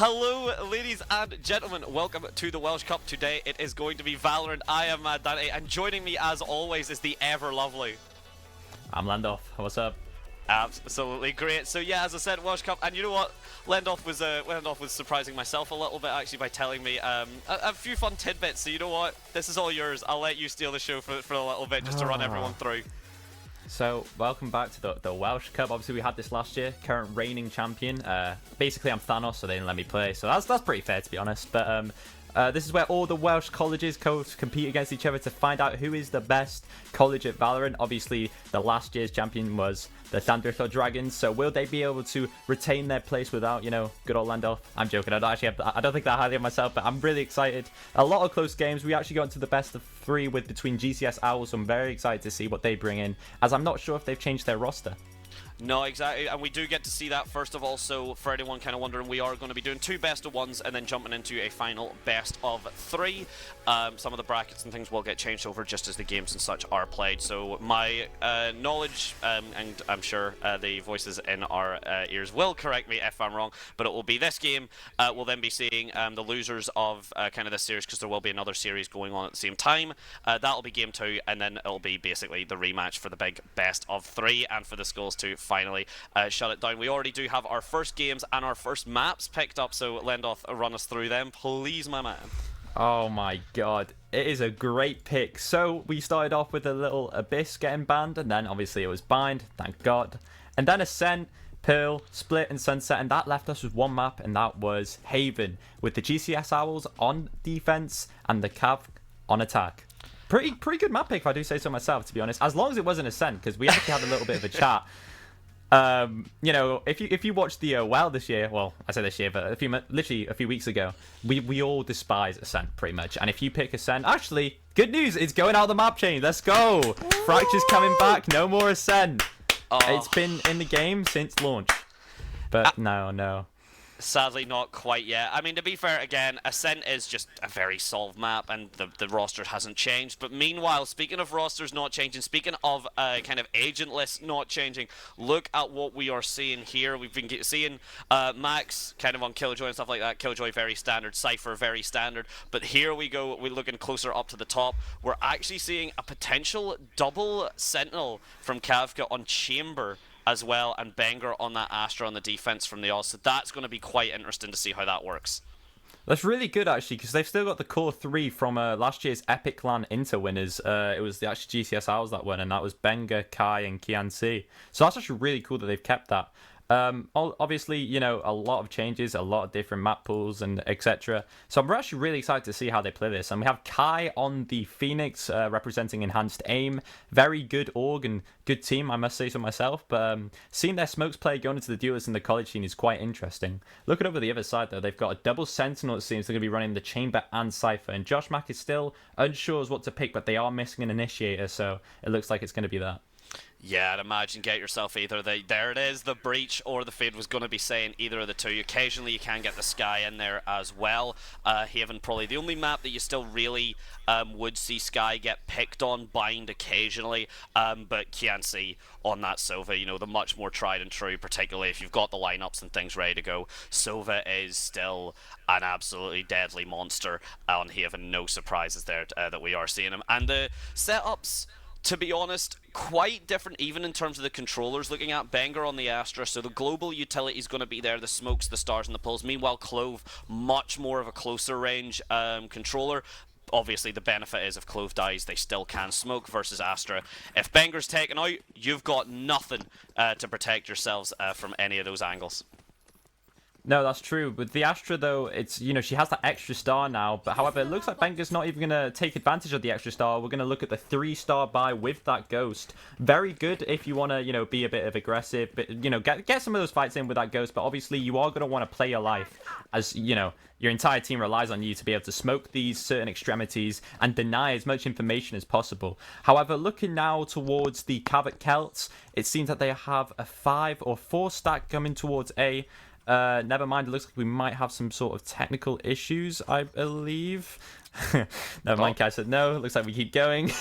Hello, ladies and gentlemen. Welcome to the Welsh Cup. Today it is going to be Valorant. I am Maddantekiller, and joining me as always is the ever lovely. I'm Lendoth. What's up? Absolutely great. So yeah, as I said, Welsh Cup, and you know what? Lendoth was surprising myself a little bit actually by telling me a few fun tidbits. So you know what? This is all yours. I'll let you steal the show for a little bit just to run everyone through. So, welcome back to the Welsh Cup. Obviously, we had this last year. Current reigning champion. Basically, I'm Thanos, so they didn't let me play. So that's pretty fair, to be honest. But this is where all the Welsh colleges compete against each other to find out who is the best college at Valorant. Obviously, the last year's champion was the Maddantekiller Dragons. So will they be able to retain their place without, good old Lendoth? I'm joking. I don't think that highly of myself, but I'm really excited. A lot of close games. We actually got into the best of 3 between GCS Owls. So I'm very excited to see what they bring in, as I'm not sure if they've changed their roster. No, exactly, and we do get to see that first of all. So for anyone kind of wondering, we are going to be doing 2 best of 1s and then jumping into a final best of 3. Some of the brackets and things will get changed over just as the games and such are played. So my knowledge, and I'm sure the voices in our ears will correct me if I'm wrong, but it will be this game. We'll then be seeing the losers of kind of this series, because there will be another series going on at the same time. That'll be game 2, and then it'll be basically the rematch for the big best of 3 and for the schools to finally shut it down. We already do have our first games and our first maps picked up, so Lendoth, run us through them, please, my man. Oh my god, it is a great pick. So we started off with a little Abyss getting banned, and then obviously it was Bind, thank god. And then Ascent, Pearl, Split, and Sunset, and that left us with one map, and that was Haven, with the GCS Owls on defense and the Cav on attack. Pretty good map pick, if I do say so myself, to be honest, as long as it wasn't Ascent, because we actually had a little bit of a chat. If you watch the WoW this year, well, I say this year, but literally a few weeks ago, we all despise Ascent pretty much. And if you pick Ascent, actually, good news, it's going out of the map change. Let's go. Fracture's coming back. No more Ascent. Oh. It's been in the game since launch, but no. Sadly, not quite yet. I mean, to be fair, again, Ascent is just a very solved map, and the roster hasn't changed. But meanwhile, speaking of rosters not changing, speaking of kind of agent lists not changing, look at what we are seeing here. We've been seeing Max kind of on Killjoy and stuff like that. Killjoy very standard, Cypher very standard. But here we go, we're looking closer up to the top. We're actually seeing a potential double Sentinel from Kavka on Chamber as well, and Banger on that Astra on the defense from the Oz. So that's going to be quite interesting to see how that works. That's really good, actually, because they've still got the core 3 from last year's Epic LAN Inter winners. It was the actual GCS Owls that won, and that was Benga, Kai, and Kian C. So that's actually really cool that they've kept that. Obviously, a lot of changes, a lot of different map pools and etc. So I'm actually really excited to see how they play this. And we have Kai on the Phoenix representing Enhanced Aim. Very good org and good team, I must say so myself. But seeing their smokes play going into the duelists in the college scene is quite interesting. Looking over the other side, though, they've got a double Sentinel, it seems. They're going to be running the Chamber and Cypher. And Josh Mack is still unsure as what to pick, but they are missing an Initiator, so it looks like it's going to be that. Yeah, I'd imagine get yourself either there it is, the Breach, or the Fade was going to be saying either of the two. Occasionally you can get the Sky in there as well. Haven probably the only map that you still really would see Sky get picked on, Bind occasionally, but can't see on that Sova, the much more tried and true, particularly if you've got the lineups and things ready to go. Sova is still an absolutely deadly monster on Haven. No surprises there that we are seeing him. And the setups, to be honest, quite different even in terms of the controllers. Looking at Banger on the Astra, so the global utility is going to be there, the smokes, the stars, and the pulls. Meanwhile, Clove, much more of a closer range controller. Obviously, the benefit is if Clove dies, they still can smoke versus Astra. If Banger's taken out, you've got nothing to protect yourselves from any of those angles. No, that's true. With the Astra, though, it's, she has that extra star now. But however, it looks like Banger's not even going to take advantage of the extra star. We're going to look at the 3-star buy with that Ghost. Very good if you want to, be a bit of aggressive. But, get some of those fights in with that Ghost. But obviously, you are going to want to play your life. As, your entire team relies on you to be able to smoke these certain extremities and deny as much information as possible. However, looking now towards the Cavett Celts, it seems that they have a 5 or 4 stack coming towards A. Never mind, it looks like we might have some sort of technical issues, I believe. Never mind, Kai said no. It looks like we keep going.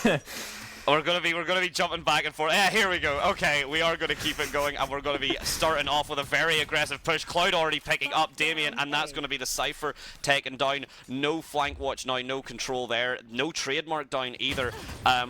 We're gonna be jumping back and forth. Yeah, here we go. Okay, we are gonna keep it going, and we're gonna be starting off with a very aggressive push. Cloud already picking up Damien, and that's gonna be the Cypher taken down. No flank watch now, no control there, no trademark down either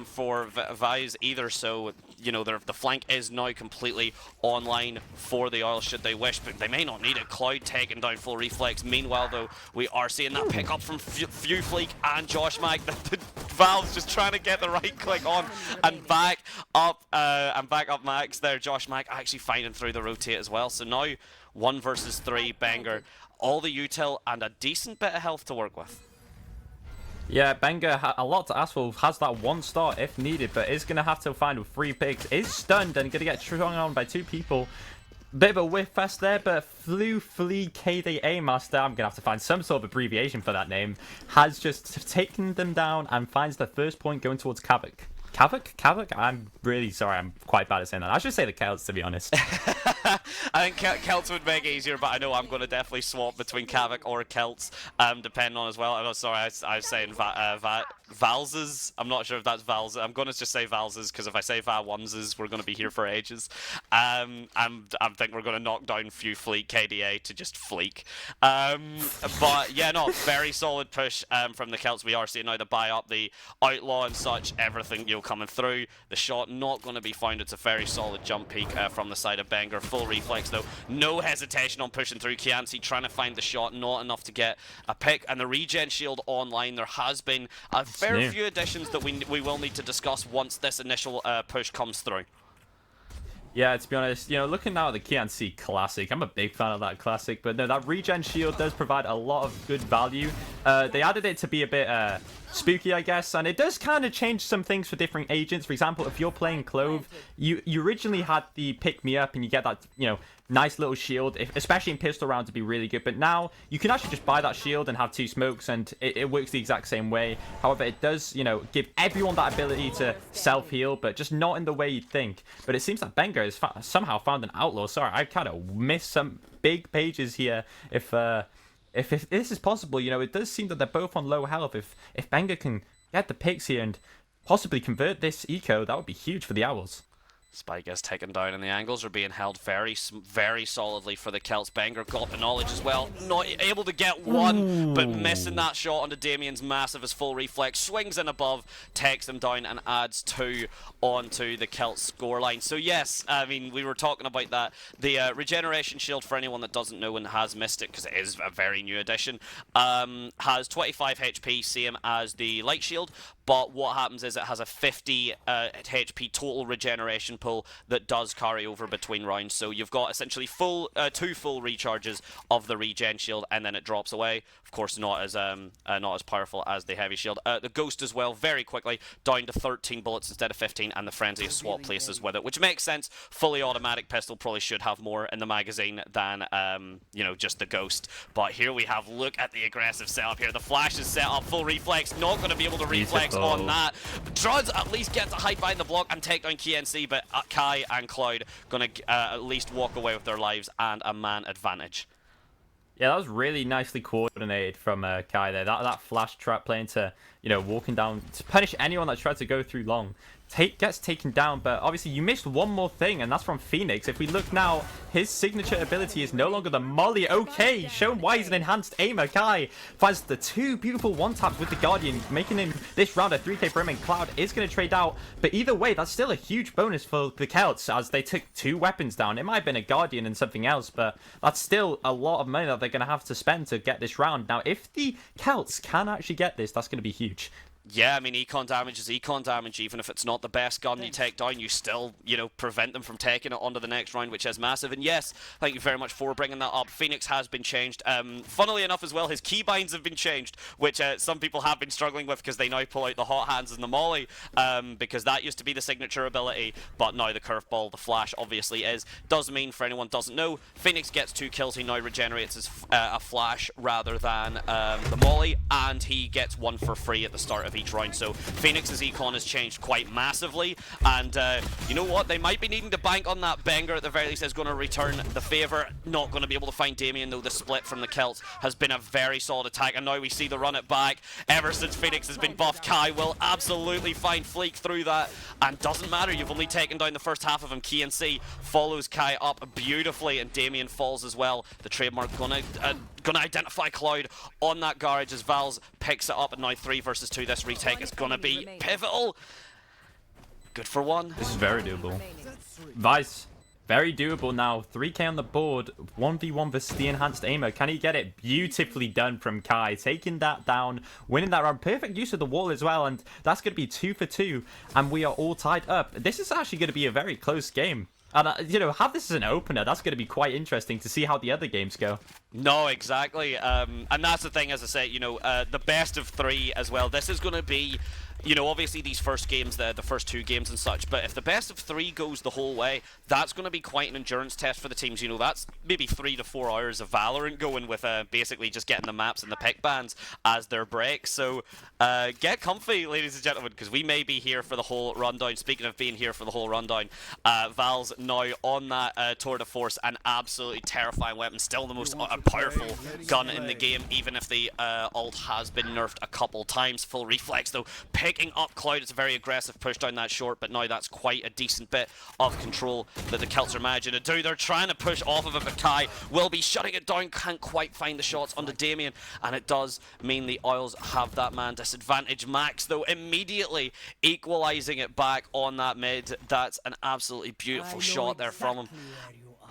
for Vise either. So you know the flank is now completely online for the Oil should they wish, but they may not need it. Cloud taking down full reflex. Meanwhile, though, we are seeing that pick up from Fewfleek and Josh Mag. The Valve's just trying to get the right click on and back up Max there. Josh Mack actually finding through the rotate as well. So now 1 versus 3 Banger, all the util and a decent bit of health to work with. Yeah, Banger, a lot to ask for, has that 1 star if needed, but is going to have to find 3 picks, is stunned and going to get strung on by 2 people. Bit of a whiff fest there, but Flea KDA Master, I'm going to have to find some sort of abbreviation for that name, has just taken them down and finds the first point going towards Kavik. Kavik? I'm really sorry, I'm quite bad at saying that. I should say the Celts, to be honest. I think Celts would make it easier, but I know I'm going to definitely swap between Kavik or Celts, depending on as well. I'm sorry, I was saying Valses. I'm not sure if that's Vals. I'm going to just say Valses, because if I say Va-Onses, we're going to be here for ages. I think we're going to knock down Fleek KDA to just Fleek. But yeah, no, very solid push from the Celts. We are seeing now the buy up, the Outlaw and such, everything coming through. The shot not going to be found. It's a very solid jump peak from the side of Banger. Full reflex though. No hesitation on pushing through. Kianci trying to find the shot. Not enough to get a pick. And the regen shield online. There has been a fair few additions that we will need to discuss once this initial push comes through. Yeah, to be honest, looking now at the Kianci Classic, I'm a big fan of that Classic, but no, that regen shield does provide a lot of good value. They added it to be a bit spooky, I guess, and it does kind of change some things for different agents. For example, if you're playing Clove, you originally had the pick me up and you get that, nice little shield, especially in pistol round, to be really good. But now you can actually just buy that shield and have 2 smokes, and it works the exact same way. However, it does, give everyone that ability to self-heal, but just not in the way you'd think. But it seems that Benga has somehow found an outlaw. Sorry, I kind of missed some big pages here. If this is possible, it does seem that they're both on low health. If Benga can get the picks here and possibly convert this eco, that would be huge for the Owls. Spike is taken down and the angles are being held very solidly for the Celts. Banger got the knowledge as well. Not able to get one, but missing that shot onto Damien's massive as full reflex. Swings in above, takes them down and adds 2 onto the Celts scoreline. So yes, I mean, we were talking about that. The regeneration shield, for anyone that doesn't know and has missed it, because it is a very new addition, has 25 HP, same as the light shield. But what happens is it has a 50 HP total regeneration pool that does carry over between rounds. So you've got essentially 2 full recharges of the regen shield, and then it drops away. Of course, not as powerful as the heavy shield. The Ghost as well, very quickly down to 13 bullets instead of 15, and the Frenzy has swap places with it, which makes sense. Fully automatic pistol probably should have more in the magazine than just the Ghost. But here we have, look at the aggressive setup here. The flash is set up, full reflex, not going to be able to reflex on that. Druds at least get to hide behind the block and take down KNC, but Kai and Cloud going to at least walk away with their lives and a man advantage. Yeah, that was really nicely coordinated from Kai there. That flash trap playing to, walking down to punish anyone that tried to go through long. Gets taken down, but obviously you missed one more thing, and that's from Phoenix. If we look now, his signature ability is no longer the Molly. Okay, shown why he's an enhanced aimer. Kai finds the 2 beautiful one-taps with the Guardian, making him this round a 3k for him, and Cloud is going to trade out. But either way, that's still a huge bonus for the Celts, as they took 2 weapons down. It might have been a Guardian and something else, but that's still a lot of money that they're going to have to spend to get this round. Now, if the Celts can actually get this, that's going to be huge. Yeah, I mean, econ damage is econ damage. Even if it's not the best gun you take down, you still, prevent them from taking it onto the next round, which is massive. And yes, thank you very much for bringing that up. Phoenix has been changed. Funnily enough as well, his keybinds have been changed, which some people have been struggling with because they now pull out the hot hands and the molly, because that used to be the signature ability, but now the curveball, the flash, obviously is. Does mean, for anyone who doesn't know, Phoenix gets 2 kills. He now regenerates his a flash rather than the molly, and he gets 1 for free at the start of each round. So Phoenix's econ has changed quite massively, and you know what? They might be needing to bank on that. Banger at the very least is going to return the favor. Not going to be able to find Damien, though. The split from the Celts has been a very solid attack, and now we see the run it back. Ever since Phoenix has been buffed, Kai will absolutely find Fleek through that, and doesn't matter, you've only taken down the first half of him. KNC follows Kai up beautifully, and Damien falls as well. The trademark gonna identify Cloud on that garage as Vals picks it up, and now 3 versus 2. This retake is gonna be pivotal. Good for one. This is very doable. Vice, very doable now. 3k on the board, 1v1 versus the enhanced aimer. Can he get it? Beautifully done from Kai, taking that down, winning that round. Perfect use of the wall as well, and that's going to be 2 for 2, and we are all tied up. This is actually going to be a very close game. And, you know, have this as an opener. That's going to be quite interesting to see how the other games go. No, exactly. And that's the thing, as I say, you know, the best of 3 as well. This is going to be, you know, obviously these first games, the first 2 games and such, but if the best of 3 goes the whole way, that's going to be quite an endurance test for the teams. You know, that's maybe 3 to 4 hours of Valorant going with basically just getting the maps and the pick bands as their break. So get comfy, ladies and gentlemen, because we may be here for the whole rundown. Speaking of being here for the whole rundown, Val's now on that tour de force, an absolutely terrifying weapon, still the most powerful gun in the game, even if the ult has been nerfed a couple times. Full reflex though, picking up Cloud. It's a very aggressive push down that short, but now that's quite a decent bit of control that the Celts are managing to do. They're trying to push off of it, but Kai will be shutting it down, can't quite find the shots onto Damien, and it does mean the Oils have that man disadvantage. Max though immediately equalizing it back on that mid. That's an absolutely beautiful shot there from him.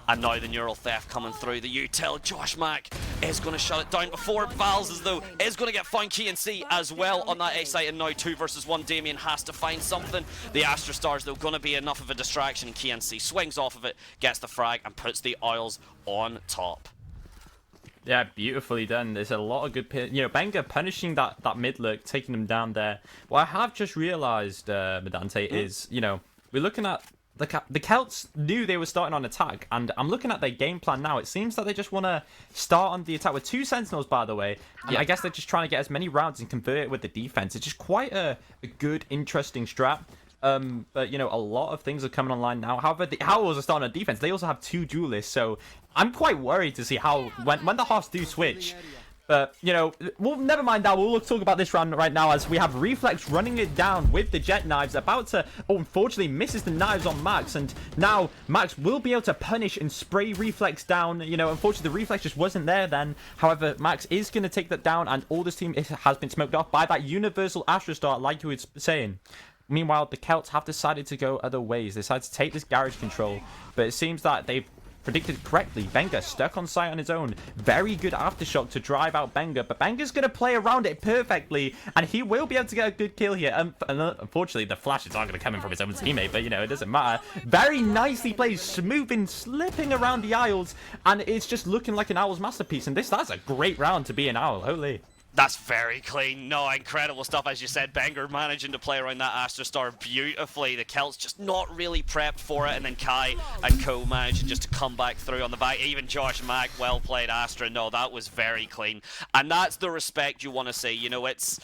And now the neural theft coming through. The util, Josh Mack is going to shut it down before Vals, as though is going to get found. KNC as well on that A site, and now 2 versus 1. Damien has to find something. The Astra Stars though going to be enough of a distraction. KNC swings off of it, gets the frag, and puts the Oils on top. Yeah, beautifully done. There's a lot of good, you know, Benga punishing that mid lurk, taking them down there. What I have just realized, Madante, is, you know, we're looking at the Celts knew they were starting on attack, and I'm looking at their game plan now. It seems that they just want to start on the attack with 2 Sentinels, by the way. Yeah, I guess they're just trying to get as many rounds and convert it with the defense. It's just quite a good, interesting strat. But, you know, a lot of things are coming online now. However, the Owls are starting on defense. They also have 2 duelists, so I'm quite worried to see how, when the halves do switch. But, you know, we'll never mind that. We'll talk about this round right now as we have Reflex running it down with the jet knives. About to, unfortunately, misses the knives on Max. And now Max will be able to punish and spray Reflex down. You know, unfortunately, the Reflex just wasn't there then. However, Max is going to take that down. And all this team has been smoked off by that universal Astra Star, like you were saying. Meanwhile, the Celts have decided to go other ways. They decided to take this garage control. But it seems that they've predicted correctly. Benga stuck on site on his own. Very good aftershock to drive out Benga, but Benga's going to play around it perfectly, and he will be able to get a good kill here. Unfortunately, the flashes aren't going to come in from his own teammate, but, you know, it doesn't matter. Very nicely played, smoothing, slipping around the aisles, and it's just looking like an Owl's masterpiece, and that's a great round to be an Owl. Holy. That's very clean. No, incredible stuff. As you said, Banger managing to play around that Astra Star beautifully. The Celts just not really prepped for it, and then Kai and Co managing just to come back through on the back. Even Josh Mack, well played Astra. No, that was very clean. And that's the respect you want to see. You know, it's...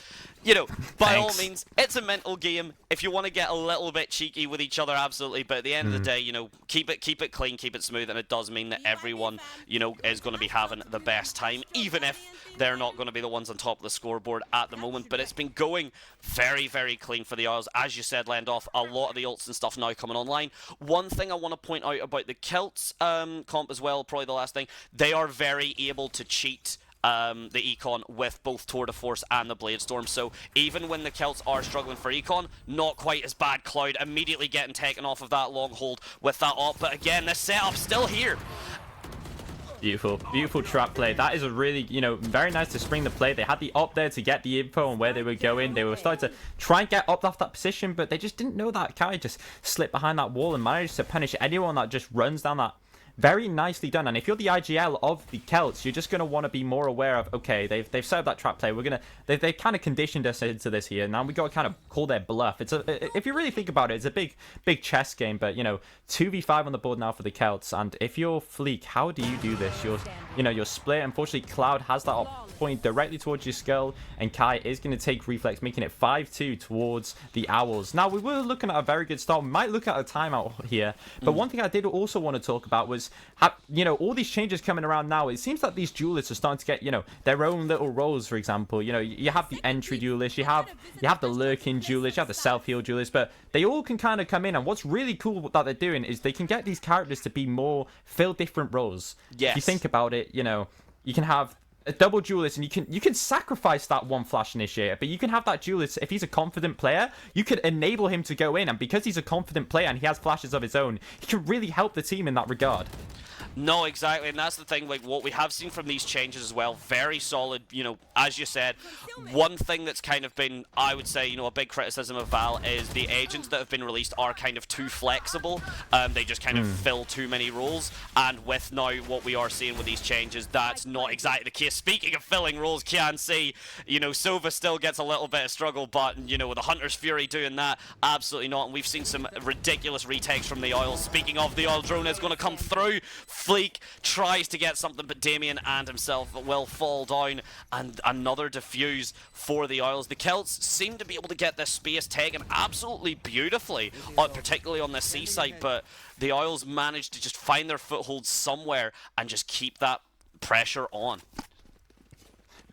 You know, by all means, it's a mental game. If you want to get a little bit cheeky with each other, absolutely. But at the end of the day, you know, keep it clean, keep it smooth, and it does mean that everyone, you know, is going to be having the best time, even if they're not going to be the ones on top of the scoreboard at the moment. But it's been going very, very clean for the Isles. As you said, Lendoth, a lot of the ults and stuff now coming online. One thing I want to point out about the Celts comp as well, probably the last thing, they are very able to cheat the econ with both Tour de Force and the Bladestorm. So even when the Celts are struggling for econ, not quite as bad. Cloud immediately getting taken off of that long hold with that up. But again, the setup's still here. Beautiful, beautiful trap play. That is a really, you know, very nice to spring the play. They had the up there to get the info on where they were going. They were starting to try and get up off that position, but they just didn't know that Kai just slipped behind that wall and managed to punish anyone that just runs down very nicely done. And if you're the IGL of the Celts, you're just going to want to be more aware of, okay, they've set up that trap play. They've kind of conditioned us into this here. Now we got to kind of call their bluff. If you really think about it, it's a big chess game. But 2v5 on the board now for the Celts. And if you're Fleek, how do you do this? You're split. Unfortunately, Cloud has that point directly towards your skull, and Kai is going to take reflex, making it 5-2 towards the Owls. Now we were looking at a very good start. We might look at a timeout here, but one thing I did also want to talk about was all these changes coming around now. It seems like these duelists are starting to get their own little roles. For example, you have the entry duelist, you have the lurking duelist, you have the self-heal duelist, but they all can kind of come in. And what's really cool that they're doing is they can get these characters to be more fill different roles. Yes. If you think about it, you can have a double duelist, and you can sacrifice that one flash initiator, but you can have that duelist, if he's a confident player, you could enable him to go in, and because he's a confident player and he has flashes of his own, he can really help the team in that regard. No, exactly, and that's the thing, like, what we have seen from these changes as well, very solid, as you said. One thing that's kind of been, I would say, a big criticism of Val is the agents that have been released are kind of too flexible. They just kind of fill too many roles, and with now what we are seeing with these changes, that's not exactly the case. Speaking of filling roles, can see, Sova still gets a little bit of struggle, but, with the Hunter's Fury doing that, absolutely not, and we've seen some ridiculous retakes from the Oil. Speaking of, the Oil drone is going to come through. Fleek tries to get something, but Damien and himself will fall down, and another defuse for the Oils. The Celts seem to be able to get this space taken absolutely beautifully, particularly on the seaside, but the Oils managed to just find their foothold somewhere and just keep that pressure on.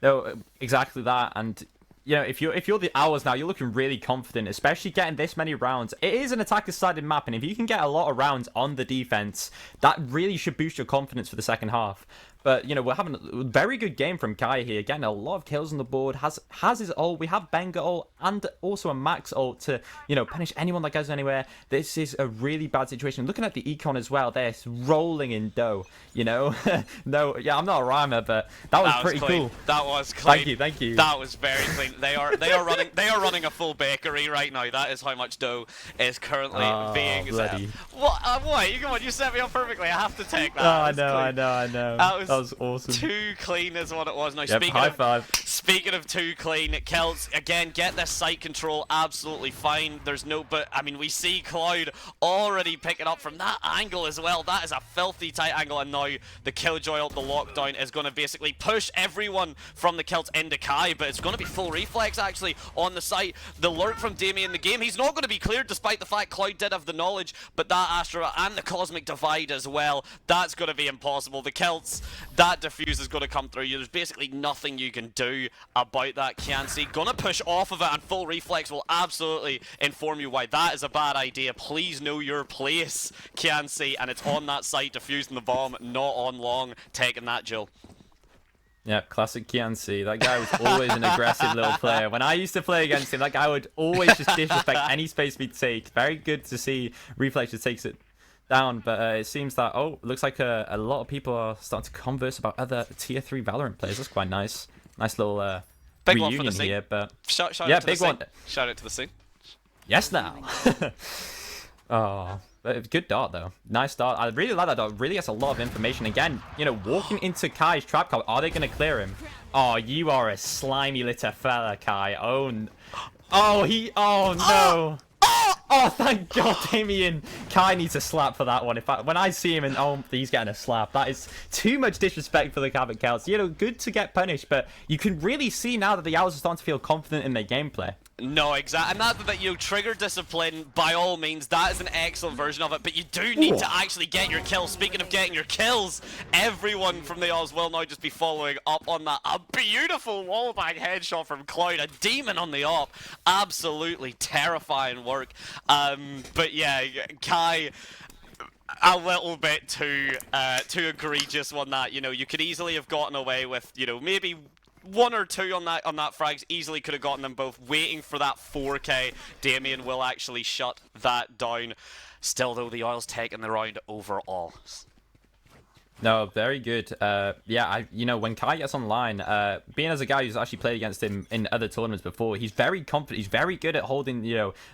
No, exactly that, and if you're the Owls now, you're looking really confident, especially getting this many rounds. It is an attacker-sided map, and if you can get a lot of rounds on the defense, that really should boost your confidence for the second half. But, we're having a very good game from Kai here. Getting a lot of kills on the board. Has his ult. We have Benga ult and also a Max ult to, punish anyone that goes anywhere. This is a really bad situation. Looking at the econ as well, they're rolling in dough, No, yeah, I'm not a rhymer, but that was pretty cool. That was clean. Thank you. That was very clean. They are running a full bakery right now. That is how much dough is currently being bloody. What? Come on, you set me up perfectly. I have to take that. I know. That was awesome. Too clean is what it was. Now, yep, high five. Speaking of too clean, Celts, again, get this site control absolutely fine. But, I mean, we see Cloud already picking up from that angle as well. That is a filthy tight angle, and now the Killjoy ult, the lockdown, is going to basically push everyone from the Celts into Kai, but it's going to be full reflex, actually, on the site. The lurk from Damien in the game, he's not going to be cleared, despite the fact Cloud did have the knowledge, but that Astra and the Cosmic Divide as well, that's going to be impossible. The Celts, that defuse is going to come through you. There's basically nothing you can do about that. Kianci gonna push off of it, and full reflex will absolutely inform you why that is a bad idea. Please know your place, Kianci, and it's on that site, defusing the bomb, not on long, taking that, Jill. Yeah, classic Kianci. That guy was always an aggressive little player. When I used to play against him, that guy would always just disrespect any space we take. Very good to see Reflex just takes it down, but it seems that looks like a lot of people are starting to converse about other tier 3 Valorant players. That's quite nice. Nice little big reunion one for the scene here, but shout yeah, out to big the one. Scene. Shout out to the scene. Yes, now. Good dart though. Nice dart. I really like that dart. Really gets a lot of information. Again, walking into Kai's trap card. Are they going to clear him? Oh, you are a slimy little fella, Kai. Oh no. Oh, thank God, Damien. Kai needs a slap for that one. When I see him and he's getting a slap, that is too much disrespect for the Cabot Celts. Good to get punished, but you can really see now that the Owls are starting to feel confident in their gameplay. No, exactly, and that trigger discipline, by all means, that is an excellent version of it, but you do need to actually get your kills. Speaking of getting your kills, everyone from the Oz will now just be following up on that. A beautiful wallbang headshot from Cloud, a demon on the op, absolutely terrifying work. But yeah, Kai, a little bit too egregious on that. You could easily have gotten away with, maybe one or two on that frags. Easily could have gotten them both. Waiting for that 4K, Damien will actually shut that down. Still though, the Oil's taking the round overall. No, very good. Yeah, when Kai gets online, being as a guy who's actually played against him in other tournaments before, he's very confident. He's very good at holding,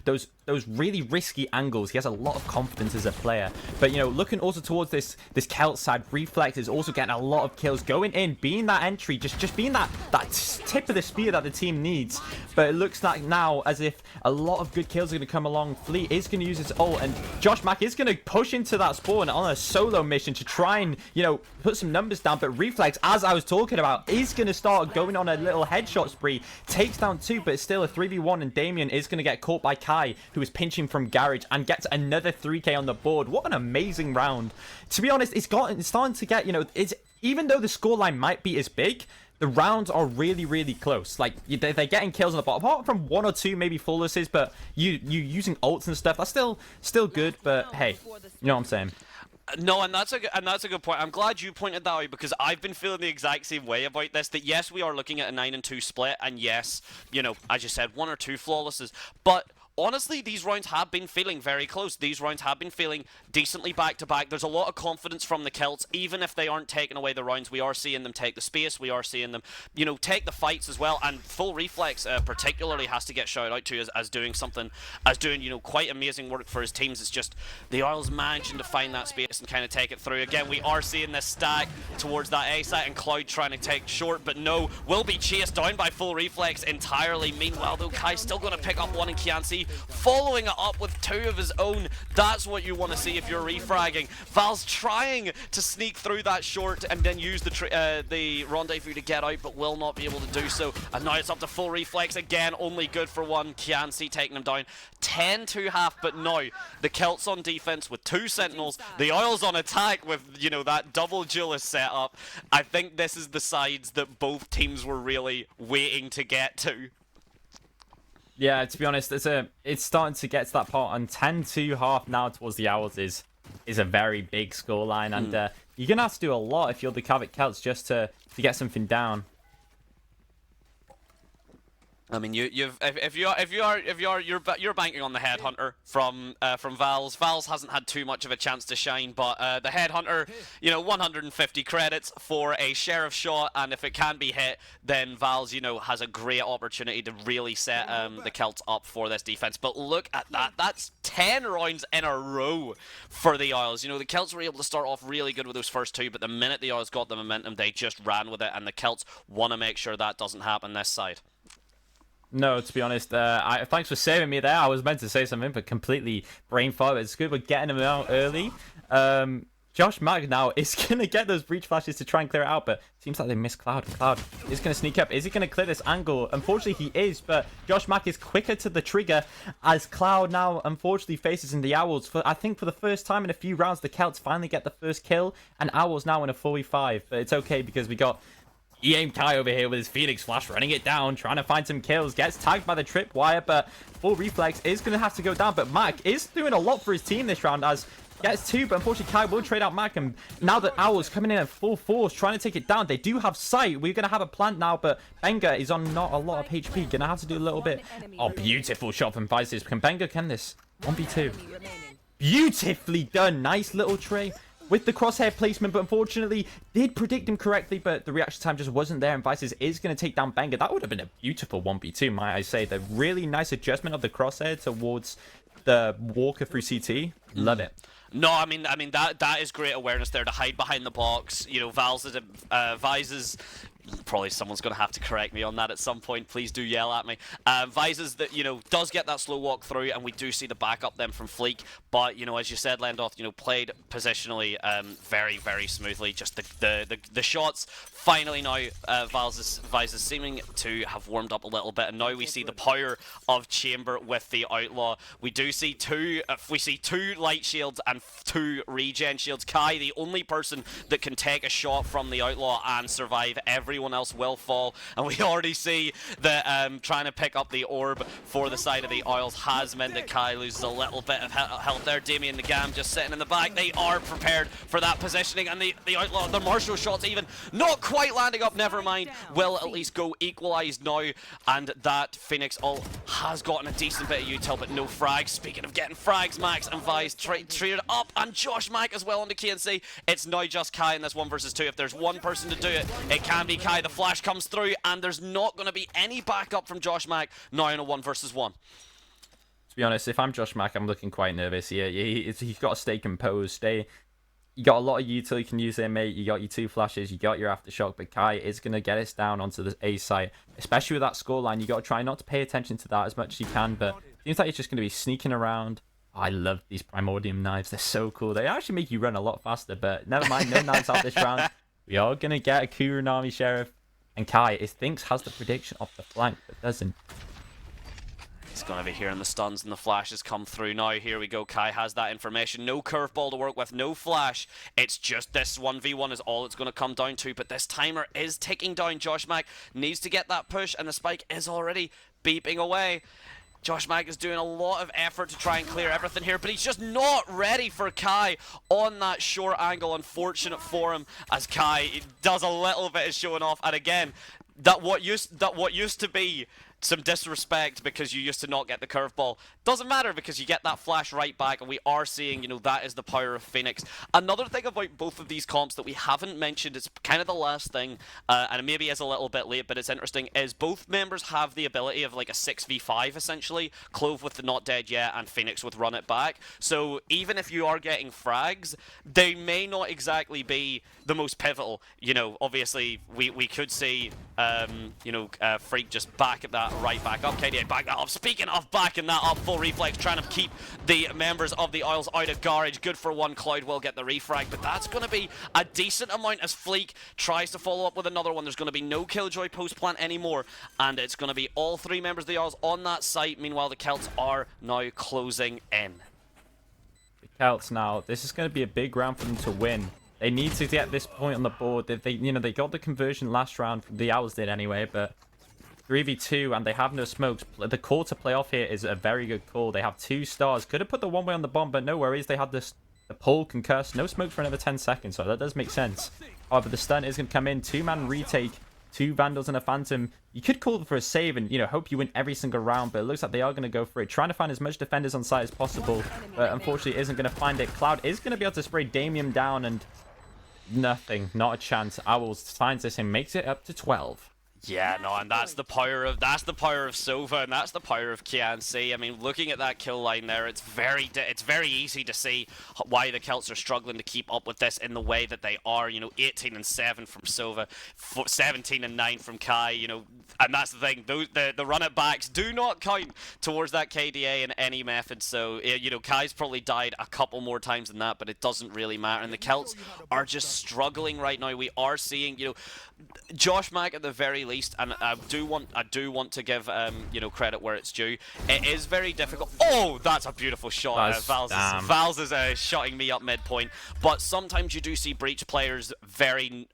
those really risky angles. He has a lot of confidence as a player. But looking also towards this Celt side, Reflex is also getting a lot of kills, going in, being that entry, just being that tip of the spear that the team needs. But it looks like now as if a lot of good kills are going to come along. Fleet is going to use his ult, and Josh Mack is going to push into that spawn on a solo mission to try and put some numbers down. But Reflex, as I was talking about, is going to start going on a little headshot spree. Takes down 2, but it's still a 3v1, and Damien is going to get caught by Kai, who is pinching from Garage, and gets another 3k on the board. What an amazing round. To be honest, it's starting to get, even though the scoreline might be as big, the rounds are really, really close. Like, they're getting kills on the bottom, apart from 1 or 2 maybe flawlesses, but you using ults and stuff, that's still good. But hey, you know what I'm saying. No, and that's a good point. I'm glad you pointed that out, because I've been feeling the exact same way about this. That yes, we are looking at a 9-2 split, and yes, as you said, 1 or 2 flawlesses, but honestly, these rounds have been feeling very close. These rounds have been feeling decently back-to-back. There's a lot of confidence from the Celts, even if they aren't taking away the rounds. We are seeing them take the space. We are seeing them, take the fights as well. And Full Reflex particularly has to get shouted out to as doing quite amazing work for his teams. It's just the Isles managing to find that space and kind of take it through. Again, we are seeing this stack towards that A site, and Cloud trying to take short, but no, will be chased down by Full Reflex entirely. Meanwhile, though, Kai's still going to pick up 1 in Kianci, following it up with 2 of his own. That's what you want to see if you're refragging. Val's trying to sneak through that short and then use the rendezvous to get out, but will not be able to do so. And now it's up to Full Reflex again, only good for 1. Kianci taking him down. 10-2 but now the Celts on defense with 2 Sentinels. The Isles on attack with, that double duelist setup. I think this is the sides that both teams were really waiting to get to. Yeah, to be honest, it's starting to get to that part, and 10-2 now towards the Owls is a very big scoreline, and you're gonna have to do a lot if you're the Kavik Celts just to get something down. I mean, you're banking on the Headhunter from Val's. Val's hasn't had too much of a chance to shine, but the Headhunter, 150 credits for a sheriff shot, and if it can be hit, then Val's, has a great opportunity to really set the Celts up for this defense. But look at that. That's 10 rounds in a row for the Isles. The Celts were able to start off really good with those first 2, but the minute the Isles got the momentum, they just ran with it, and the Celts want to make sure that doesn't happen this side. No, to be honest, thanks for saving me there. I was meant to say something, but completely brain fog. It's good we're getting him out early. Josh Mack now is going to get those breach flashes to try and clear it out, but seems like they missed Cloud. Cloud is going to sneak up. Is he going to clear this angle? Unfortunately, he is, but Josh Mack is quicker to the trigger as Cloud now, unfortunately, faces in the Owls. I think for the first time in a few rounds, the Celts finally get the first kill, and Owls now in a 4v5. But it's okay because we got EAIM Kai over here with his Phoenix Flash, running it down, trying to find some kills. Gets tagged by the tripwire, but Full Reflex is going to have to go down. But Mac is doing a lot for his team this round as gets 2, but unfortunately Kai will trade out Mac. And now that Owls coming in at full force, trying to take it down. They do have sight. We're going to have a plant now, but Benga is on not a lot of HP. Going to have to do a little bit. Oh, beautiful shot from Vices. Can Benga this? 1v2. Beautifully done. Nice little tray with the crosshair placement, but unfortunately did predict him correctly, but the reaction time just wasn't there, and Vices is going to take down Benga. That would have been a beautiful 1v2, might I say. The really nice adjustment of the crosshair towards the walker through CT. Love it. No, I mean that is great awareness there to hide behind the box. Val's Vices. Probably someone's going to have to correct me on that at some point. Please do yell at me. Vices that, does get that slow walk through, and we do see the backup then from Fleek. But, as you said, Lendoth, played positionally very, very smoothly. Just the shots finally now, Vices seeming to have warmed up a little bit, and now we see the power of Chamber with the Outlaw. We do see two light shields and 2 regen shields. Kai, the only person that can take a shot from the Outlaw and survive every everyone else will fall. And we already see that trying to pick up the orb for the side of the Isles has meant that Kai loses a little bit of health there. Damien the Gam just sitting in the back. They are prepared for that positioning, and the Outlaw, the Marshall shots even not quite landing up. Never mind, will at least go equalized now, and that Phoenix ult has gotten a decent bit of util, but no frags. Speaking of getting frags, Max and Vice traded up, and Josh Mack as well on the KNC. It's now just Kai in this 1 versus 2. If there's one person to do it, it can be Kai. The flash comes through, and there's not going to be any backup from Josh Mack now in a 1 versus 1. To be honest, if I'm Josh Mack, I'm looking quite nervous here. He's got to stay composed. You got a lot of util you can use there, mate. You got your 2 flashes, you got your aftershock, but Kai is going to get us down onto the A site, especially with that scoreline. You got to try not to pay attention to that as much as you can, but it seems like he's just going to be sneaking around. Oh, I love these Primordium knives. They're so cool. They actually make you run a lot faster, but never mind. No knives out this round. We are going to get a Kuranami Sheriff, and Kai, it thinks, has the prediction off the flank, but doesn't. He's going to be hearing the stuns and the flashes come through now. Here we go. Kai has that information. No curveball to work with. No flash. It's just this 1v1 is all it's going to come down to. But this timer is ticking down. Josh Mack needs to get that push, and the spike is already beeping away. Josh Mack is doing a lot of effort to try and clear everything here, but he's just not ready for Kai on that short angle. Unfortunate for him, as Kai does a little bit of showing off. And again, that what used to be some disrespect because you used to not get the curveball doesn't matter, because you get that flash right back, and we are seeing, you know, that is the power of Phoenix. Another thing about both of these comps that we haven't mentioned, it's kind of the last thing, and it maybe is a little bit late, but it's interesting, is both members have the ability of like a 6v5 essentially, Clove with the Not Dead Yet and Phoenix with Run It Back. So even if you are getting frags, they may not exactly be the most pivotal. You know, obviously we could see Freak just back at that right back up. KDA back that up. Speaking of backing that up, full reflex, trying to keep the members of the Isles out of garage. Good for one. Cloud will get the refrag, but that's going to be a decent amount as Fleek tries to follow up with another one. There's going to be no Killjoy post plant anymore, and it's going to be all 3 members of the Isles on that site. Meanwhile, the Celts are now closing in. The Celts now, this is going to be a big round for them to win. They need to get this point on the board. They got the conversion last round. The Owls did anyway, but 3v2 and they have no smokes. The call to play off here is a very good call. They have 2 stars. Could have put the 1-way on the bomb, but no worries. They had the pull, concuss, no smokes for another 10 seconds, so that does make sense. However, the stun is going to come in. 2-man retake, 2 Vandals and a Phantom. You could call for a save and, hope you win every single round, but it looks like they are going to go for it. Trying to find as much defenders on site as possible, but unfortunately isn't going to find it. Cloud is going to be able to spray Damien down, and nothing, not a chance. Owls finds this and makes it up to 12. Yeah, no, and that's the power of Sova, and that's the power of KNC. I mean, looking at that kill line there, it's very easy to see why the Celts are struggling to keep up with this in the way that they are. 18 and 7 from Sova, 17 and 9 from Kai. And that's the thing. The run it backs do not count towards that KDA in any method. So Kai's probably died a couple more times than that, but it doesn't really matter. And the Celts are just struggling right now. We are seeing Josh Mack at the very least, and I do want to give credit where it's due. It is very difficult. Oh, that's a beautiful shot. Vals is shutting me up midpoint. But sometimes you do see Breach players very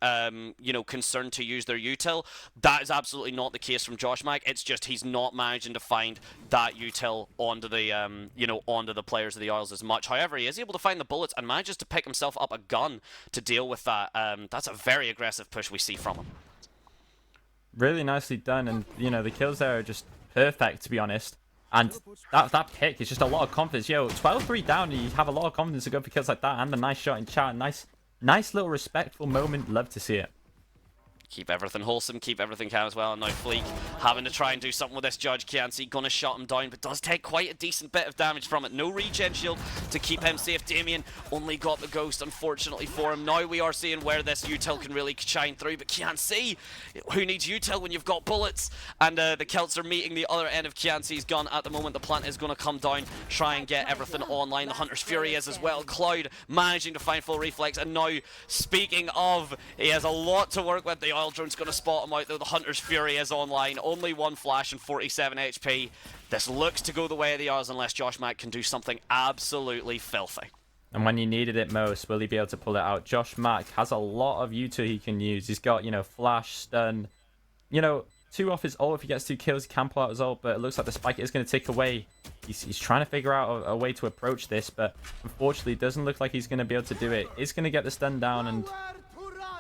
concerned to use their util. That is absolutely not the case from Josh Mack. It's just he's not managing to find that util onto the onto the players of the Isles as much. However, he is able to find the bullets and manages to pick himself up a gun to deal with that. That's a very aggressive push we see from him. Really nicely done, and the kills there are just perfect, to be honest. And that pick is just a lot of confidence. 12-3 down, you have a lot of confidence to go for kills like that, and a nice shot in chat. Nice little respectful moment. Love to see it. Keep everything wholesome, keep everything calm as well. And now Fleek having to try and do something with this Judge. KNC gonna shut him down, but does take quite a decent bit of damage from it. No regen shield to keep him safe. Damien only got the ghost, unfortunately for him. Now we are seeing where this util can really shine through, but KNC, who needs util when you've got bullets? And the Celts are meeting the other end of KNC's gun at the moment. The plant is gonna come down, try and get everything online. The Hunter's Fury is as well. Cloud managing to find full reflex, and now, speaking of, he has a lot to work with. The drone's going to spot him out, though. The Hunter's Fury is online. Only 1 flash and 47 HP. This looks to go the way of the Isles unless Josh Mack can do something absolutely filthy. And when you needed it most, will he be able to pull it out? Josh Mack has a lot of utility he can use. He's got, flash, stun, 2 off his ult. If he gets 2 kills, he can pull out his ult, but it looks like the spike is going to tick away. He's trying to figure out a way to approach this, but unfortunately, it doesn't look like he's going to be able to do it. He's going to get the stun down, and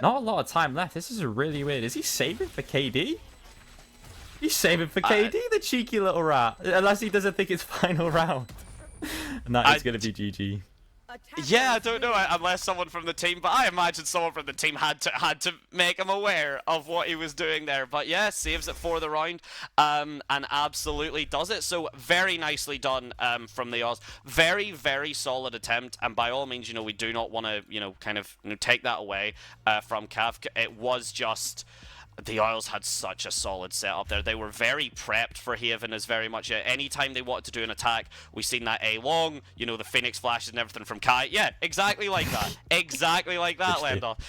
not a lot of time left. This is really weird. Is he saving for KD? He's saving for KD, the cheeky little rat. Unless he doesn't think it's final round. And that is going to be GG. Yeah, I don't know, unless someone from the team, but I imagine someone from the team had to make him aware of what he was doing there. But yeah, saves it for the round, and absolutely does it. So very nicely done from the Oz. Very, very solid attempt, and by all means, we do not want to, kind of take that away from Cav. It was just... The Isles had such a solid setup there. They were very prepped for Haven as very much anytime they wanted to do an attack. We've seen that A long, the Phoenix flashes and everything from Kai. Yeah, exactly like that. Exactly like that, Lendoth.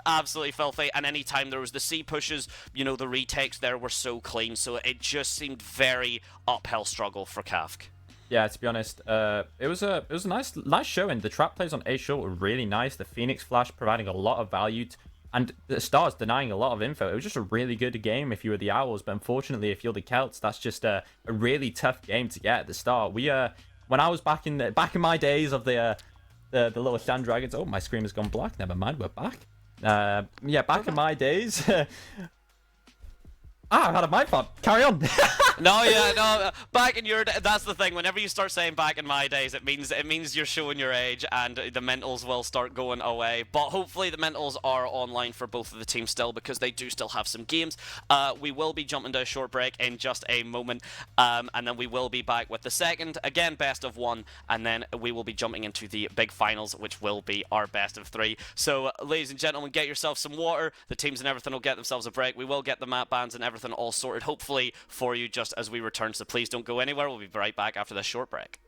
Absolutely filthy. And anytime there was the C pushes, the retakes there were so clean. So it just seemed very uphill struggle for Kafk. Yeah, to be honest, it was a nice showing. The trap plays on A short were really nice. The Phoenix flash providing a lot of value. And the Stars denying a lot of info. It was just a really good game if you were the Owls, but unfortunately, if you're the Celts, that's just a really tough game to get at the start. When I was back in my days of the little Sand Dragons. Oh, my screen has gone black. Never mind, we're back. Back in my days. I've had a mic on. Carry on. No, back in your that's the thing. Whenever you start saying back in my days, it means you're showing your age, and the mentals will start going away. But hopefully the mentals are online for both of the teams still, because they do still have some games. We will be jumping to a short break in just a moment, and then we will be back with the second, again, best of 1, and then we will be jumping into the big finals, which will be our best of 3. So, ladies and gentlemen, get yourself some water. The teams and everything will get themselves a break. We will get the map bans and everything all sorted, hopefully, for you just as we return. So please don't go anywhere. We'll be right back after this short break.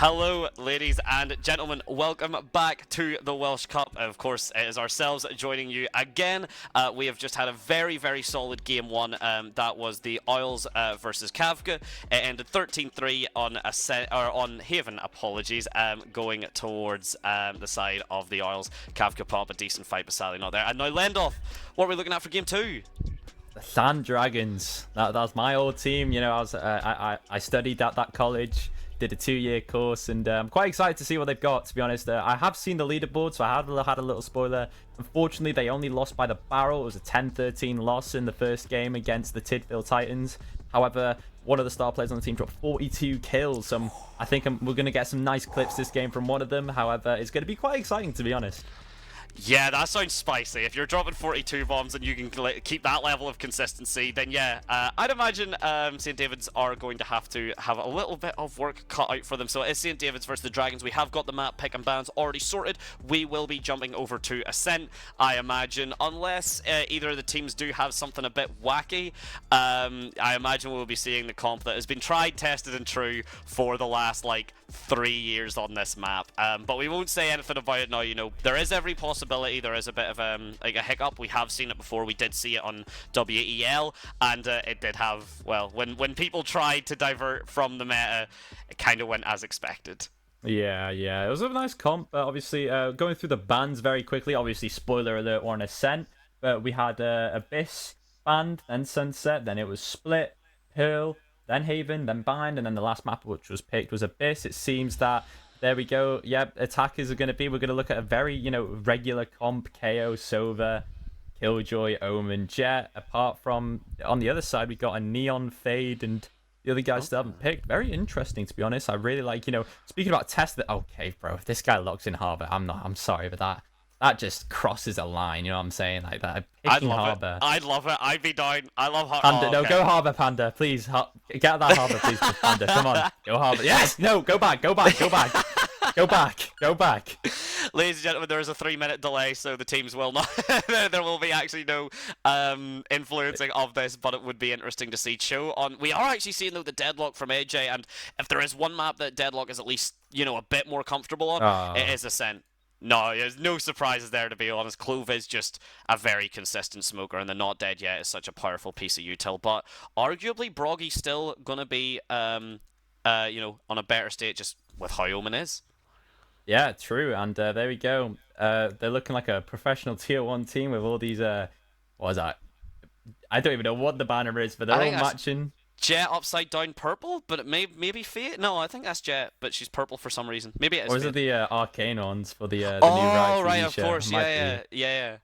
Hello, ladies and gentlemen. Welcome back to the Welsh Cup. Of course, it is ourselves joining you again. We have just had a very, very solid game one. That was the Isles versus Kavka. It ended 13-3 on Haven. Apologies. Going towards the side of the Isles. Kavka put up a decent fight, but sadly not there. And now Lendoth. What are we looking at for game two? The Sand Dragons. That was my old team. You know, I studied at that college. Did a 2-year course, and I'm quite excited to see what they've got, to be honest. I have seen the leaderboard, so I had a little spoiler. Unfortunately, they only lost by the barrel. It was a 10-13 loss in the first game against the Tidville Titans. However, one of the star players on the team dropped 42 kills, so I think we're going to get some nice clips this game from one of them. However, it's going to be quite exciting, to be honest. Yeah, that sounds spicy. If you're dropping 42 bombs and you can keep that level of consistency, then yeah, I'd imagine St. David's are going to have a little bit of work cut out for them. So it's St. David's versus the Dragons. We have got the map pick and bans already sorted. We will be jumping over to Ascent, I imagine, unless either of the teams do have something a bit wacky. I imagine we'll be seeing the comp that has been tried, tested, and true for the last, 3 years on this map. But we won't say anything about it now. You know, there is every possibility there is a bit of a hiccup. We have seen it before. We did see it on WEL, and it did have, well, when people tried to divert from the meta, it kind of went as expected. Yeah, it was a nice comp. Obviously, going through the bans very quickly. Obviously, spoiler alert, we're on Ascent. But we had Abyss banned, then Sunset, then it was Split, Pearl, then Haven, then Bind, and then the last map which was picked was Abyss. It seems that there we go. Yep, attackers are going to be. We're going to look at a very, regular comp: KO, Sova, Killjoy, Omen, Jet. Apart from on the other side, we got a Neon Fade and the other guys still haven't picked. Very interesting, to be honest. I really like, speaking about test that. Okay, bro, if this guy locks in Harbor, I'm sorry, but that just crosses a line. You know what I'm saying? Like that. I'd love Harbor. it. I'd love it. I'd be down. I love Harbor. Panda, okay. No, go Harbor, Panda, please. Get that Harbor, please, Panda. Come on, go Harbor. Yes, no, go back. Go back. Ladies and gentlemen, there is a 3-minute delay, so the teams will not. There will be actually no influencing of this, but it would be interesting to see. We are actually seeing though the deadlock from AJ, and if there is one map that deadlock is at least a bit more comfortable on, it is Ascent. No, there's no surprises there, to be honest. Clove is just a very consistent smoker, and the Not Dead Yet is such a powerful piece of util. But arguably, Broggy's still going to be, on a better state just with how Omen is. Yeah, true. And there we go. They're looking like a professional tier 1 team with all these, what is that? I don't even know what the banner is, but they're all matching. Jet upside down purple, but it maybe Fate. No, I think that's Jet, but she's purple for some reason. Maybe it is. Or is Fate. it the Arcane ones for the new Riot Oh, right, TV of show? course. Yeah.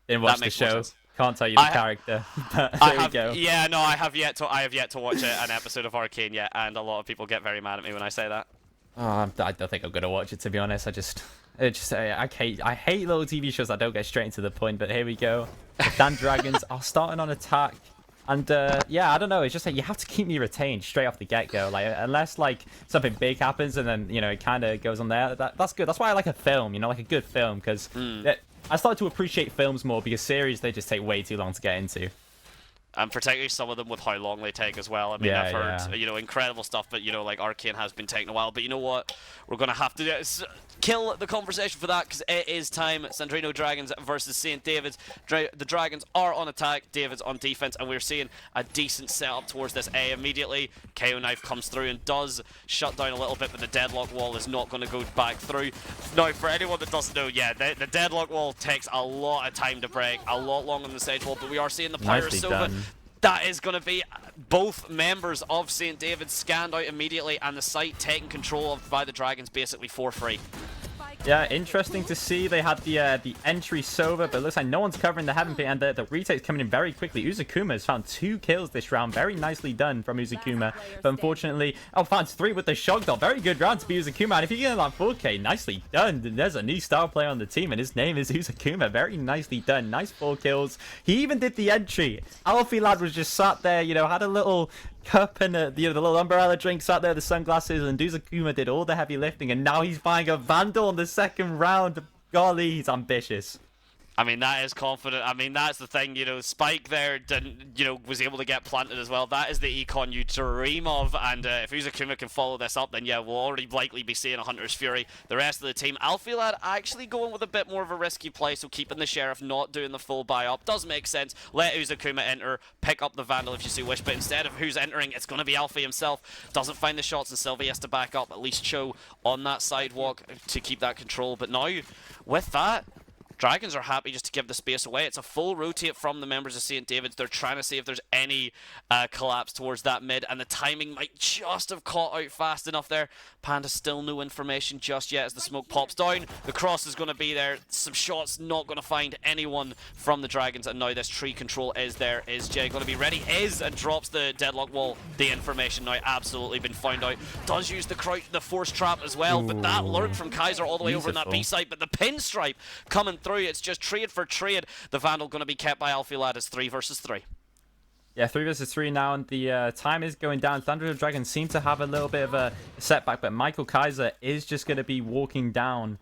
Didn't watch the show. Can't tell you the character. But there we go. Yeah, no, I have yet to watch an episode of Arcane yet, and a lot of people get very mad at me when I say that. I don't think I'm gonna watch it, to be honest. I hate little TV shows that don't get straight into the point. But here we go. The Sand Dragons are starting on attack. And yeah, I don't know. It's just like you have to keep me retained straight off the get-go. Unless something big happens and then it kind of goes on there. That's good. That's why I like a film. Like a good film, because I started to appreciate films more because series they just take way too long to get into. And particularly some of them with how long they take as well. I mean, I've heard, incredible stuff, but, Arcane has been taking a while. But you know what? We're going to have to kill the conversation for that because it is time. Sandrino Dragons versus St. David's. The Dragons are on attack, David's on defense, and we're seeing a decent setup towards this A immediately. KO Knife comes through and does shut down a little bit, but the deadlock wall is not going to go back through. Now, for anyone that doesn't know, the deadlock wall takes a lot of time to break, a lot longer than the stage wall, but we are seeing the power of Sova. That is going to be both members of St. David's scanned out immediately and the site taken control of by the Dragons basically for free. Yeah, interesting to see. They had the entry Sova, but it looks like no one's covering the Heaven Pit, and the retake's coming in very quickly. Uzukuma has found 2 kills this round. Very nicely done from Uzukuma. But unfortunately, finds 3 with the shock dot. Very good round to be Uzukuma. And if you get that 4K, nicely done. There's a new star player on the team, and his name is Uzukuma. Very nicely done. Nice 4 kills. He even did the entry. Alfie Lad was just sat there, had a little cup and the little umbrella drink, sat there, the sunglasses, and Uzukuma did all the heavy lifting, and now he's buying a Vandal on the second round. Golly, he's ambitious. I mean, that is confident. I mean, that's the thing, Spike there didn't, was able to get planted as well. That is the econ you dream of, and if Uzakuma can follow this up, then yeah, we'll already likely be seeing a Hunter's Fury. The rest of the team, Alfilad actually going with a bit more of a risky play, so keeping the Sheriff, not doing the full buy up. Does make sense. Let Uzakuma enter, pick up the Vandal if you so wish, but instead of who's entering, it's going to be Alfie himself. Doesn't find the shots, and Sylvie has to back up, at least Cho on that sidewalk to keep that control. But now, with that, Dragons are happy just to give the space away. It's a full rotate from the members of St. David's. They're trying to see if there's any collapse towards that mid, and the timing might just have caught out fast enough there. Panda still no information just yet as the smoke pops down. The cross is going to be there. Some shots not going to find anyone from the Dragons, and now this tree control is there. Is Jay going to be ready? Is, and drops the deadlock wall. The information now absolutely been found out. Does use the force trap as well, but that lurk from Kaiser all the way over on that B side, but the pinstripe coming through. It's just trade for trade. The Vandal going to be kept by Alfilad as 3 versus 3. Yeah, 3 versus 3 now, and the time is going down. Thunder Dragons seem to have a little bit of a setback, but Michael Kaiser is just going to be walking down,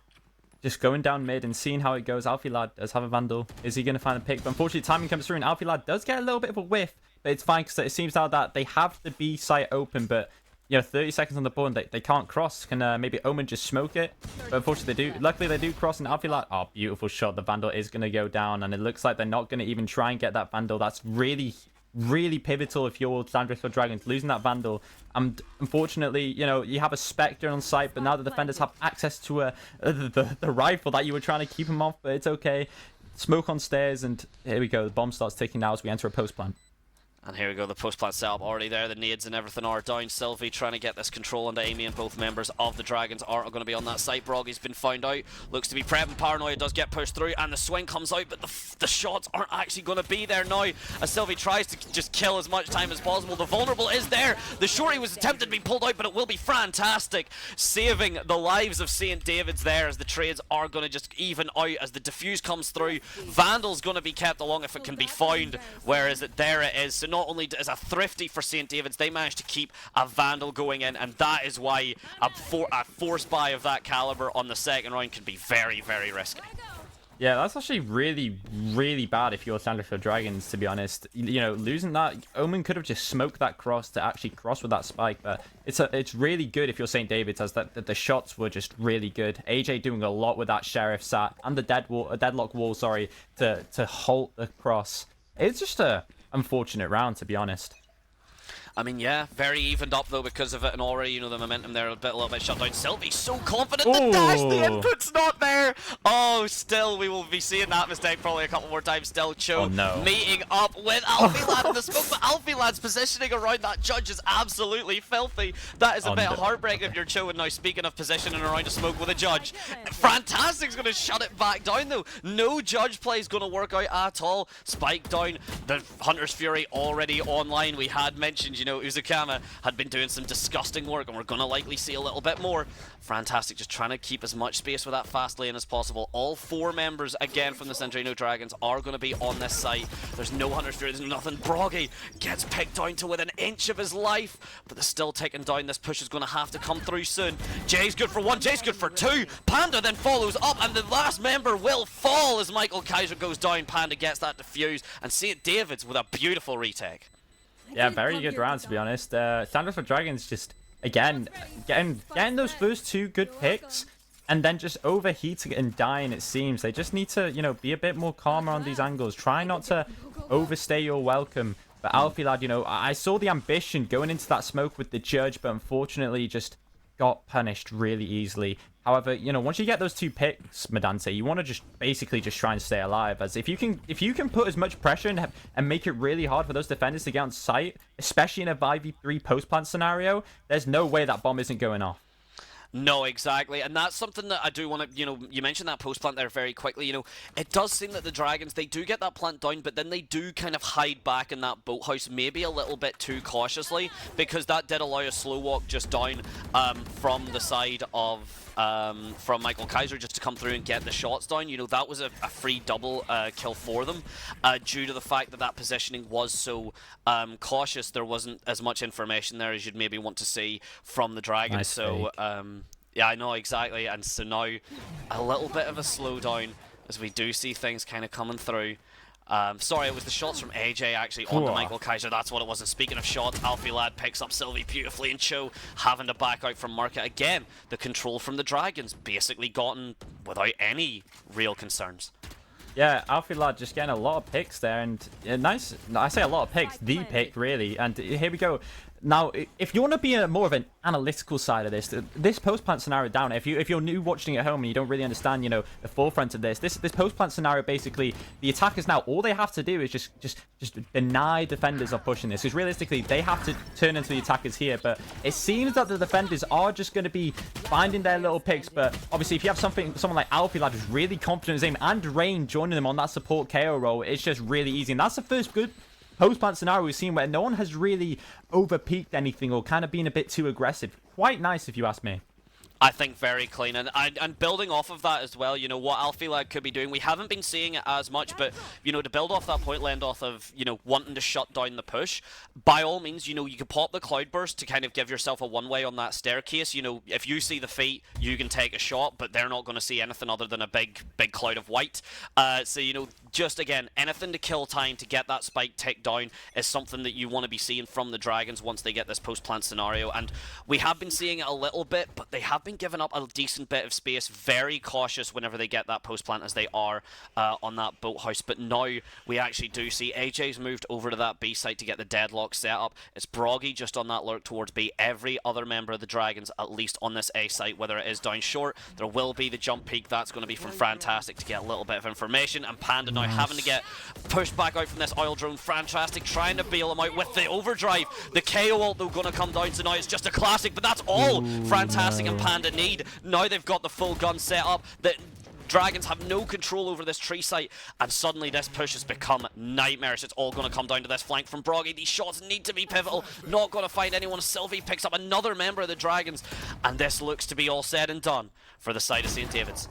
just going down mid and seeing how it goes. Alfilad does have a Vandal. Is he going to find a pick? But unfortunately, timing comes through, and Alfilad does get a little bit of a whiff, but it's fine because it seems now that they have the B site open, but 30 seconds on the board, and they can't cross. Can maybe Omen just smoke it? But unfortunately, they do. Luckily, they do cross, and Alfilad, oh, beautiful shot. The Vandal is going to go down, and it looks like they're not going to even try and get that Vandal. That's really, really pivotal if you're Sandra Dragons, losing that Vandal. And unfortunately, you have a Spectre on site, but now the defenders have access to the rifle that you were trying to keep him off, but it's okay. Smoke on stairs, and here we go. The bomb starts ticking now as we enter a post plant. And here we go, the post-plant setup already there. The nades and everything are down. Sylvie trying to get this control onto Amy, and both members of the Dragons aren't going to be on that site. Broggy's been found out. Looks to be prepping. Paranoia does get pushed through, and the swing comes out, but the shots aren't actually going to be there now. As Sylvie tries to just kill as much time as possible. The vulnerable is there. The shorty was attempted to be pulled out, but it will be fantastic. Saving the lives of St. David's there, as the trades are going to just even out as the defuse comes through. Vandal's going to be kept along if it can be found, whereas there it is. So not only is a thrifty for St. David's, they managed to keep a Vandal going in, and that is why a force buy of that caliber on the second round can be very, very risky. Yeah, that's actually really, really bad if you're Sandra Dragons, to be honest. Losing that, Omen could have just smoked that cross to actually cross with that spike, but it's really good if you're St. David's, as that the shots were just really good. AJ doing a lot with that Sheriff sat and the deadlock wall, sorry, to halt the cross. It's just a unfortunate round, to be honest. I mean, yeah, very evened up though because of it, and already, the momentum there a little bit shut down. Sylvie's so confident. The dash, the input's not there. Oh, still, we will be seeing that mistake probably a couple more times. Still, Cho meeting up with Alfilad in the smoke, but Alfilad's positioning around that judge is absolutely filthy. That is a bit heartbreaking if you're Cho. And now, speaking of positioning around a smoke with a judge, Fantastic's going to shut it back down though. No judge play is going to work out at all. Spike down, the Hunter's Fury already online. We had mentioned, Uzakama had been doing some disgusting work, and we're going to likely see a little bit more. Fantastic, just trying to keep as much space with that fast lane as possible. All 4 members, again, from the Centrino Dragons are going to be on this site. There's no Hunter's Fury, there's nothing. Broggy gets picked down to within an inch of his life, but they're still ticking down. This push is going to have to come through soon. Jay's good for 1, Jay's good for 2. Panda then follows up, and the last member will fall as Michael Kaiser goes down. Panda gets that defuse, and St. David's with a beautiful retake. Yeah, very good round, to be honest. Sandra Dragons just, again, getting those first 2 good picks, and then just overheating and dying, it seems. They just need to, be a bit more calmer on these angles. Try not to overstay your welcome. But Alfilad, I saw the ambition going into that smoke with the judge, but unfortunately just got punished really easily. However, once you get those 2 picks, Madante, you want to just basically just try and stay alive. As if you can put as much pressure and make it really hard for those defenders to get on site, especially in a 5v3 post-plant scenario, there's no way that bomb isn't going off. No, exactly, and that's something that I do want to, you mentioned that post plant there very quickly. It does seem that the Dragons, they do get that plant down, but then they do kind of hide back in that boathouse maybe a little bit too cautiously, because that did allow a slow walk just down from the side of from Michael Kaiser just to come through and get the shots down. That was a free double kill for them due to the fact that that positioning was so cautious. There wasn't as much information there as you'd maybe want to see from the Dragons. So yeah, I know, exactly. And so now a little bit of a slowdown as we do see things kind of coming through. Sorry, it was the shots from AJ actually on the Cool. Michael Kaiser. That's what it was. And speaking of shots, Alfie Lad picks up Sylvie beautifully, and Cho having to back out from Market again. The control from the Dragons basically gotten without any real concerns. Yeah, Alfie Lad just getting a lot of picks there, and nice. I say a lot of picks, the pick really. And here we go. Now, if you want to be more of an analytical side of this post-plant scenario down, if you're new watching at home and you don't really understand, the forefront of this post-plant scenario, basically, the attackers now, all they have to do is just deny defenders of pushing this. Because realistically, they have to turn into the attackers here, but it seems that the defenders are just going to be finding their little picks. But obviously, if you have someone like Alfie Lad who's really confident in his aim, and Rain joining them on that support KO role, it's just really easy. And that's the first good post-plant scenario we've seen where no one has really over-peaked anything or kind of been a bit too aggressive. Quite nice, if you ask me. I think very clean, and building off of that as well, what Alfie Lad could be doing, we haven't been seeing it as much, but, to build off that point, Lendoth, of, wanting to shut down the push, by all means, you could pop the Cloudburst to kind of give yourself a one-way on that staircase. If you see the feet, you can take a shot, but they're not going to see anything other than a big cloud of white. So, just, again, anything to kill time to get that spike tick down is something that you want to be seeing from the Dragons once they get this post-plant scenario, and we have been seeing it a little bit, but they have been giving up a decent bit of space, very cautious whenever they get that post plant, as they are on that boathouse. But now we actually do see AJ's moved over to that B site to get the deadlock set up. It's Broggy just on that lurk towards B. Every other member of the Dragons, at least on this A site, whether it is down short, there will be the jump peak. That's going to be from Fantastic to get a little bit of information, and Panda now having to get pushed back out from this oil drone. Fantastic trying to bail him out with the overdrive. The KO ult though going to come down, so now it's just a classic, but that's all Fantastic and Panda need. Now they've got the full gun set up. The Dragons have no control over this tree site, and suddenly this push has become nightmarish. It's all going to come down to this flank from Broggy. These shots need to be pivotal. Not going to find anyone. Sylvie picks up another member of the Dragons, and this looks to be all said and done for the side of St. David's.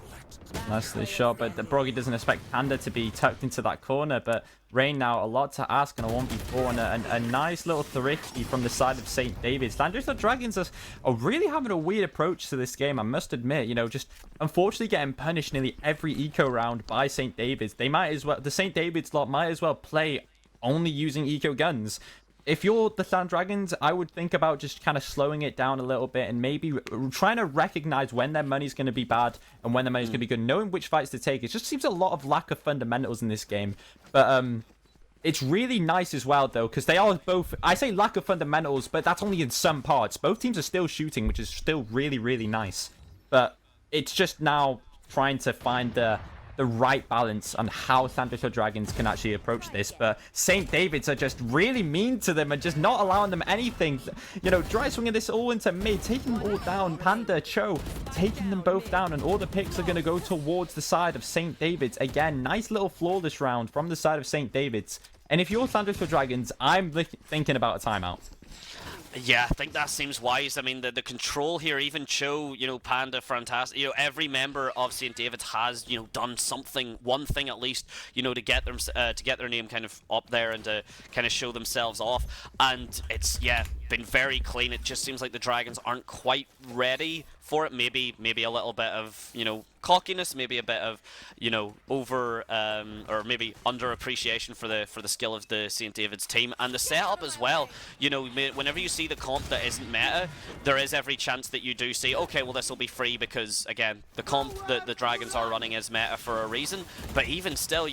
Nicely shot, but the Broggy doesn't expect Panda to be tucked into that corner, but Rain now a lot to ask on a 1v4, and a nice little thrifty from the side of St. David's. The Dragons are really having a weird approach to this game, I must admit. Just unfortunately getting punished nearly every eco round by St. David's. The St. David's lot might as well play only using eco guns. If you're the Sand Dragons, I would think about just kind of slowing it down a little bit and maybe trying to recognize when their money's going to be bad and when their money's going to be good, knowing which fights to take. It just seems a lot of lack of fundamentals in this game. But it's really nice as well, though, because they are both... I say lack of fundamentals, but that's only in some parts. Both teams are still shooting, which is still really, really nice. But it's just now trying to find the right balance on how Sandwich Dragons can actually approach this. But St. David's are just really mean to them and just not allowing them anything. Dry swinging this all into mid, taking them all down. Panda, Cho, taking them both down, and all the picks are going to go towards the side of St. David's. Again, nice little flawless round from the side of St. David's. And if you're Sandwich Dragons, I'm thinking about a timeout. Yeah, I think that seems wise. I mean, the control here, even Cho, Panda, Fantastic, every member of St. David's has, done something, one thing at least, to get them, to get their name kind of up there and to kind of show themselves off. And it's, been very clean. It just seems like the Dragons aren't quite ready for it. Maybe a little bit of, cockiness, maybe a bit of, over or maybe under appreciation for the skill of the St. David's team and the setup as well. Whenever you see the comp that isn't meta, there is every chance that you do say, okay, well, this will be free because, again, the comp that the Dragons are running is meta for a reason. But even still,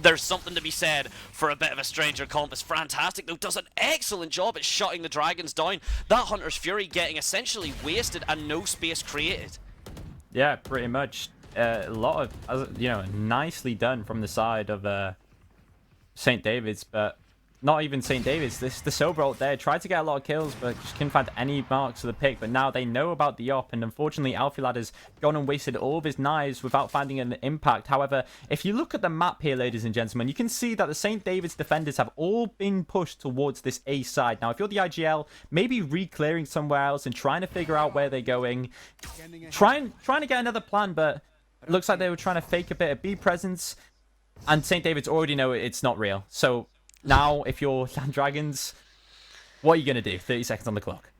there's something to be said for a bit of a stranger comp. It's Fantastic, though, does an excellent job at shutting the Dragons down. That Hunter's Fury getting essentially wasted and no space created. Yeah, pretty much. A lot of, nicely done from the side of St. David's, but not even St. David's. The Silver ult there tried to get a lot of kills, but just couldn't find any marks of the pick. But now they know about the op, and unfortunately, Alfie Lad has gone and wasted all of his knives without finding an impact. However, if you look at the map here, ladies and gentlemen, you can see that the St. David's defenders have all been pushed towards this A side. Now, if you're the IGL, maybe re-clearing somewhere else and trying to figure out where they're going, trying to get another plan, but it looks like they were trying to fake a bit of B presence, and St. David's already know it's not real. So now, if you're Sand Dragons, what are you going to do? 30 seconds on the clock.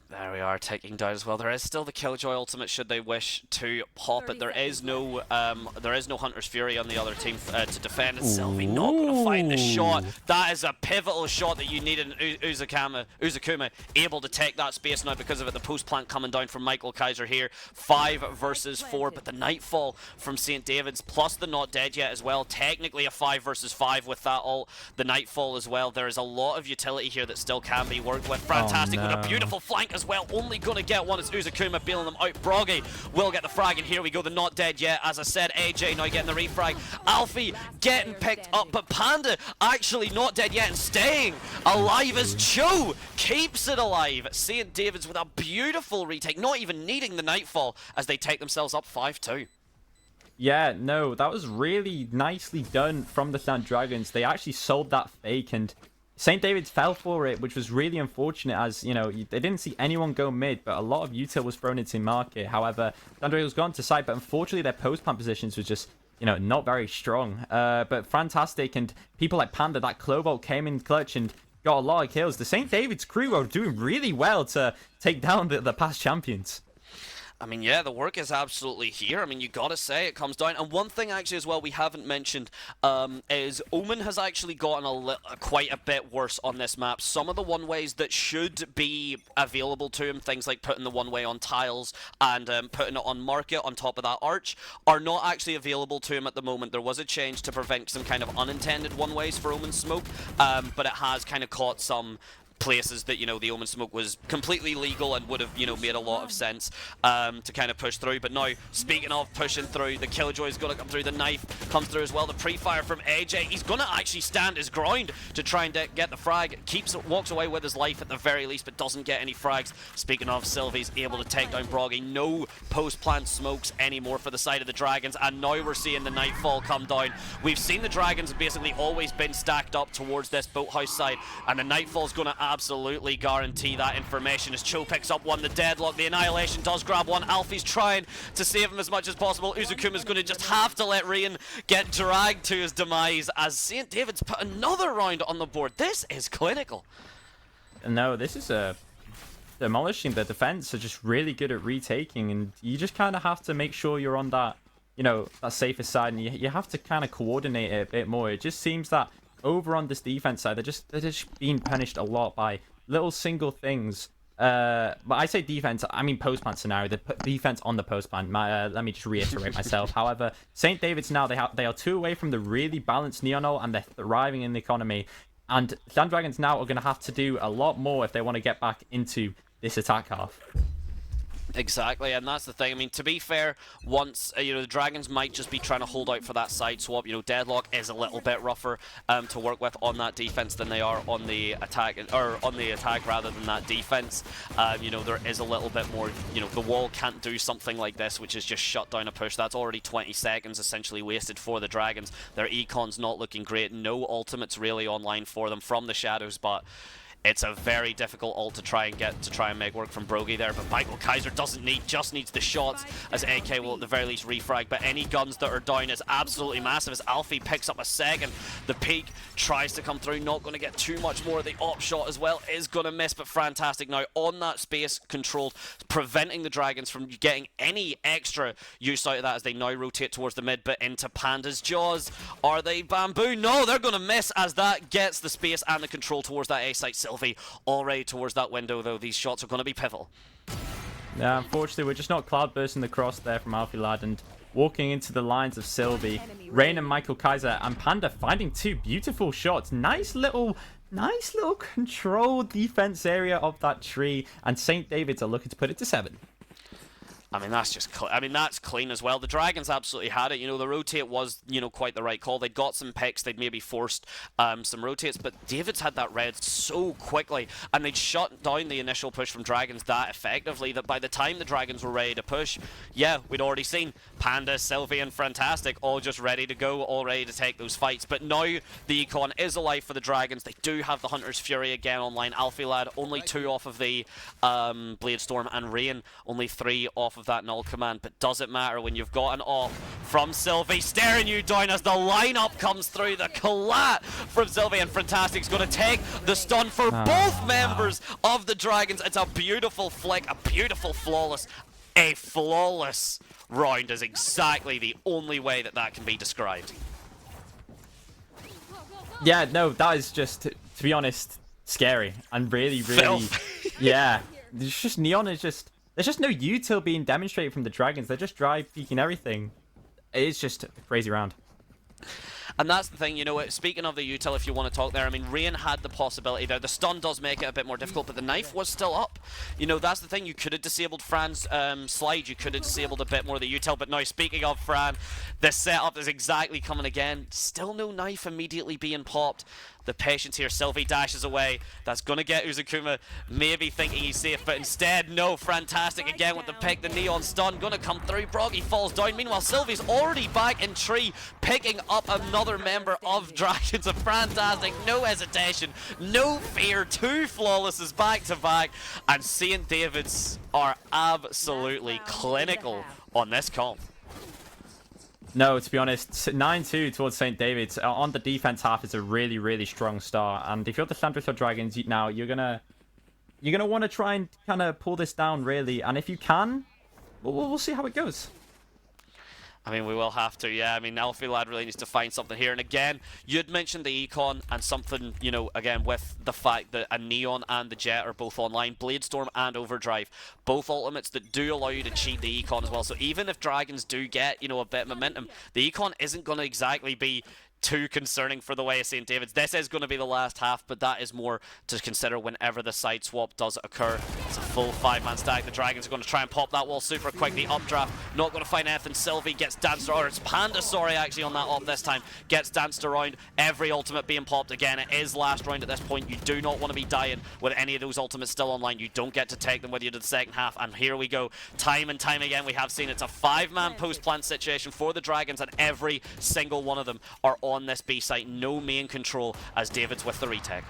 There we are, taking down as well. There is still the Killjoy ultimate should they wish to pop it. There is no Hunter's Fury on the other team to defend. And Sylvie not going to find the shot. That is a pivotal shot that you need in Uzakuma able to take that space now because of it. The post plant coming down from Michael Kaiser here. 5 versus 4, but the Nightfall from St. David's plus the Not Dead Yet as well. Technically a 5 versus 5 with that ult. The Nightfall as well. There is a lot of utility here that still can be worked with. Fantastic with a beautiful flank as well. Only going to get one as Uzakuma bailing them out. Broggy will get the frag, and here we go. The Not Dead Yet. As I said, AJ now getting the refrag. Alfie getting picked up, but Panda actually not dead yet and staying alive as Cho keeps it alive. St. David's with a beautiful retake, not even needing the Nightfall as they take themselves up 5-2. Yeah, no, that was really nicely done from the Snapdragons. They actually sold that fake, and St. David's fell for it, which was really unfortunate as, you know, they didn't see anyone go mid, but a lot of util was thrown into market. However, Snapdragons was gone to side, but unfortunately their post-plant positions was just, you know, not very strong. But fantastic, and people like Panda, that Clovolt came in clutch and got a lot of kills. The St. David's crew are doing really well to take down the past champions. I mean, yeah, the work is absolutely here. I mean, you gotta say it comes down. And one thing actually as well we haven't mentioned is Omen has actually gotten quite a bit worse on this map. Some of the one-ways that should be available to him, things like putting the one-way on tiles and putting it on market on top of that arch, are not actually available to him at the moment. There was a change to prevent some kind of unintended one-ways for Omen Smoke, but it has kind of caught some places that, you know, the Omen Smoke was completely legal and would have, you know, made a lot of sense to kind of push through. But now, speaking of pushing through, the Killjoy's going to come through, the knife comes through as well, the pre-fire from AJ. He's going to actually stand his ground to try and get the frag. Walks away with his life at the very least, but doesn't get any frags. Speaking of, Sylvie's able to take down Broggy. No post-plant smokes anymore for the side of the Dragons, and now we're seeing the Nightfall come down. We've seen the Dragons basically always been stacked up towards this boathouse side, and the Nightfall's going to absolutely guarantee that information as Cho picks up one. The deadlock, the Annihilation does grab one. Alfie's trying to save him as much as possible. Uzukuma's going to just have to let Rian get dragged to his demise as St. David's put another round on the board. This is clinical. No, this is demolishing. The defense are just really good at retaking, and you just kind of have to make sure you're on that, you know, that safer side, and you have to kind of coordinate it a bit more. It just seems that over on this defense side, they're just being punished a lot by little single things. But I say defense, I mean post-plant scenario. The defense on the post-plant. Let me just reiterate myself. However, St. David's now, they are 2 away from the really balanced Neon ult, and they're thriving in the economy. And Snapdragons now are going to have to do a lot more if they want to get back into this attack half. Exactly, and that's the thing. I mean, to be fair, once you know, the Dragons might just be trying to hold out for that side swap. You know, Deadlock is a little bit rougher to work with on that defense than they are on the attack, or on the attack rather than that defense. You know, there is a little bit more. You know, the wall can't do something like this, which is just shut down a push. That's already 20 seconds essentially wasted for the Dragons. Their econ's not looking great. No ultimates really online for them from the shadows, but it's a very difficult ult to try and make work from Broggy there, but Michael Kaiser just needs the shots as AK will at the very least refrag, but any guns that are down is absolutely massive as Alfie picks up a second. The peak tries to come through, not going to get too much more. The op shot as well is going to miss, but fantastic now on that space controlled, preventing the Dragons from getting any extra use out of that as they now rotate towards the mid, but into Panda's jaws. Are they bamboo? No, they're going to miss as that gets the space and the control towards that A site. Sylvie already towards that window, though. These shots are going to be pivotal. Yeah, unfortunately, we're just not cloud-bursting the cross there from Alfie Lad, and walking into the lines of Sylvie, Rain and Michael Kaiser, and Panda finding 2 beautiful shots. Nice little controlled defense area of that tree, and St. David's are looking to put it to 7. I mean, that's just, that's clean as well. The Dragons absolutely had it. You know, the rotate was, you know, quite the right call. They'd got some picks. They'd maybe forced some rotates, but David's had that red so quickly, and they'd shut down the initial push from Dragons that effectively that by the time the Dragons were ready to push, yeah, we'd already seen Panda, Sylvie, and Fantastic all just ready to go, all ready to take those fights. But now the econ is alive for the Dragons. They do have the Hunter's Fury again online. Alfie Lad only 2 off of the Blade Storm, and Rain only 3 off off of that null command, but does it matter when you've got an op from Sylvie staring you down as the lineup comes through? The collat from Sylvie, and Fantastic's going to take the stun for both members of the Dragons. It's a beautiful flick, a beautiful flawless, a flawless round is exactly the only way that that can be described. Yeah, no, that is just, to be honest, scary and really, yeah. There's just Neon is just, there's just no util being demonstrated from the Dragons. They're just dry peeking everything. It's just a crazy round. And that's the thing, you know, speaking of the util, if you want to talk there, I mean, Rain had the possibility there. The stun does make it a bit more difficult, but the knife was still up. You know, that's the thing. You could have disabled Fran's slide. You could have disabled a bit more of the util. But now, speaking of Fran, the setup is exactly coming again. Still no knife immediately being popped. The patience here, Sylvie dashes away. That's going to get Uzukuma maybe thinking he's safe, but instead, no. Fantastic again with the pick. The Neon stun going to come through. Broggy falls down. Meanwhile, Sylvie's already back in tree, picking up another member of Dragons. A Fantastic, no hesitation, no fear. 2 flawlesses back to back, and St. David's are absolutely clinical on this comp. No, to be honest, 9-2 towards St. David's on the defense half is a really, really strong start. And if you're the Sandwich Dragons now, you're gonna want to try and kind of pull this down, really. And if you can, we'll see how it goes. I mean, we will have to, yeah. I mean, Alfie Lad really needs to find something here. And again, you'd mentioned the Econ and something, you know, again, with the fact that a Neon and the Jet are both online. Bladestorm and Overdrive, both ultimates that do allow you to cheat the Econ as well. So even if Dragons do get, you know, a bit of momentum, the Econ isn't going to exactly be too concerning for the way of St. David's. This is going to be the last half, but that is more to consider whenever the side swap does occur. It's a full 5-man stack. The Dragons are going to try and pop that wall super quick. The updraft, not going to find anything. Sylvie gets danced around, or it's Panda, sorry, actually, on that up this time. Gets danced around. Every ultimate being popped again. It is last round at this point. You do not want to be dying with any of those ultimates still online. You don't get to take them with you to the second half. And here we go. Time and time again, we have seen it's a 5-man post-plant situation for the Dragons, and every single one of them are on this B site. No main control as David's with the retake.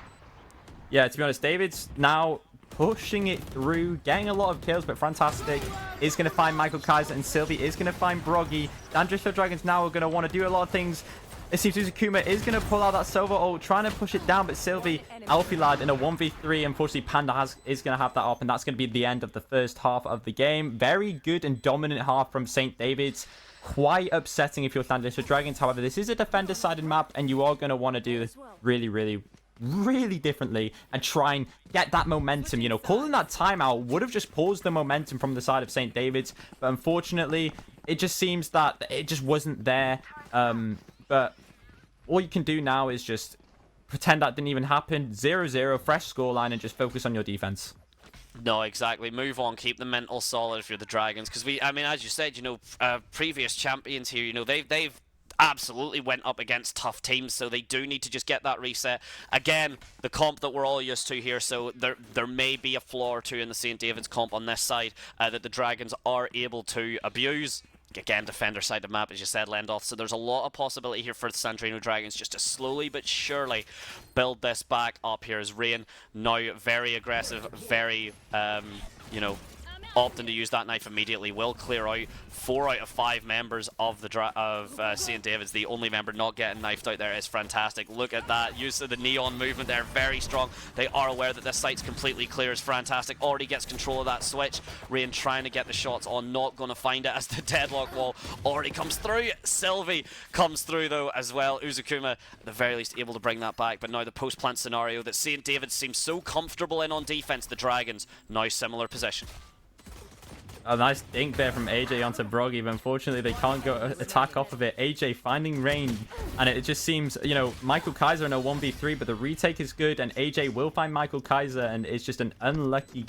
Yeah, to be honest, David's now pushing it through, getting a lot of kills, but Fantastic is going to find Michael Kaiser, and Sylvie is going to find Broggy. The Dragons now are going to want to do a lot of things. It seems Uzukuma is going to pull out that Silver ult, trying to push it down, but Sylvie, Alfie Lad in a 1v3. Unfortunately, Panda is going to have that up, and that's going to be the end of the first half of the game. Very good and dominant half from St. David's. Quite upsetting if you're Lendoth Dragons. However, this is a defender-sided map, and you are going to want to do this really, really, really differently and try and get that momentum. You know, calling that timeout would have just paused the momentum from the side of St. David's, but unfortunately, it just seems that it just wasn't there. But all you can do now is just pretend that didn't even happen. 0-0, fresh scoreline, and just focus on your defense. No, exactly. Move on. Keep the mental solid if you're the Dragons, because I mean, as you said, you know, previous champions here, you know, they've absolutely went up against tough teams, so they do need to just get that reset. Again, the comp that we're all used to here, so there may be a flaw or two in the St. David's comp on this side that the Dragons are able to abuse. Again, defender side of the map, as you said, Lendoth. So there's a lot of possibility here for the Sandrino Dragons just to slowly but surely build this back up here as Rain, now very aggressive, very, you know, opting to use that knife immediately, will clear out 4 out of 5 members of the St. David's. The only member not getting knifed out there is Fantastic. Look at that use of the Neon movement there, very strong. They are aware that this site's completely clear as Fantastic already gets control of that switch. Rain trying to get the shots on, not going to find it as the deadlock wall already comes through. Sylvie comes through though as well. Uzukuma at the very least able to bring that back, but now the post-plant scenario that St. David's seems so comfortable in on defense, the Dragons now similar position. A nice dink there from AJ onto Broggy, but unfortunately they can't go attack off of it. AJ finding range, and it just seems, you know, Michael Kaiser in a 1v3, but the retake is good, and AJ will find Michael Kaiser, and it's just an unlucky...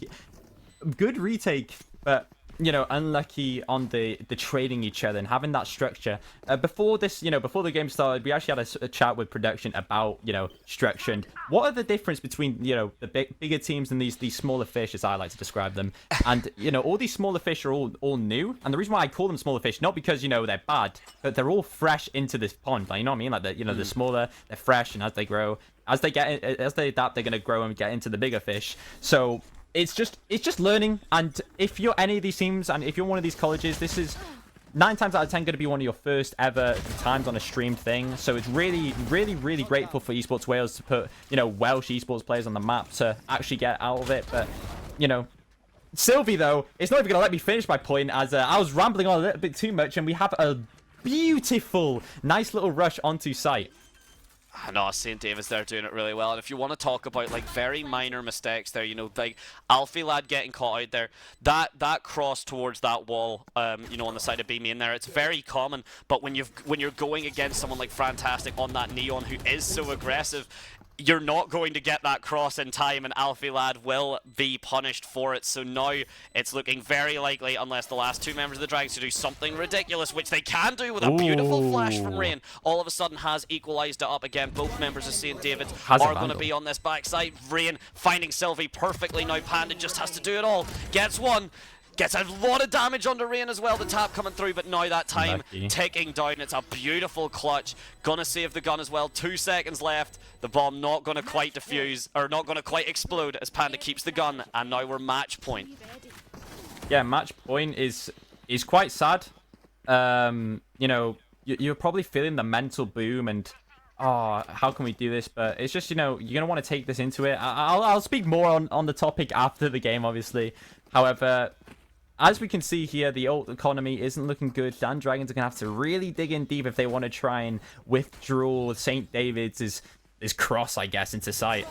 Good retake, but, you know, unlucky on the trading each other and having that structure. Before this, you know, before the game started, we actually had a chat with production about, you know, structure and what are the difference between, you know, the bigger teams and these smaller fish, as I like to describe them. And, you know, all these smaller fish are all new. And the reason why I call them smaller fish, not because, you know, they're bad, but they're all fresh into this pond. Like, you know what I mean? Like, you know, they're smaller, they're fresh, and as they grow, as they adapt, they're going to grow and get into the bigger fish. So it's just learning. And if you're any of these teams, and if you're one of these colleges, this is 9 times out of 10 going to be one of your first ever times on a streamed thing. So it's really, really, really grateful for Esports Wales to put, you know, Welsh esports players on the map to actually get out of it. But, you know, Sylvie, though, it's not even going to let me finish my point, as I was rambling on a little bit too much, and we have a beautiful, nice little rush onto site. I know, St. David's there doing it really well. And if you want to talk about like very minor mistakes there, you know, like Alfie lad getting caught out there, that cross towards that wall, you know, on the side of B main there, it's very common. But when you're going against someone like Fantastic on that Neon who is so aggressive, you're not going to get that cross in time, and Alfie lad will be punished for it. So now it's looking very likely, unless the last 2 members of the Dragons to do something ridiculous, which they can do with a beautiful flash from Rain, all of a sudden has equalized it up again. Both members of St. David's are going to be on this backside. Rain finding Sylvie perfectly. Now Panda just has to do it all. Gets one. Gets a lot of damage under Rain as well, the tap coming through, but now that time ticking down. It's a beautiful clutch. Gonna save the gun as well. 2 seconds left. The bomb not gonna quite defuse, or not gonna quite explode as Panda keeps the gun, and now we're match point. Yeah, match point is quite sad. You know, you're probably feeling the mental boom and, oh, how can we do this? But it's just, you know, you're gonna want to take this into it. I'll speak more on the topic after the game, obviously. However, as we can see here, the ult economy isn't looking good. Dan Dragons are going to have to really dig in deep if they want to try and withdraw St. David's is cross, I guess, into sight.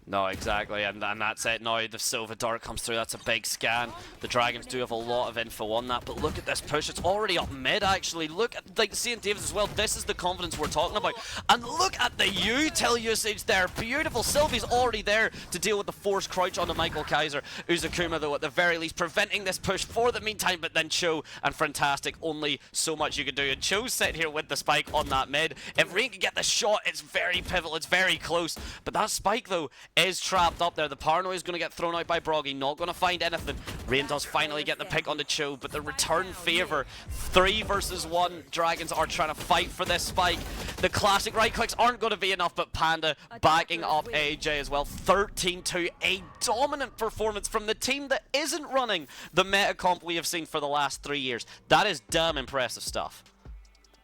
No, exactly, and that's it now. The Silver Dart comes through, that's a big scan. The Dragons do have a lot of info on that, but look at this push, it's already up mid actually. Look at like St. David's as well, this is the confidence we're talking about. And look at the util usage there, beautiful. Sylvie's already there to deal with the forced crouch on the Michael Kaiser. Uzakuma though at the very least preventing this push for the meantime, but then Cho and Fantastic, only so much you can do. And Cho's sitting here with the spike on that mid. If Rain can get the shot, it's very pivotal, it's very close. But that spike though is trapped up there. The paranoia is going to get thrown out by Broggy, not going to find anything. Rain does finally get the pick on the Cho, but the return favor. 3 versus 1. Dragons are trying to fight for this spike. The classic right clicks aren't going to be enough, but Panda backing up AJ as well. 13-2, a dominant performance from the team that isn't running the meta comp we have seen for the last 3 years. That is damn impressive stuff.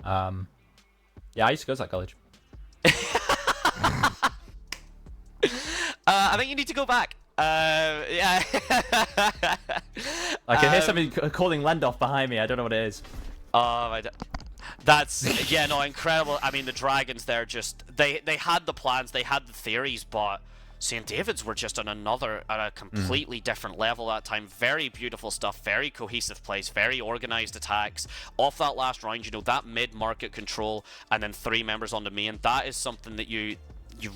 Yeah, I used to go to that college. I think you need to go back. Yeah. I can hear somebody calling Lendoth behind me. I don't know what it is. Oh, that's yeah, no, incredible. I mean, the Dragons there just they had the plans, they had the theories, but St. David's were just on a completely different level that time. Very beautiful stuff, very cohesive plays, very organized attacks. Off that last round, you know, that mid-market control and then 3 members on the main, that is something that you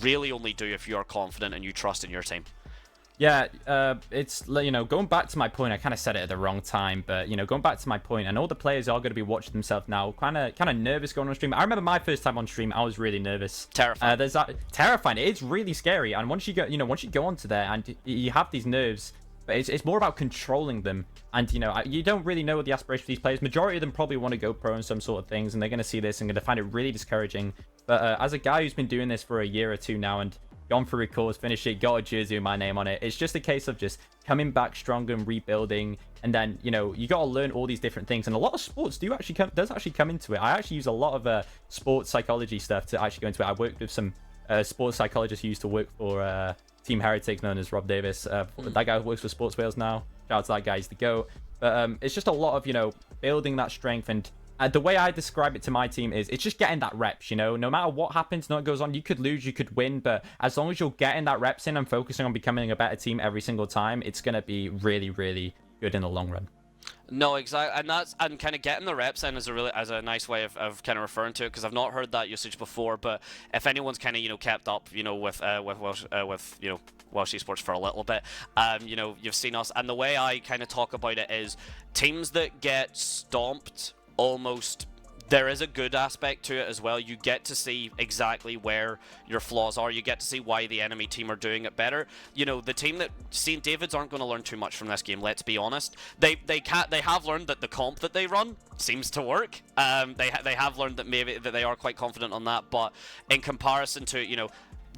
really only do if you are confident and you trust in your team. Yeah, it's, you know, going back to my point, I kind of said it at the wrong time, but, you know, going back to my point, and all the players are going to be watching themselves now, kind of nervous going on stream. I remember my first time on stream, I was really nervous. Terrifying. There's that terrifying. It's really scary, and once you go, you know, once you go onto there and you have these nerves, but it's more about controlling them. And, you know, you don't really know what the aspiration of these players. Majority of them probably want to go pro in some sort of things, and they're going to see this and going to find it really discouraging. But as a guy who's been doing this for a year or 2 now and gone through a course, finished it, got a jersey with my name on it, it's just a case of just coming back stronger and rebuilding. And then, you know, you got to learn all these different things. And a lot of sports does actually come into it. I actually use a lot of sports psychology stuff to actually go into it. I worked with some sports psychologists who used to work for Team Heretics, known as Rob Davis. That guy works for Sports Wales now. Shout out to that guy, he's the GOAT. But it's just a lot of, you know, building that strength. And the way I describe it to my team is it's just getting that reps, you know. No matter what happens, what goes on, you could lose, you could win. But as long as you're getting that reps in and focusing on becoming a better team every single time, it's going to be really, really good in the long run. No, exactly, and kind of getting the reps in is a nice way of kind of referring to it, because I've not heard that usage before. But if anyone's kind of, you know, kept up, you know, with Welsh, you know, Welsh Esports for a little bit, you know, you've seen us, and the way I kind of talk about it is teams that get stomped, almost, there is a good aspect to it as well. You get to see exactly where your flaws are. You get to see why the enemy team are doing it better. You know, the team that St. David's aren't going to learn too much from this game, let's be honest. They have learned that the comp that they run seems to work. They have learned that maybe that they are quite confident on that, but in comparison to, you know,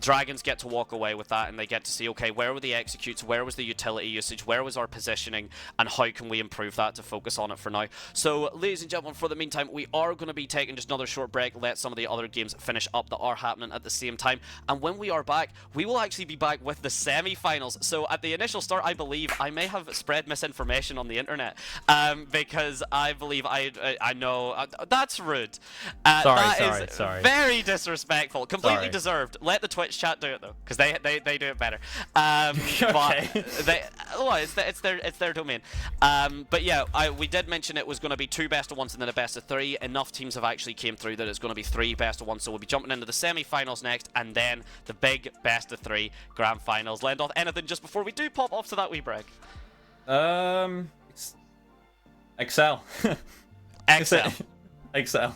Dragons get to walk away with that, and they get to see, okay, where were the executes, where was the utility usage, where was our positioning, and how can we improve that to focus on it for now. So, ladies and gentlemen, for the meantime, we are going to be taking just another short break, let some of the other games finish up that are happening at the same time, and when we are back, we will actually be back with the semi-finals. So, at the initial start, I believe I may have spread misinformation on the internet, because I believe I know, that's rude. Sorry. Very disrespectful, completely Sorry. deserved. Let the Twitch chat do it though, because they do it better. Okay. But it's their domain. But yeah, we did mention it was going to be 2 best of 1s and then a best of 3. Enough teams have actually came through that it's going to be 3 best of 1s. So we'll be jumping into the semi-finals next, and then the big best of 3 grand finals. Lendoth, anything just before we do pop off to that wee break? Excel. Excel. Excel.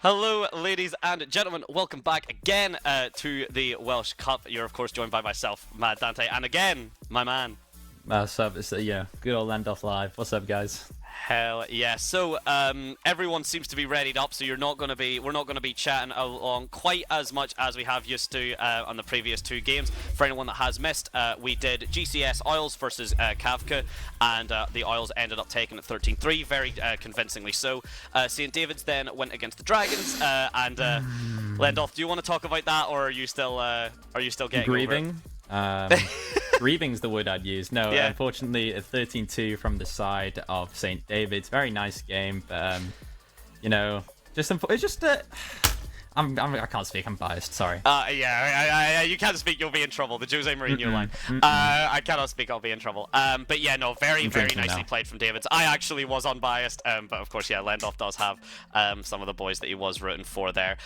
Hello, ladies and gentlemen. Welcome back again to the Welsh Cup. You're, of course, joined by myself, Mad Dante, and again, my man. What's up? It's yeah, good old Lendoth live. What's up, guys? Hell yeah! So everyone seems to be readied up. So we're not going to be chatting along quite as much as we have used to on the previous two games. For anyone that has missed, we did GCS Isles versus Kavka, and the Isles ended up taking it 13-3, very convincingly. So St. David's then went against the Dragons, and Lendoth, do you want to talk about that, or are you still getting grieving? Grieving's the word I'd use. No, Yeah. Unfortunately, a 13-2 from the side of St. David's. Very nice game, but you know, it's just I can't speak. I'm biased. Sorry. Yeah, you can't speak. You'll be in trouble. The Jose Mourinho line. I cannot speak. I'll be in trouble. But yeah, no, very nicely now. played from Davids. I actually was unbiased, but of course, yeah, Lendoth does have some of the boys that he was rooting for there.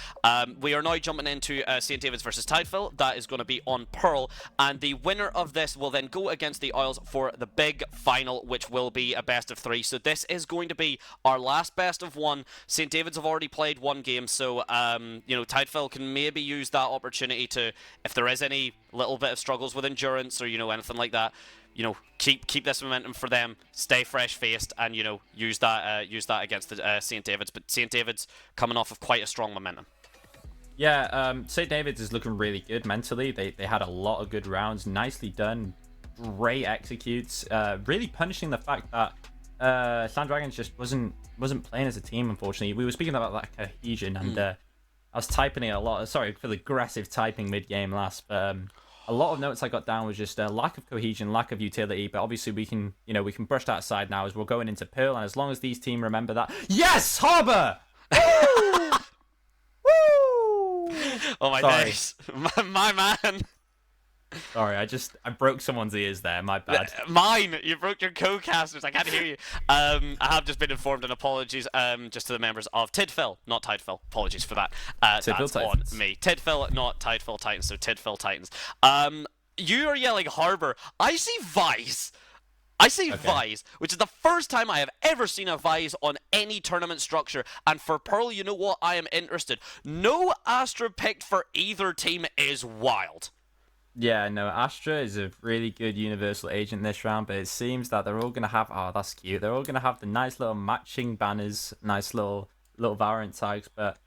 We are now jumping into St. David's versus Tideville. That is going to be on Pearl, and the winner of this will then go against the Isles for the big final, which will be a best of 3. So this is going to be our last best of 1. St. David's have already played 1 game, so you know, Tideville can maybe use that opportunity to, if there is any little bit of struggles with endurance or, you know, anything like that, you know, keep this momentum for them, stay fresh-faced, and, you know, use that against the St. David's. But St. David's coming off of quite a strong momentum. Yeah, St. David's is looking really good mentally. They had a lot of good rounds, nicely done, great executes, really punishing the fact that Dragons just wasn't playing as a team. Unfortunately, we were speaking about that cohesion, and I was typing it a lot. Sorry for the aggressive typing mid-game last, but a lot of notes I got down was just lack of cohesion, lack of utility. But obviously we can brush that aside now as we're going into Pearl, and as long as these teams remember that. Yes, Harbour! Woo! Woo! Oh my days, my man. Sorry, I broke someone's ears there. My bad. Mine! You broke your co-casters. I can't hear you. I have just been informed, and apologies just to the members of Tideville, not Tideville. Apologies for that. Tideville That's on me. Tideville, not Tideville Titans, so Tideville Titans. You are yelling Harbour. I see Vise. I see Vise, which is the first time I have ever seen a Vise on any tournament structure. And for Pearl, you know what? I am interested. No Astra picked for either team is wild. Yeah, no, Astra is a really good universal agent this round, but it seems that they're all going to have, oh, that's cute, they're all going to have the nice little matching banners, nice little Valorant tags, but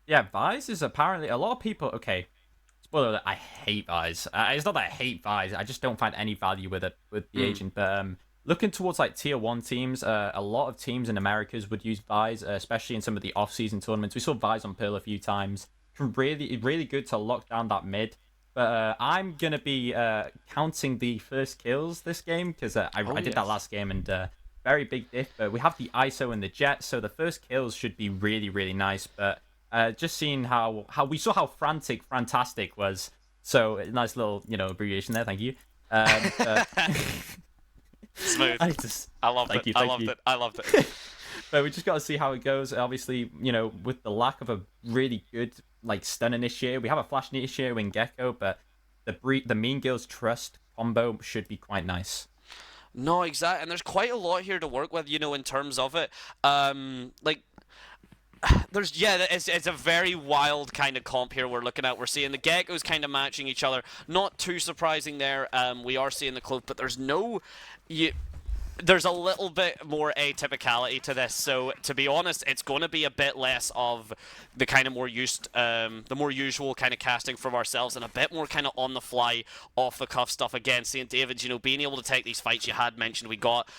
yeah, Vise is apparently, a lot of people, okay, spoiler alert, I hate Vise. It's not that I hate Vise, I just don't find any value with the agent, but looking towards like tier 1 teams, a lot of teams in Americas would use Vise, especially in some of the off-season tournaments. We saw Vise on Pearl a few times, really good to lock down that mid. But I'm going to be counting the first kills this game, because I did that last game, and very big diff. But we have the ISO and the Jet, so the first kills should be really, really nice. But just seeing how we saw how Fantastic was. So a nice little, you know, abbreviation there, thank you. Smooth. I loved it. But we just got to see how it goes. Obviously, you know, with the lack of a really good like stun initiator, we have a flash initiator in Gecko, but the Mean Girls Trust combo should be quite nice. No, exactly, and there's quite a lot here to work with, you know, in terms of it. Like, it's a very wild kind of comp here we're looking at. We're seeing the Geckos kind of matching each other. Not too surprising there. We are seeing the close, but there's a little bit more atypicality to this, so to be honest, it's going to be a bit less of the kind of more usual kind of casting from ourselves, and a bit more kind of on the fly, off the cuff stuff. Again, St. David's, you know, being able to take these fights. You had mentioned we got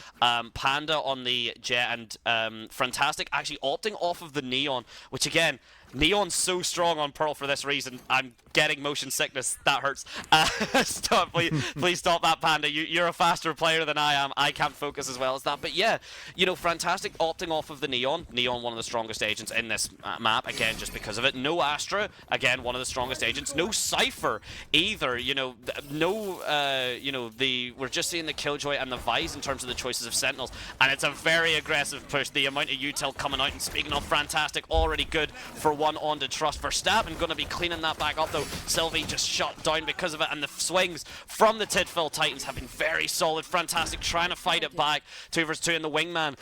Panda on the Jet, and Fantastic actually opting off of the Neon, which again, Neon's so strong on Pearl for this reason. I'm getting motion sickness. That hurts. Stop, please stop that, Panda. You're a faster player than I am. I can't focus as well as that. But yeah, you know, Fantastic opting off of the Neon. Neon, one of the strongest agents in this map, again, just because of it. No Astra, again, one of the strongest agents. No Cypher either. You know, we're just seeing the Killjoy and the Vise in terms of the choices of Sentinels, and it's a very aggressive push. The amount of util coming out, and speaking of Fantastic, already good for one onto Trust. Verstappen going to be cleaning that back up though. Sylvie just shut down because of it, and the swings from the Tidfill Titans have been very solid. Fantastic, trying to fight it back. 2 versus 2 in the wingman.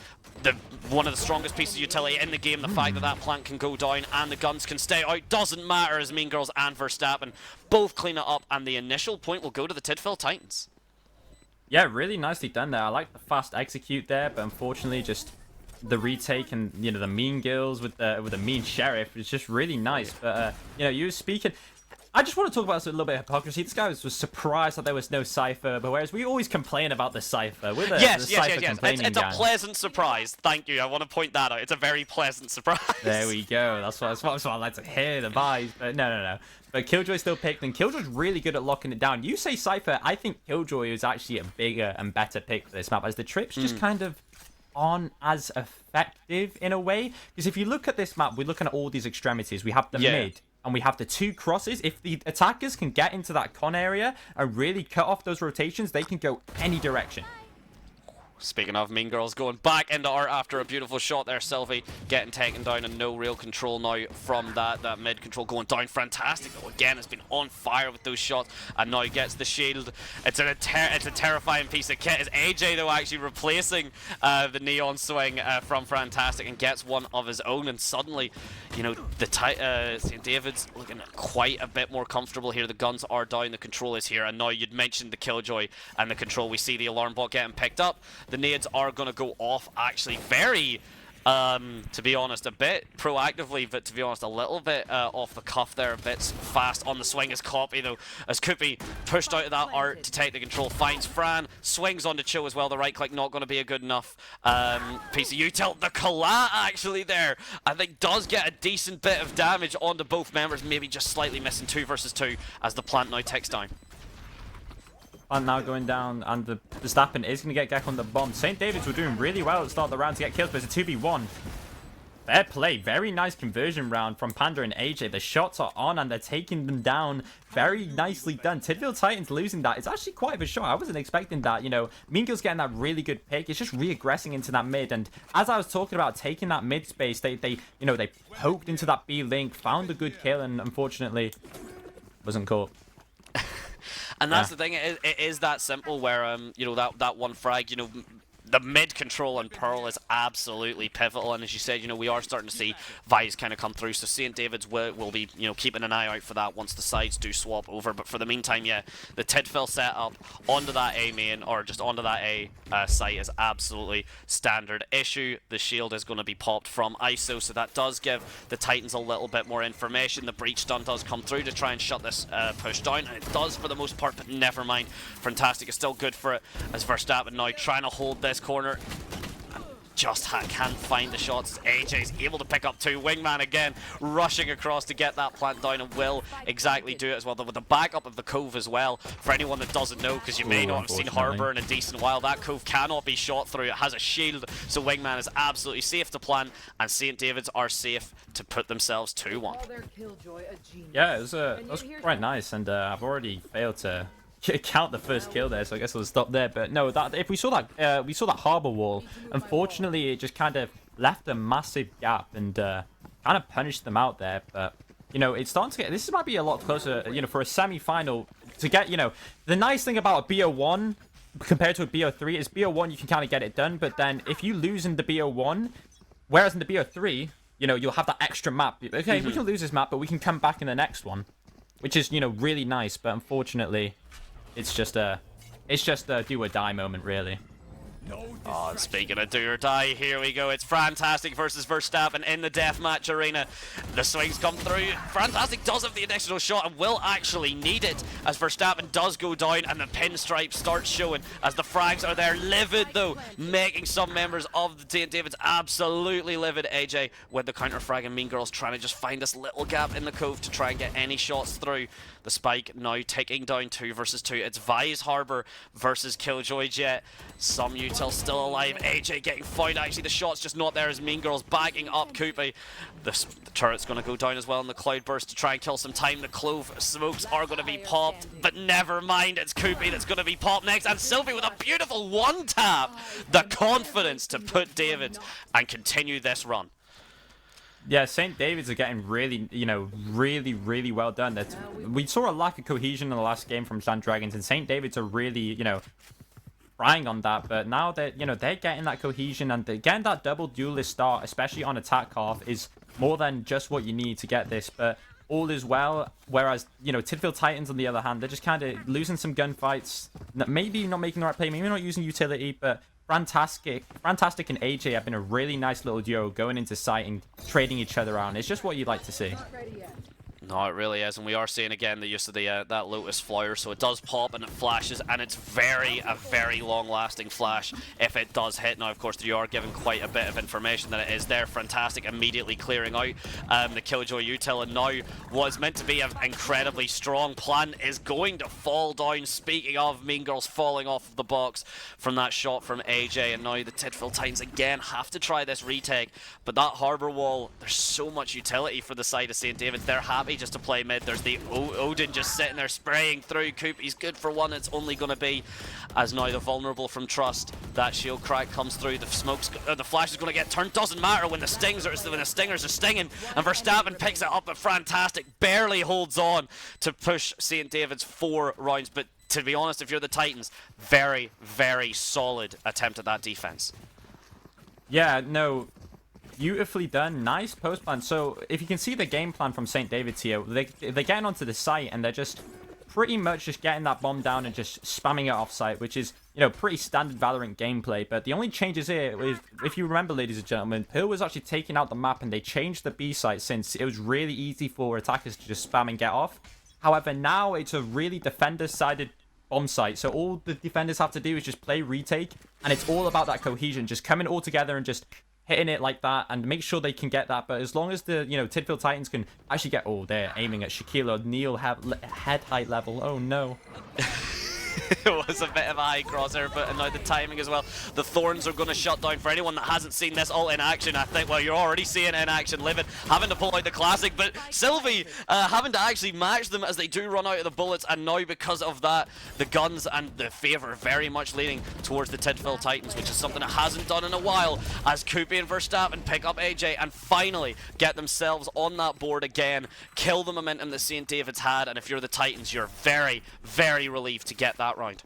One of the strongest pieces of utility in the game. The fact that that plant can go down and the guns can stay out doesn't matter, as Mean Girls and Verstappen both clean it up, and the initial point will go to the Tidfill Titans. Yeah, really nicely done there. I like the fast execute there, but unfortunately just the retake and, you know, the Mean Girls with the Mean Sheriff is just really nice. But, you know, you were speaking... I just want to talk about this a little bit of hypocrisy. This guy was surprised that there was no Cypher, but whereas we always complain about the Cypher. We're the Cypher complaining It's a pleasant surprise. Thank you. I want to point that out. It's a very pleasant surprise. There we go. That's what I like to hear, the vibes. But no. But Killjoy still picked, and Killjoy's really good at locking it down. You say Cypher, I think Killjoy is actually a bigger and better pick for this map, as the trips just kind of aren't as effective in a way. Because if you look at this map, we're looking at all these extremities. We have the mid, and we have the 2 crosses. If the attackers can get into that con area and really cut off those rotations, they can go any direction. Speaking of, Mean Girls going back into art after a beautiful shot there. Sylvie getting taken down and no real control now from that mid control going down. Fantastic though, again, has been on fire with those shots, and now gets the shield. It's a terrifying piece of kit. Is AJ though actually replacing the neon swing from Fantastic, and gets one of his own, and suddenly, you know, the St. David's looking quite a bit more comfortable here. The guns are down, the control is here, and now you'd mentioned the Killjoy and the control. We see the alarm bot getting picked up. The nades are going to go off actually very, to be honest, a bit proactively, but to be honest, a little bit off the cuff there, a bit fast on the swing as Copy though, as Koopy pushed out of that art to take the control, finds Fran, swings onto Chill as well, the right click not going to be a good enough piece of util. The Kala actually there, I think does get a decent bit of damage onto both members, maybe just slightly missing 2 versus 2 as the plant now ticks down. And now going down, and the Verstappen is going to get Gek on the bomb. St. David's were doing really well at the start of the round to get kills, but it's a 2v1. Fair play. Very nice conversion round from Panda and AJ. The shots are on, and they're taking them down. Very nicely done. Tidfill Titans losing that. It's actually quite of a shock. I wasn't expecting that. You know, Mean Girls getting that really good pick. It's just re-aggressing into that mid. And as I was talking about taking that mid space, they poked into that B link, found a good kill, and unfortunately wasn't caught. And that's the thing, it is that simple where, you know, that one frag, you know, the mid control on Pearl is absolutely pivotal, and as you said, you know, we are starting to see Vice kind of come through, so St. David's will be, you know, keeping an eye out for that once the sides do swap over. But for the meantime, yeah, the Tidfill setup onto that A main, or just onto that A site, is absolutely standard issue. The shield is going to be popped from ISO, so that does give the Titans a little bit more information. The breach stun does come through to try and shut this push down, and it does for the most part, but never mind. Fantastic is still good for it, as Verstappen now trying to hold this corner. Just can't find the shots. AJ's able to pick up 2. Wingman again rushing across to get that plant down, and will exactly do it as well. With the backup of the Cove as well, for anyone that doesn't know, because you may not have seen Harbour in a decent while, that Cove cannot be shot through. It has a shield, so Wingman is absolutely safe to plant, and St. David's are safe to put themselves 2-1. Yeah, it was quite nice, and I've already failed to count the first kill there, so I guess I'll stop there. But no, that if we saw that harbor wall, unfortunately it just kind of left a massive gap and kind of punished them out there. But you know, it's starting to get, this might be a lot closer, you know, for a semi-final to get, you know, the nice thing about a BO1 compared to a BO3 is BO1 you can kind of get it done, but then if you lose in the BO1, whereas in the BO3, you know, you'll have that extra map. Okay, we can lose this map, but we can come back in the next one, which is, you know, really nice. But unfortunately, it's just a do or die moment, really. Oh, speaking of do or die, here we go. It's Fantastic versus Verstappen in the deathmatch arena. The swings come through. Fantastic does have the additional shot and will actually need it, as Verstappen does go down and the pinstripe starts showing as the frags are there. Livid though, making some members of the St. David's absolutely livid. AJ with the counter frag, and Mean Girls trying to just find this little gap in the Cove to try and get any shots through. The spike now ticking down 2 versus 2. It's Vi's Harbour versus Killjoy Jet. Some util still alive. AJ getting found. Actually, the shot's just not there as Mean Girls backing up Koopy. The turret's going to go down as well in the Cloudburst to try and kill some time. The Clove smokes are going to be popped, but never mind. It's Koopy that's going to be popped next. And Sylvie with a beautiful one tap. The confidence to put David and continue this run. Yeah, St. David's are getting really, really well done. We saw a lack of cohesion in the last game from Sand Dragons, and St. David's are really, trying on that. But now that, they're getting that cohesion, and they're getting that double duelist start, especially on attack half, is more than just what you need to get this. But all is well. Whereas, Tidfield Titans, on the other hand, they're just kind of losing some gunfights. Maybe not making the right play, maybe not using utility, but Fantastic and AJ have been a really nice little duo going into site and trading each other around. It's just what you'd like to see. No, it really is, and we are seeing again the use of the that Lotus Flower, so it does pop and it flashes, and it's a very long-lasting flash if it does hit. Now, of course, you are given quite a bit of information that it is there. Fantastic, immediately clearing out the Killjoy util, and now what is meant to be an incredibly strong plan is going to fall down. Speaking of Mean Girls falling off of the box from that shot from AJ, and now the Tidfield Titans again have to try this retake, but that Harbour Wall, there's so much utility for the side of St. David's. They're happy just to play mid. There's the Odin just sitting there spraying through. Coop, he's good for one. It's only going to be, as now the vulnerable from Trust, that shield crack comes through. The the flash is going to get turned. Doesn't matter when the stingers are stinging, and Verstappen picks it up. But Fantastic barely holds on to push St. David's 4 rounds. But to be honest, if you're the Titans, very, very solid attempt at that defense. Yeah, no. Beautifully done. Nice post plan. So if you can see the game plan from St. David's here, they're getting onto the site and they're just pretty much just getting that bomb down and just spamming it off site, which is, pretty standard Valorant gameplay. But the only changes here is, if you remember, ladies and gentlemen, Pearl was actually taking out the map and they changed the B site since it was really easy for attackers to just spam and get off. However, now it's a really defender-sided bomb site. So all the defenders have to do is just play retake, and it's all about that cohesion, just coming all together and just hitting it like that and make sure they can get that. But as long as the Tidfield Titans can actually get, they're aiming at Shaquille O'Neal head height level. Oh no. It was a bit of a high crosshair, but now the timing as well. The Thorns are going to shut down. For anyone that hasn't seen this all in action, I think, well, you're already seeing it in action. Livid having to pull out the classic, but Sylvie having to actually match them as they do run out of the bullets, and now because of that, the guns and the favor very much leaning towards the Tidfield Titans, which is something it hasn't done in a while, as Koopy and Verstappen pick up AJ and finally get themselves on that board again, kill the momentum that St. David's had, and if you're the Titans, you're very, very relieved to get that round.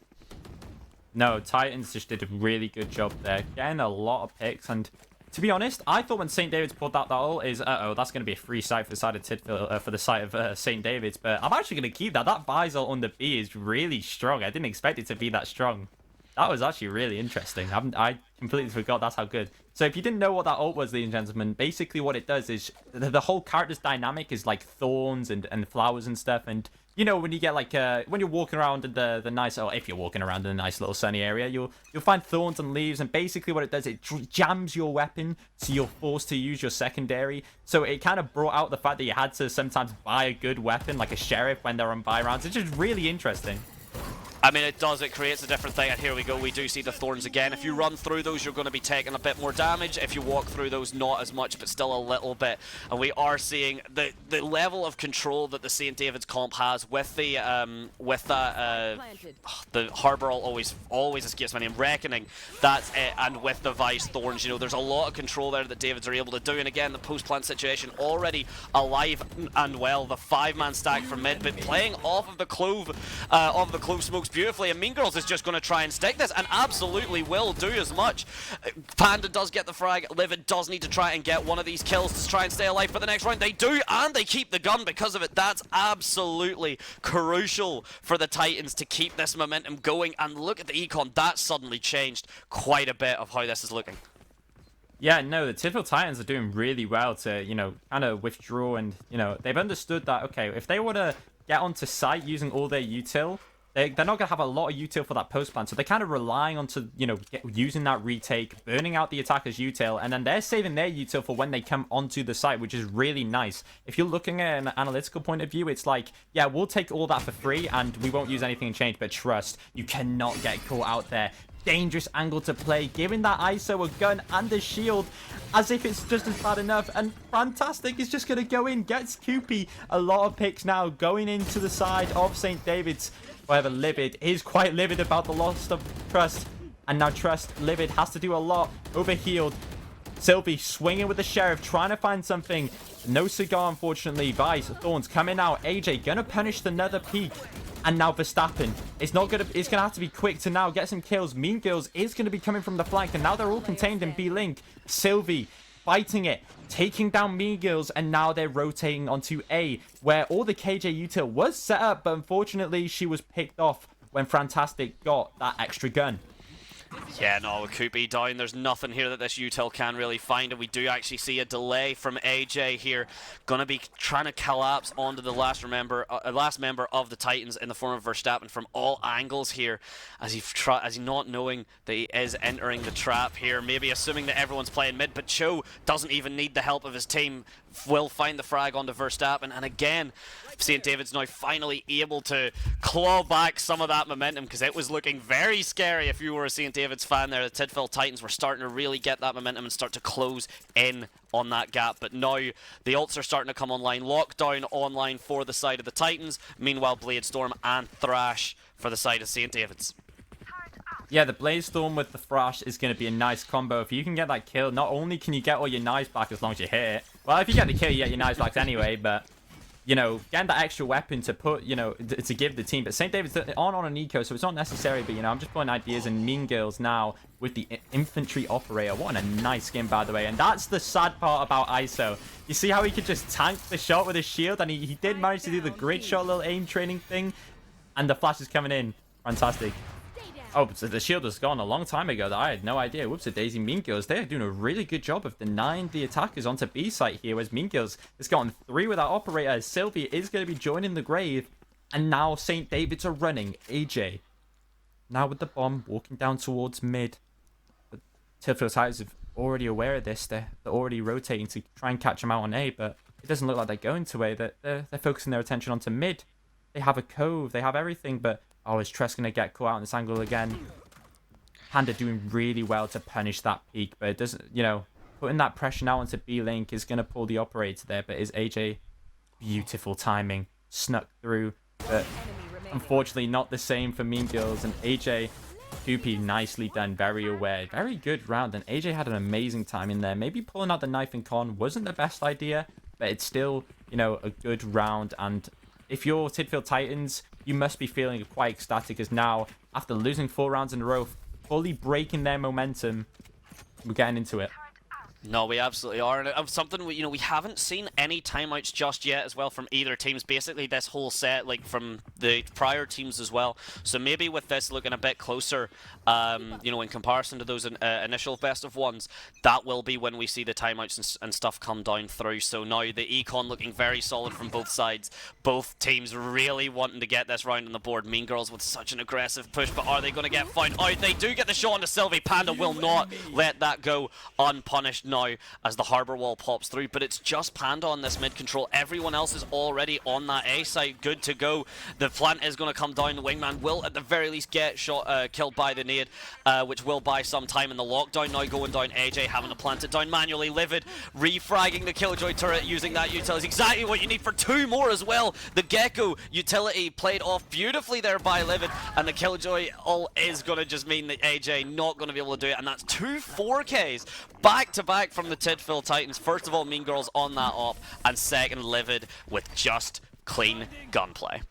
No, Titans just did a really good job there, getting a lot of picks. And to be honest, I thought when St. David's pulled out that ult is, that's going to be a free site for the side of Tidfield, for the side of St. David's. But I'm actually going to keep that. That buys ult on the B is really strong. I didn't expect it to be that strong. That was actually really interesting. I completely forgot that's how good. So if you didn't know what that ult was, ladies and gentlemen, basically what it does is the whole character's dynamic is like thorns and flowers and stuff. And when you get like when you're walking around in the nice, or if you're walking around in a nice little sunny area, you'll find thorns and leaves, and basically what it does, it jams your weapon, so you're forced to use your secondary. So it kind of brought out the fact that you had to sometimes buy a good weapon like a sheriff when they're on buy rounds. It's just really interesting. I mean, it does. It creates a different thing. And here we go. We do see the Thorns again. If you run through those, you're going to be taking a bit more damage. If you walk through those, not as much, but still a little bit. And we are seeing the level of control that the St. David's comp has with the the Harbour always escapes my name. Reckoning, that's it. And with the Vice Thorns, there's a lot of control there that Davids are able to do. And again, the post-plant situation already alive and well. The 5-man stack from mid, but playing off of the clove smokes beautifully, and Mean Girls is just going to try and stick this, and absolutely will do as much. Panda does get the frag. Livid does need to try and get one of these kills to try and stay alive for the next round. They do, and they keep the gun because of it. That's absolutely crucial for the Titans to keep this momentum going, and look at the econ. That suddenly changed quite a bit of how this is looking. Yeah, no, the Tidfield Titans are doing really well to, kind of withdraw, and, they've understood that, okay, if they want to get onto site using all their util, they're not going to have a lot of util for that post plan, so they're kind of relying on to, using that retake, burning out the attacker's util, and then they're saving their util for when they come onto the site, which is really nice. If you're looking at an analytical point of view, it's like, yeah, we'll take all that for free, and we won't use anything in change, but trust, you cannot get caught out there. Dangerous angle to play, giving that ISO a gun and a shield as if it's just as bad enough, and Fantastic is just going to go in, gets Koopy. A lot of picks now going into the side of St. David's. However, Livid is quite livid about the loss of Trust, and now Trust, Livid has to do a lot, overhealed. Sylvie swinging with the Sheriff, trying to find something. No cigar, unfortunately. Vice, Thorns coming out. AJ gonna punish another peek. And now Verstappen. It's gonna have to be quick to now get some kills. Mean Girls is gonna be coming from the flank, and now they're all contained in B-Link. Sylvie fighting it, taking down Mean Girls, and now they're rotating onto A, where all the KJ util was set up, but unfortunately she was picked off when Fantastic got that extra gun. Yeah, no, with Koopy down, there's nothing here that this util can really find, and we do actually see a delay from AJ here. Gonna be trying to collapse onto the last member of the Titans in the form of Verstappen from all angles here, as he not knowing that he is entering the trap here, maybe assuming that everyone's playing mid, but Cho doesn't even need the help of his team. Will find the frag onto Verstappen, and again, St. David's now finally able to claw back some of that momentum, because it was looking very scary if you were a St. David's fan there. The Tidfield Titans were starting to really get that momentum and start to close in on that gap, but now the ults are starting to come online. Lockdown online for the side of the Titans, meanwhile Bladestorm and Thrash for the side of St. David's. Yeah, the Bladestorm with the Thrash is going to be a nice combo. If you can get that kill, not only can you get all your knives back as long as you hit it. Well, if you get the kill, you get your knives back anyway, but, you know, getting that extra weapon to put, you know, to give the team. But St. David's on an eco, so it's not necessary, but, you know, I'm just putting ideas in Mean Girls now with the Infantry Operator. What a nice skin, by the way. And that's the sad part about ISO. You see how he could just tank the shot with his shield, and he did manage to do the grid shot little aim training thing, and the flash is coming in. Fantastic. Oh, so the shield was gone a long time ago. I had no idea. Whoops, a daisy. Mean Girls, they're doing a really good job of denying the attackers onto B site here, whereas Mean Girls has gotten 3 with that operator. Sylvie is going to be joining the grave, and now St. David's are running. AJ, now with the bomb, walking down towards mid. But Tidfield Titans are already aware of this. They're already rotating to try and catch them out on A, but it doesn't look like they're going to A. They're focusing their attention onto mid. They have a cove, they have everything, but oh, is Tress going to get caught out in this angle again? Panda doing really well to punish that peak, but it doesn't, you know, putting that pressure now onto B-Link is going to pull the operator there, but is AJ beautiful timing, snuck through, but unfortunately not the same for Mean Girls, and AJ, Koopy, nicely done, very aware, very good round, and AJ had an amazing time in there. Maybe pulling out the knife and con wasn't the best idea, but it's still, you know, a good round, and if you're Tidfield Titans, you must be feeling quite ecstatic, as now, after losing 4 rounds in a row, fully breaking their momentum, we're getting into it. No, we absolutely are, and something we haven't seen any timeouts just yet as well from either teams. Basically, this whole set, like from the prior teams as well. So maybe with this looking a bit closer, in comparison to those initial best of ones, that will be when we see the timeouts and stuff come down through. So now the econ looking very solid from both sides. Both teams really wanting to get this round on the board. Mean Girls with such an aggressive push, but are they going to get found out? They do get the shot onto Sylvie. Panda will not let that go unpunished now as the harbor wall pops through, but it's just Panda on this mid control. Everyone else is already on that A site, good to go. The plant is going to come down. The wingman will at the very least get shot, killed by the nade, which will buy some time in the lockdown. Now going down, AJ having to plant it down manually. Livid refragging the Killjoy turret using that utility. Exactly what you need for 2 more as well. The Gecko utility played off beautifully there by Livid, and the Killjoy all is going to just mean that AJ not going to be able to do it, and that's 2 4Ks back to back from the Tidfield Titans. First of all, Mean Girls on that op, and second, Livid with just clean gunplay.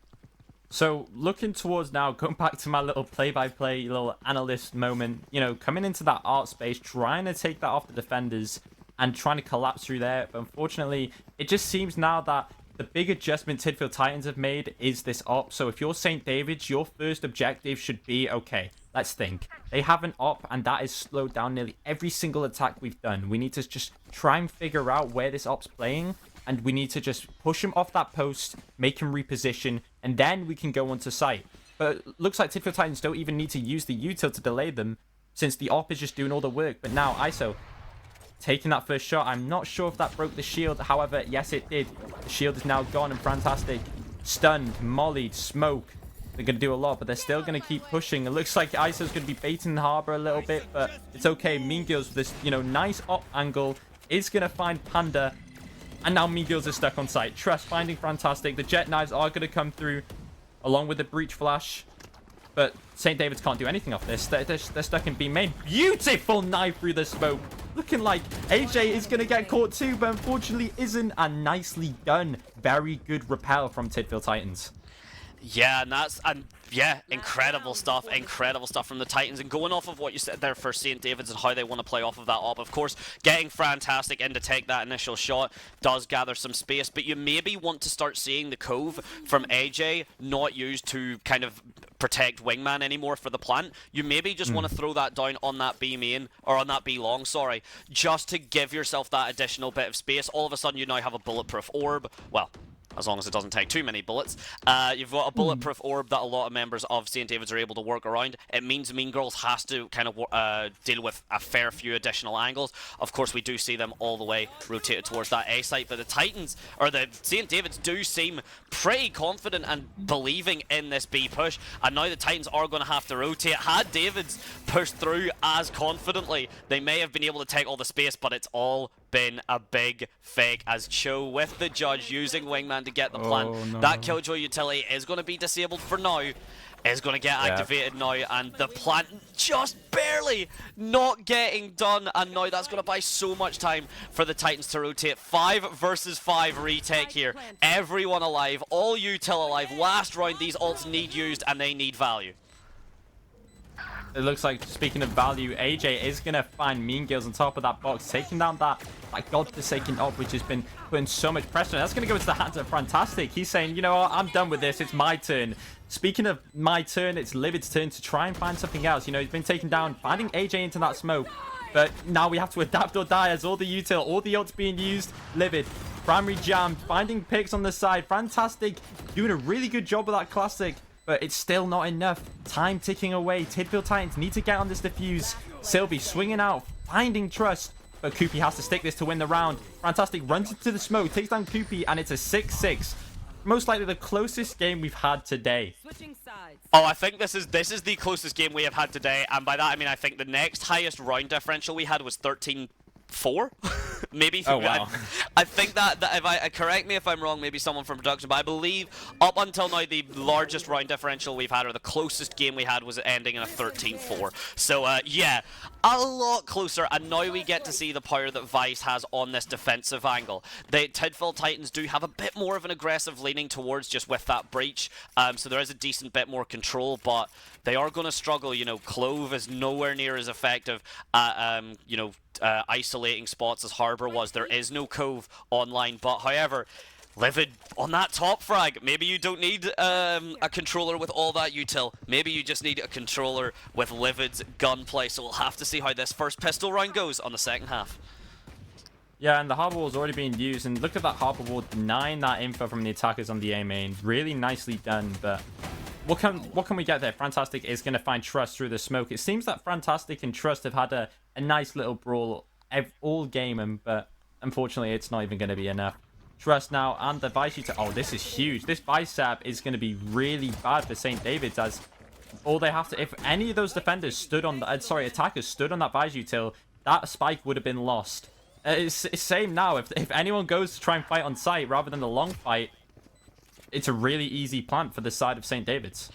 So looking towards now, going back to my little play-by-play, little analyst moment, you know, coming into that art space, trying to take that off the defenders and trying to collapse through there. But unfortunately, it just seems now that the big adjustment Tidfield Titans have made is this op. So if you're St. David's, your first objective should be, okay, let's think. They have an op, and that has slowed down nearly every single attack we've done. We need to just try and figure out where this op's playing, and we need to just push him off that post, make him reposition, and then we can go onto site. But it looks like Tidfield Titans don't even need to use the util to delay them, since the op is just doing all the work. But now, ISO taking that first shot. I'm not sure if that broke the shield. However, yes, it did. The shield is now gone, and Fantastic stunned, mollied, smoke. They're going to do a lot, but they're still going to keep pushing. It looks like ISO's going to be baiting the harbor a little bit, but it's okay. Mean Girls with this, nice op angle is going to find Panda, and now Mean Girls is stuck on site. Trust finding Fantastic. The jet knives are going to come through along with the breach flash, but St. David's can't do anything off this. They're stuck in B main. Beautiful knife through the smoke. looking like AJ is going to get caught too, but unfortunately isn't. And nicely done. Very good repel from Tidfield Titans. Yeah, yeah, incredible stuff from the Titans. And going off of what you said there for St. David's and how they want to play off of that op, of course, getting Fantastic in to take that initial shot does gather some space, but you maybe want to start seeing the Cove from AJ not used to kind of protect Wingman anymore for the plant. You maybe just want to throw that down on that B main, or on that B long, sorry, just to give yourself that additional bit of space. All of a sudden you now have a bulletproof orb. Well, as long as it doesn't take too many bullets. You've got a bulletproof orb that a lot of members of St. David's are able to work around. It means Mean Girls has to kind of deal with a fair few additional angles. Of course, we do see them all the way rotated towards that A site, but the Titans, or the St. David's, do seem pretty confident and believing in this B push, and now the Titans are going to have to rotate. Had David's pushed through as confidently, they may have been able to take all the space, but it's all been a big fake, as Cho with the judge using Wingman to get the plant. No. That Killjoy utility is going to be disabled for now, is going to get activated now, and the plant just barely not getting done, and now that's going to buy so much time for the Titans to rotate. 5 versus 5 retake here. Everyone alive, all util alive. Last round, these ults need used, and they need value. It looks like, speaking of value, AJ is going to find Mean Girls on top of that box, taking down that godforsaken op, which has been putting so much pressure. That's going to go into the hands of Fantastic. He's saying, you know what, I'm done with this. It's my turn. Speaking of my turn, it's Livid's turn to try and find something else. You know, he's been taken down, finding AJ into that smoke. But now we have to adapt or die as all the util, all the ults being used. Livid, primary jammed, finding picks on the side. Fantastic, doing a really good job with that classic. But it's still not enough. Time ticking away. Tidfield Titans need to get on this defuse. Sylvie swinging out, finding Trust. But Koopy has to stick this to win the round. Fantastic runs into the smoke, takes down Koopy, and it's a 6-6. Most likely the closest game we've had today. Oh, I think this is the closest game we have had today, and by that I mean I think the next highest round differential we had was 13-4. Maybe. Oh, wow. I think that if I correct me if I'm wrong, maybe someone from production, but I believe up until now the largest round differential we've had, or the closest game we had, was ending in a 13-4. So yeah, a lot closer, and now we get to see the power that Vice has on this defensive angle. The Tidfield Titans do have a bit more of an aggressive leaning towards just with that breach, so there is a decent bit more control, but they are going to struggle. You know, Clove is nowhere near as effective at you know, isolating spots as Harbor was. There is no Cove online, but however, Livid on that top frag. Maybe you don't need a controller with all that util. Maybe you just need a controller with Livid's gunplay. So we'll have to see how this first pistol round goes on the second half. Yeah, and the Harbor Wall's already being used, and look at that Harbor Wall denying that info from the attackers on the A main. Really nicely done, but what can we get there? Fantastic is going to find Trust through the smoke. It seems that Fantastic and Trust have had a nice little brawl all game, but unfortunately it's not even going to be enough. Trust now, and the Vice Shooter. Oh, this is huge. This Bicep is going to be really bad for St. David's, as all they have to, if any of those defenders stood on, attackers stood on that Vice Util, that spike would have been lost. It's same now. If anyone goes to try and fight on site rather than the long fight, it's a really easy plant for the side of St. David's.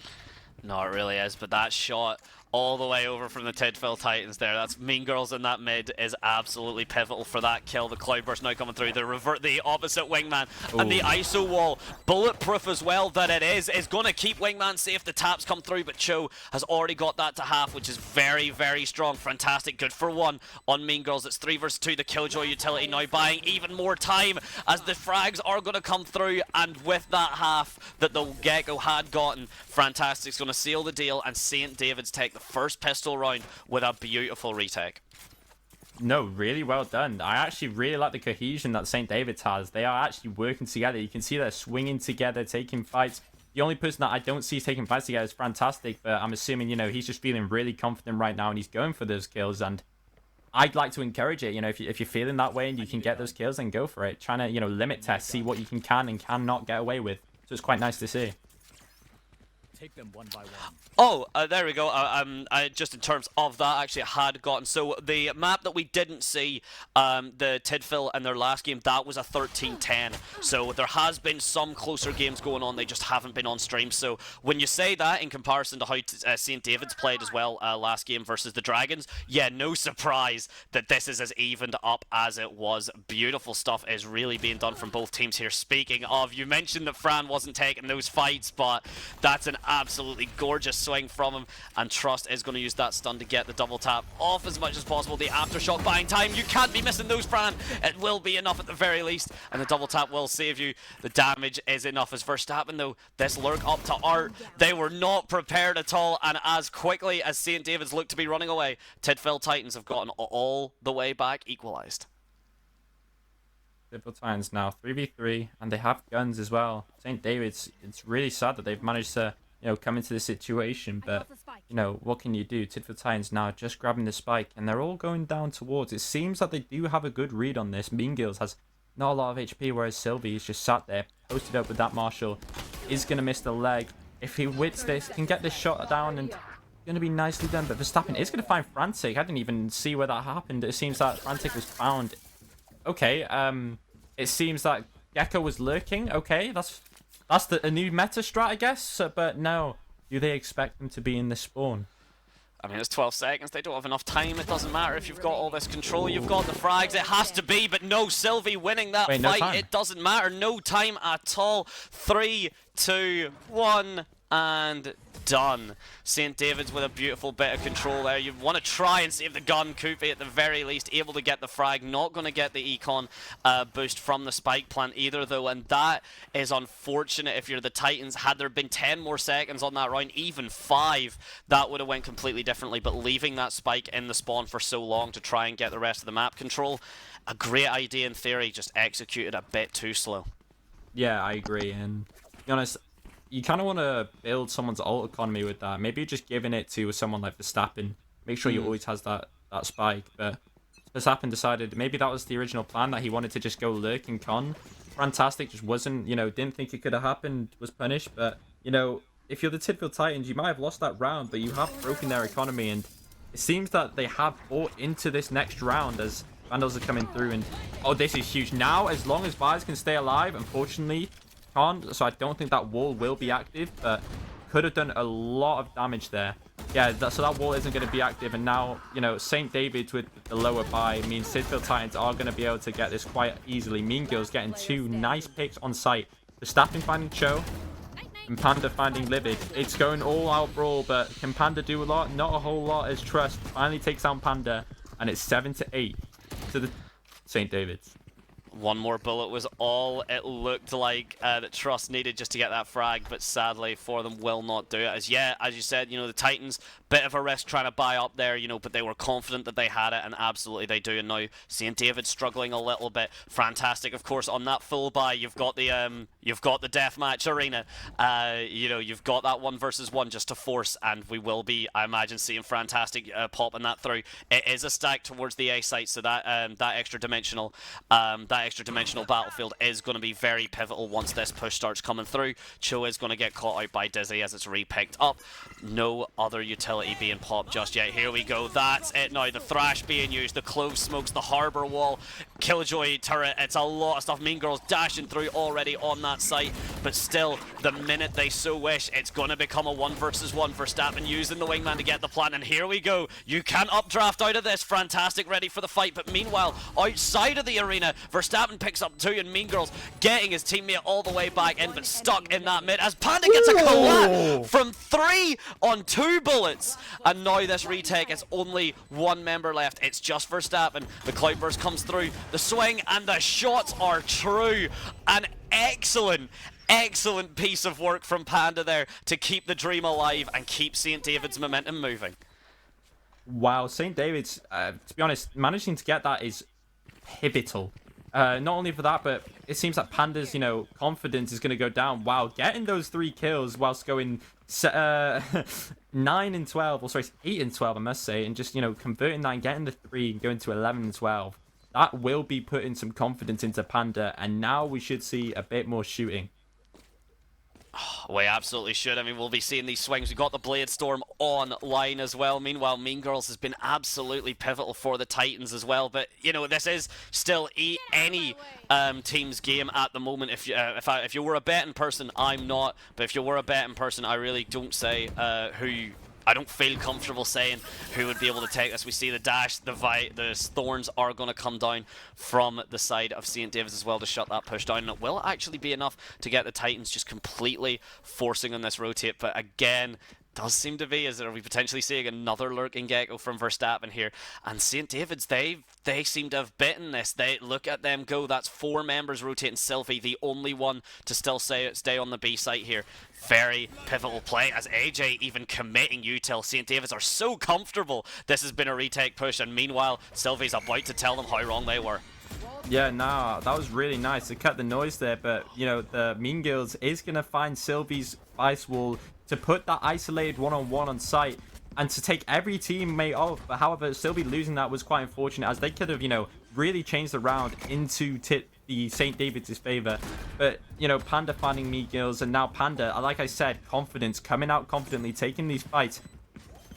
No, it really is, but that shot all the way over from the Tidfield Titans there. That's Mean Girls in that mid is absolutely pivotal for that kill. The Cloudburst now coming through. The opposite Wingman. Ooh. And the ISO wall, bulletproof as well that it is going to keep Wingman safe. The taps come through, but Cho has already got that to half, which is very, very strong. Fantastic. Good for one on Mean Girls. It's 3 versus 2. The Killjoy utility now buying even more time as the frags are going to come through, and with that half that the Gecko had gotten, Fantastic's going to seal the deal, and St. David's take the first pistol round with a beautiful retake. No, really well done. I actually really like the cohesion that St. David's has. They are actually working together. You can see they're swinging together, taking fights. The only person that I don't see taking fights together is Fantastic, but I'm assuming, you know, he's just feeling really confident right now and he's going for those kills, and I'd like to encourage it. You know, if you're feeling that way and you can get those kills, then go for it. Trying to, you know, limit test, see what you can and cannot get away with. So it's quite nice to see. take them one by one. Oh, there we go. Just in terms of that, actually, I had gotten... So, the map that we didn't see, the Tidfil in their last game, that was a 13-10. So, there has been some closer games going on. They just haven't been on stream. So, when you say that, in comparison to how St. David's played as well last game versus the Dragons, yeah, no surprise that this is as evened up as it was. Beautiful stuff is really being done from both teams here. Speaking of, you mentioned that Fran wasn't taking those fights, but that's an absolutely gorgeous swing from him, and Trust is going to use that stun to get the double tap off as much as possible. The aftershock buying time, you can't be missing those, Fran. It will be enough at the very least, and the double tap will save you. The damage is enough. As Verstappen, though, this lurk up to Art, they were not prepared at all, and as quickly as St. David's looked to be running away, Tidfil Titans have gotten all the way back, equalized. Tidfil Titans now 3v3, and they have guns as well. St. David's, it's really sad that they've managed to, come into this situation, but, what can you do? Tidfil Titans now just grabbing the spike, and they're all going down towards. It seems that they do have a good read on this. Mean Girls has not a lot of HP, whereas Sylvie is just sat there, posted up with that Marshall. Is going to miss the leg. If he wits this, can get this shot down, and going to be nicely done. But Verstappen is going to find Frantic. I didn't even see where that happened. It seems that Frantic was found. Okay, it seems that Gecko was lurking. Okay, that's a new meta strat, I guess. But no, do they expect them to be in this spawn? I mean, it's 12 seconds. They don't have enough time. It doesn't matter if you've got all this control. You've got the frags. It has to be, but no, Sylvie winning that fight. No, it doesn't matter. No time at all. 3, 2, 1, and done. St. David's with a beautiful bit of control there. You want to try and save the gun. Kupe at the very least able to get the frag. Not going to get the econ boost from the spike plant either, though, and that is unfortunate if you're the Titans. Had there been 10 more seconds on that round, even 5, that would have went completely differently, but leaving that spike in the spawn for so long to try and get the rest of the map control, a great idea in theory, just executed a bit too slow. Yeah, I agree, and to be honest, you kind of want to build someone's ult economy with that. Maybe just giving it to someone like Verstappen. Make sure you always has that spike. But Verstappen decided maybe that was the original plan, that he wanted to just go lurk and con. Fantastic just wasn't, didn't think it could have happened, was punished. But, if you're the Tidfil Titans, you might have lost that round, but you have broken their economy. And it seems that they have bought into this next round as Vandals are coming through. And, oh, this is huge. Now, as long as Vise can stay alive, unfortunately, can't, so I don't think that wall will be active, but could have done a lot of damage there. Yeah, so that wall isn't going to be active, and now, St. David's with the lower buy means Tidfil Titans are going to be able to get this quite easily. Mean Girls getting 2 nice picks on site. Verstappen finding Cho, and Panda finding Livid. It's going all out brawl, but can Panda do a lot? Not a whole lot, as Trust finally takes down Panda, and it's 7-8 to the St. David's. One more bullet was all it looked like that Trust needed just to get that frag, but sadly for them will not do it. As you said, the Titans, bit of a risk trying to buy up there, but they were confident that they had it, and absolutely they do. And now St. David struggling a little bit. Fantastic, of course, on that full buy, you've got the deathmatch arena. You've got that 1 versus 1 just to force, and we will be, I imagine, seeing Fantastic popping that through. It is a stack towards the A site, so that extra dimensional battlefield is going to be very pivotal once this push starts coming through. Cho is going to get caught out by Dizzy as it's re-picked up. No other utility being popped just yet. Here we go. That's it now. The Thrash being used, the Clove Smokes, the Harbour Wall, Killjoy turret. It's a lot of stuff. Mean Girls dashing through already on that site, but still, the minute they so wish, it's going to become a 1 versus 1 for Verstappen using the wingman to get the plant. And here we go. You can't updraft out of this. Fantastic ready for the fight, but meanwhile, outside of the arena, Verstappen picks up 2, and Mean Girls getting his teammate all the way back in, but stuck in that mid as Panda gets a collat from 3 on 2 bullets. And now this retake, it's only 1 member left. It's just Verstappen. The Cloudburst comes through, the swing, and the shots are true. An excellent piece of work from Panda there to keep the dream alive and keep St. David's momentum moving. Wow, St. David's, to be honest, managing to get that is pivotal. Not only for that, but it seems that Panda's, confidence is going to go down. Wow, getting those 3 kills whilst going 9 and 12, or sorry, 8 and 12, I must say, and just, converting that and getting the 3 and going to 11 and 12. That will be putting some confidence into Panda, and now we should see a bit more shooting. We absolutely should. I mean, we'll be seeing these swings. We've got the Blade Storm online as well. Meanwhile, Mean Girls has been absolutely pivotal for the Titans as well. But, you know, this is still any team's game at the moment. If you were a betting person, I'm not. But if you were a betting person, I really don't say I don't feel comfortable saying who would be able to take this. We see the dash, the thorns are going to come down from the side of St. David's as well to shut that push down. And it will actually be enough to get the Titans just completely forcing on this rotate. But again, does seem to be, are we potentially seeing another lurking gecko from Verstappen here? And St. David's, they seem to have bitten this. They look at them go. That's 4 members rotating. Sylvie, the only one to still stay on the B site here. Very pivotal play as AJ even committing util. St. David's are so comfortable. This has been a retake push, and meanwhile, Sylvie's about to tell them how wrong they were. Yeah, nah, that was really nice to cut the noise there, but, you know, the Mean Girls is going to find Sylvie's ice wall to put that isolated one-on-one on site and to take every teammate off. But however, Sylvie losing that was quite unfortunate, as they could have, you know, really changed the round into the St. David's favor. But, you know, Panda finding Mean Girls, and now Panda, like I said, confidence, coming out confidently, taking these fights.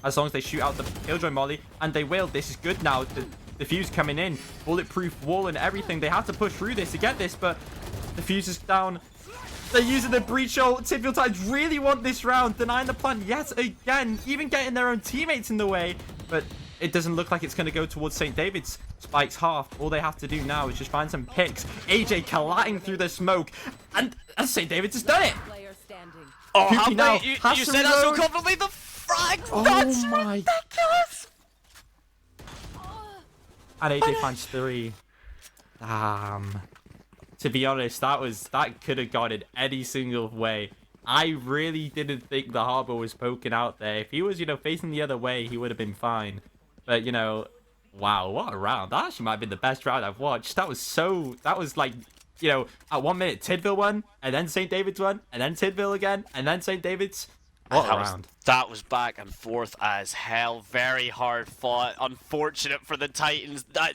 As long as they shoot out the Killjoy Molly, and they will. This is good now. The fuse coming in, bulletproof wall and everything. They have to push through this to get this, but the fuse is down. They're using the breach ult. Tidfield Titans really want this round, denying the plant yet again, even getting their own teammates in the way. But it doesn't look like it's going to go towards St. David's. Spike's half. All they have to do now is just find some picks. AJ colliding through the smoke, and St. David's has done it. Oh, how now you said that so confidently. The frag. That's ridiculous. And AJ finds 3. Damn. To be honest, that could have gone in any single way. I really didn't think the Harbor was poking out there. If he was, you know, facing the other way, he would have been fine. But, you know, wow, what a round. That actually might have been the best round I've watched. That was like, you know, at 1 minute, Tidville won, and then St. David's won, and then Tidville again, and then St. David's. What a round. That was back and forth as hell. Very hard fought. Unfortunate for the Titans. The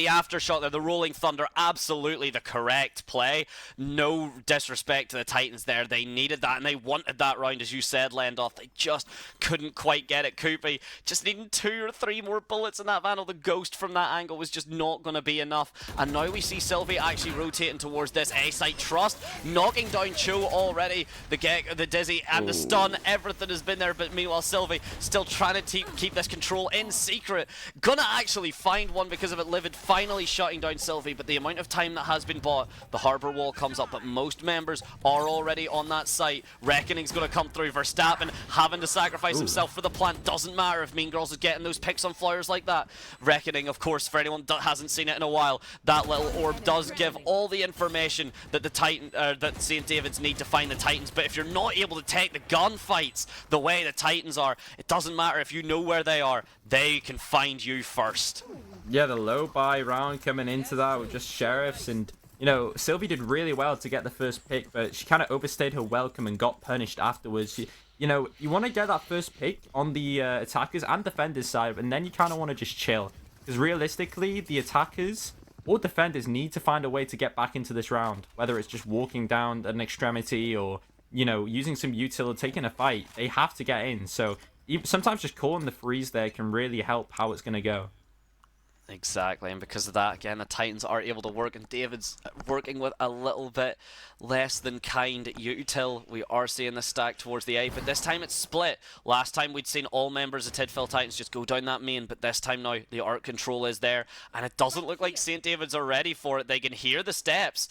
aftershock there, the Rolling Thunder, absolutely the correct play. No disrespect to the Titans there. They needed that and they wanted that round, as you said, Lendoth. They just couldn't quite get it. Koopy just needing 2 or 3 more bullets in that Vandal. The ghost from that angle was just not going to be enough. And now we see Sylvie actually rotating towards this A-site. Trust knocking down Cho already. The Dizzy and the stun. Everything has been there, but meanwhile Sylvie still trying to keep this control in secret. Gonna actually find one because of it. Livid finally shutting down Sylvie, but the amount of time that has been bought, the Harbor wall comes up, but most members are already on that site. Reckoning's gonna come through. Verstappen having to sacrifice himself for the plant. Doesn't matter if Mean Girls is getting those picks on flowers like that. Reckoning, of course, for anyone that hasn't seen it in a while, that little orb does give all the information that that St. David's need to find the Titans. But if you're not able to take the gunfights the way the Titans are, it doesn't matter if you know where they are, they can find you first. Yeah, the low buy round coming into that with just sheriffs, and you know, Sylvie did really well to get the first pick, but she kind of overstayed her welcome and got punished afterwards. You know, you want to get that first pick on the attackers and defenders side, and then you kind of want to just chill, because realistically the attackers or defenders need to find a way to get back into this round, whether it's just walking down an extremity or, you know, using some util or taking a fight. They have to get in. So sometimes just calling the freeze there can really help how it's going to go. Exactly, and because of that, again, the Titans are able to work, and David's working with a little bit less than kind util. We are seeing the stack towards the A, but this time it's split. Last time we'd seen all members of Tidfield Titans just go down that main, but this time now the art control is there, and it doesn't look like St. David's are ready for it. They can hear the steps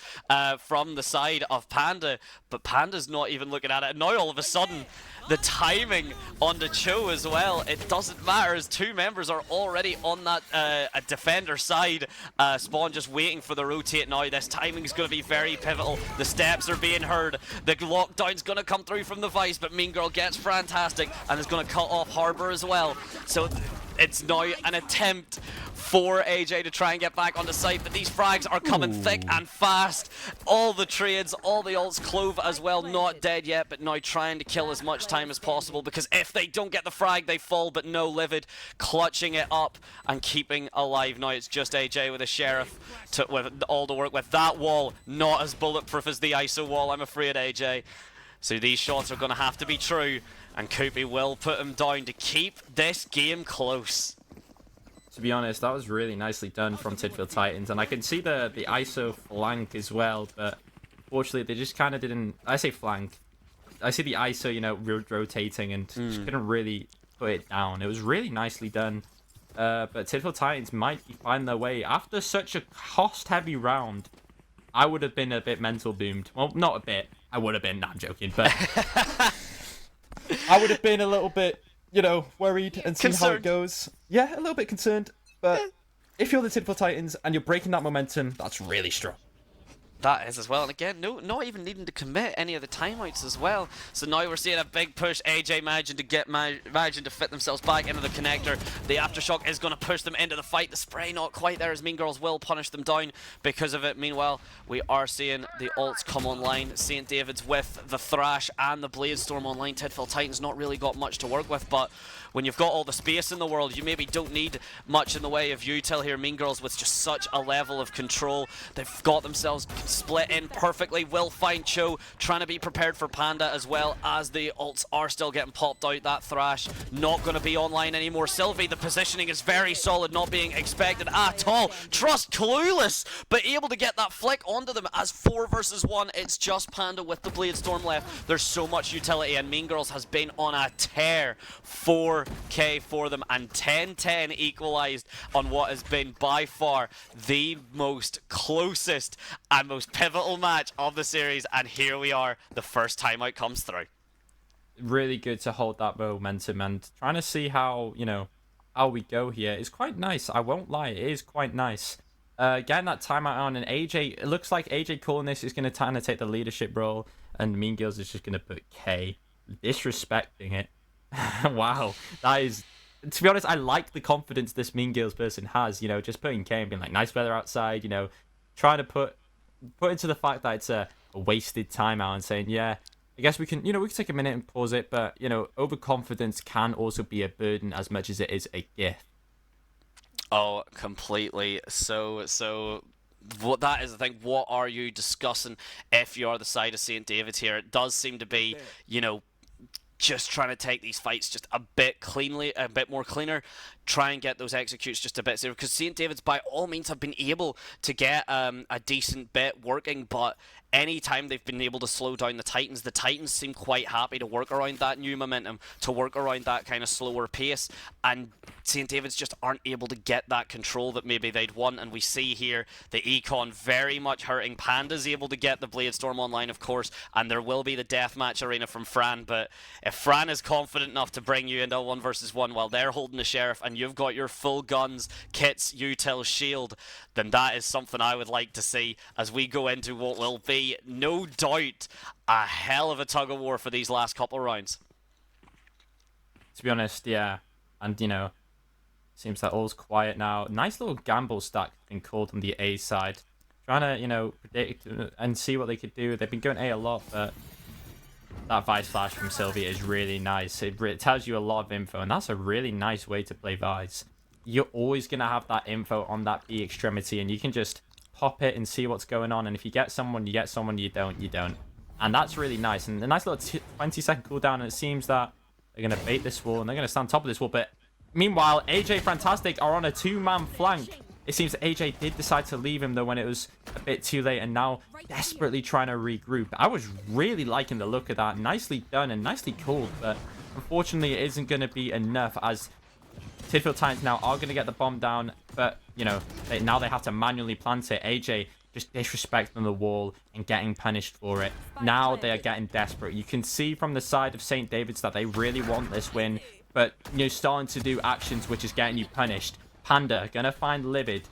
from the side of Panda, but Panda's not even looking at it. And now all of a sudden, the timing on the Cho as well, it doesn't matter as 2 members are already on that defender side. Spawn just waiting for the rotate now. This timing is going to be very pivotal. The steps are being heard. The lockdown's going to come through from the Vice, but Mean Girl gets fantastic and is going to cut off Harbor as well. So it's now an attempt for AJ to try and get back on the site, but these frags are coming thick and fast. All the trades, all the ults, Clove as well, not dead yet, but now trying to kill as much time as possible, because if they don't get the frag, they fall. But no, Livid clutching it up and keeping alive. Now it's just AJ with a Sheriff with all the work with that wall. Not as bulletproof as the ISO wall, I'm afraid, AJ. So these shots are going to have to be true, and Koopy will put him down to keep this game close. To be honest, that was really nicely done from Tidfield Titans, and I can see the ISO flank as well, but unfortunately they just kind of didn't. I say flank. I see the ISO, you know, rotating, and just couldn't really put it down. It was really nicely done, but Tidfield Titans might find their way after such a cost-heavy round. I would have been a bit mental boomed. Well, not a bit. I would have been. Nah, I'm joking, but I would have been a little bit, you know, worried and seen how it goes. Yeah, a little bit concerned. But if you're the Tidfield Titans and you're breaking that momentum, that's really strong. That is as well, and again, not even needing to commit any of the timeouts as well. So now we're seeing a big push. AJ managing to fit themselves back into the connector. The aftershock is going to push them into the fight. The spray not quite there, as Mean Girls will punish them down because of it. Meanwhile, we are seeing the ults come online. St. David's with the Thrash and the Bladestorm online. Tidfield Titans not really got much to work with, but when you've got all the space in the world, you maybe don't need much in the way of util here. Mean Girls with just such a level of control. They've got themselves split in perfectly. Will find Cho, trying to be prepared for Panda as well, as the ults are still getting popped out. That Thrash not going to be online anymore. Sylvie, the positioning is very solid, not being expected at all. Trust clueless, but able to get that flick onto them as 4 versus 1. It's just Panda with the Bladestorm left. There's so much utility, and Mean Girls has been on a tear. 4K for them, and 10-10 equalized on what has been by far the most closest and most pivotal match of the series, and here we are, the first timeout comes through. Really good to hold that momentum, and trying to see how, you know, how we go here is quite nice. I won't lie, it is quite nice. Getting that timeout on, and AJ, it looks like AJ calling this is going to kind of take the leadership role, and Mean Girls is just going to put K, disrespecting it. Wow, that is, to be honest, I like the confidence this Mean Girls person has, you know, just putting K and being like, nice weather outside, you know, trying to put into the fact that it's a wasted timeout and saying, yeah, I guess we can, you know, we can take a minute and pause it, but, you know, overconfidence can also be a burden as much as it is a gift. Oh, completely. So what that is the thing. What are you discussing if you are the side of St. David's here? It does seem to be, you know, just trying to take these fights just a bit cleanly, a bit more cleaner, try and get those executes just a bit safer, because St. David's by all means have been able to get a decent bit working, but anytime they've been able to slow down the Titans seem quite happy to work around that new momentum, to work around that kind of slower pace, and St. David's just aren't able to get that control that maybe they'd want. And we see here the Econ very much hurting. Panda's able to get the Bladestorm online, of course, and there will be the deathmatch arena from Fran, but if Fran is confident enough to bring you into a 1 versus 1 while they're holding the Sheriff and you've got your full guns, kits, util, shield, then that is something I would like to see as we go into what will be, no doubt, a hell of a tug of war for these last couple rounds. To be honest, yeah. And, you know, seems that all's quiet now. Nice little gamble stack been called on the A side. Trying to, you know, predict and see what they could do. They've been going A a lot, but that Vice Flash from Sylvia is really nice. It tells you a lot of info, and that's a really nice way to play Vice. You're always going to have that info on that B extremity, and you can just pop it and see what's going on. And if you get someone, you get someone. You don't, you don't. And that's really nice. And a nice little 20-second cooldown, and it seems that they're going to bait this wall, and they're going to stand on top of this wall. But meanwhile, AJ Fantastic are on a 2-man flank. It seems that AJ did decide to leave him, though, when it was a bit too late, and now desperately trying to regroup. I was really liking the look of that. Nicely done and nicely called, but unfortunately it isn't going to be enough, as Tidfield Titans now are going to get the bomb down, but, you know, now they have to manually plant it. AJ just disrespecting the wall and getting punished for it. Now they are getting desperate. You can see from the side of St. David's that they really want this win, but, you know, starting to do actions which is getting you punished. Panda gonna find Livid,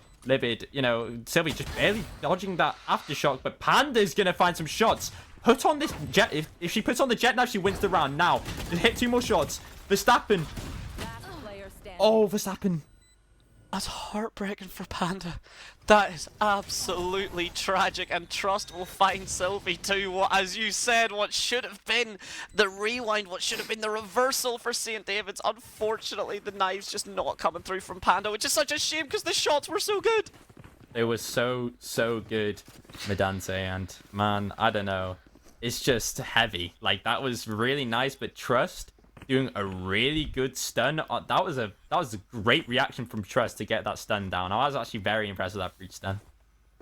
you know, Sylvie just barely dodging that aftershock, but Panda's gonna find some shots. Put on this jet. If she puts on the jet now, she wins the round. Now, just hit 2 more shots. Verstappen. Oh, Verstappen. That's heartbreaking for Panda. That is absolutely tragic, and Trust will find Sylvie too. What, as you said, what should have been the rewind, what should have been the reversal for St. David's. Unfortunately, the knives just not coming through from Panda, which is such a shame because the shots were so good. They were so good, Madante, and man, I don't know. is just heavy. Like, that was really nice, but Trust doing a really good stun. That was a great reaction from Trust to get that stun down. I was actually very impressed with that breach stun.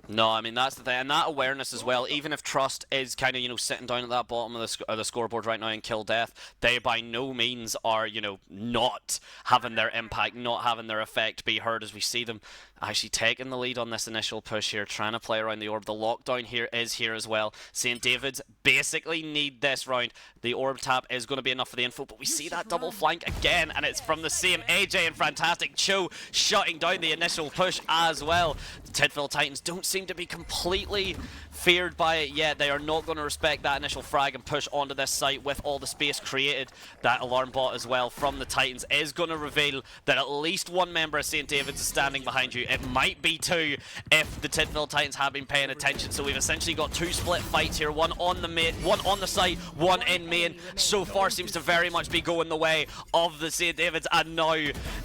No, I mean, that's the thing, and that awareness as well, even if Trust is kind of, sitting down at that bottom of the scoreboard right now in kill death, they by no means are, not having their impact, not having their effect be heard as we see them actually taking the lead on this initial push here, trying to play around the orb. The lockdown here is here as well. St. David's basically need this round. The orb tap is going to be enough for the info, but we see that double flank again, and it's from the same AJ and Fantastic Cho shutting down the initial push as well. The Tidville Titans don't seem to be completely feared by it yet. They are not going to respect that initial frag and push onto this site with all the space created. That alarm bot as well from the Titans is going to reveal that at least one member of St. David's is standing behind you. It might be two if the Tidville Titans have been paying attention. So we've essentially got two split fights here, one on the site, one in main. So far seems to very much be going the way of the St. David's, and now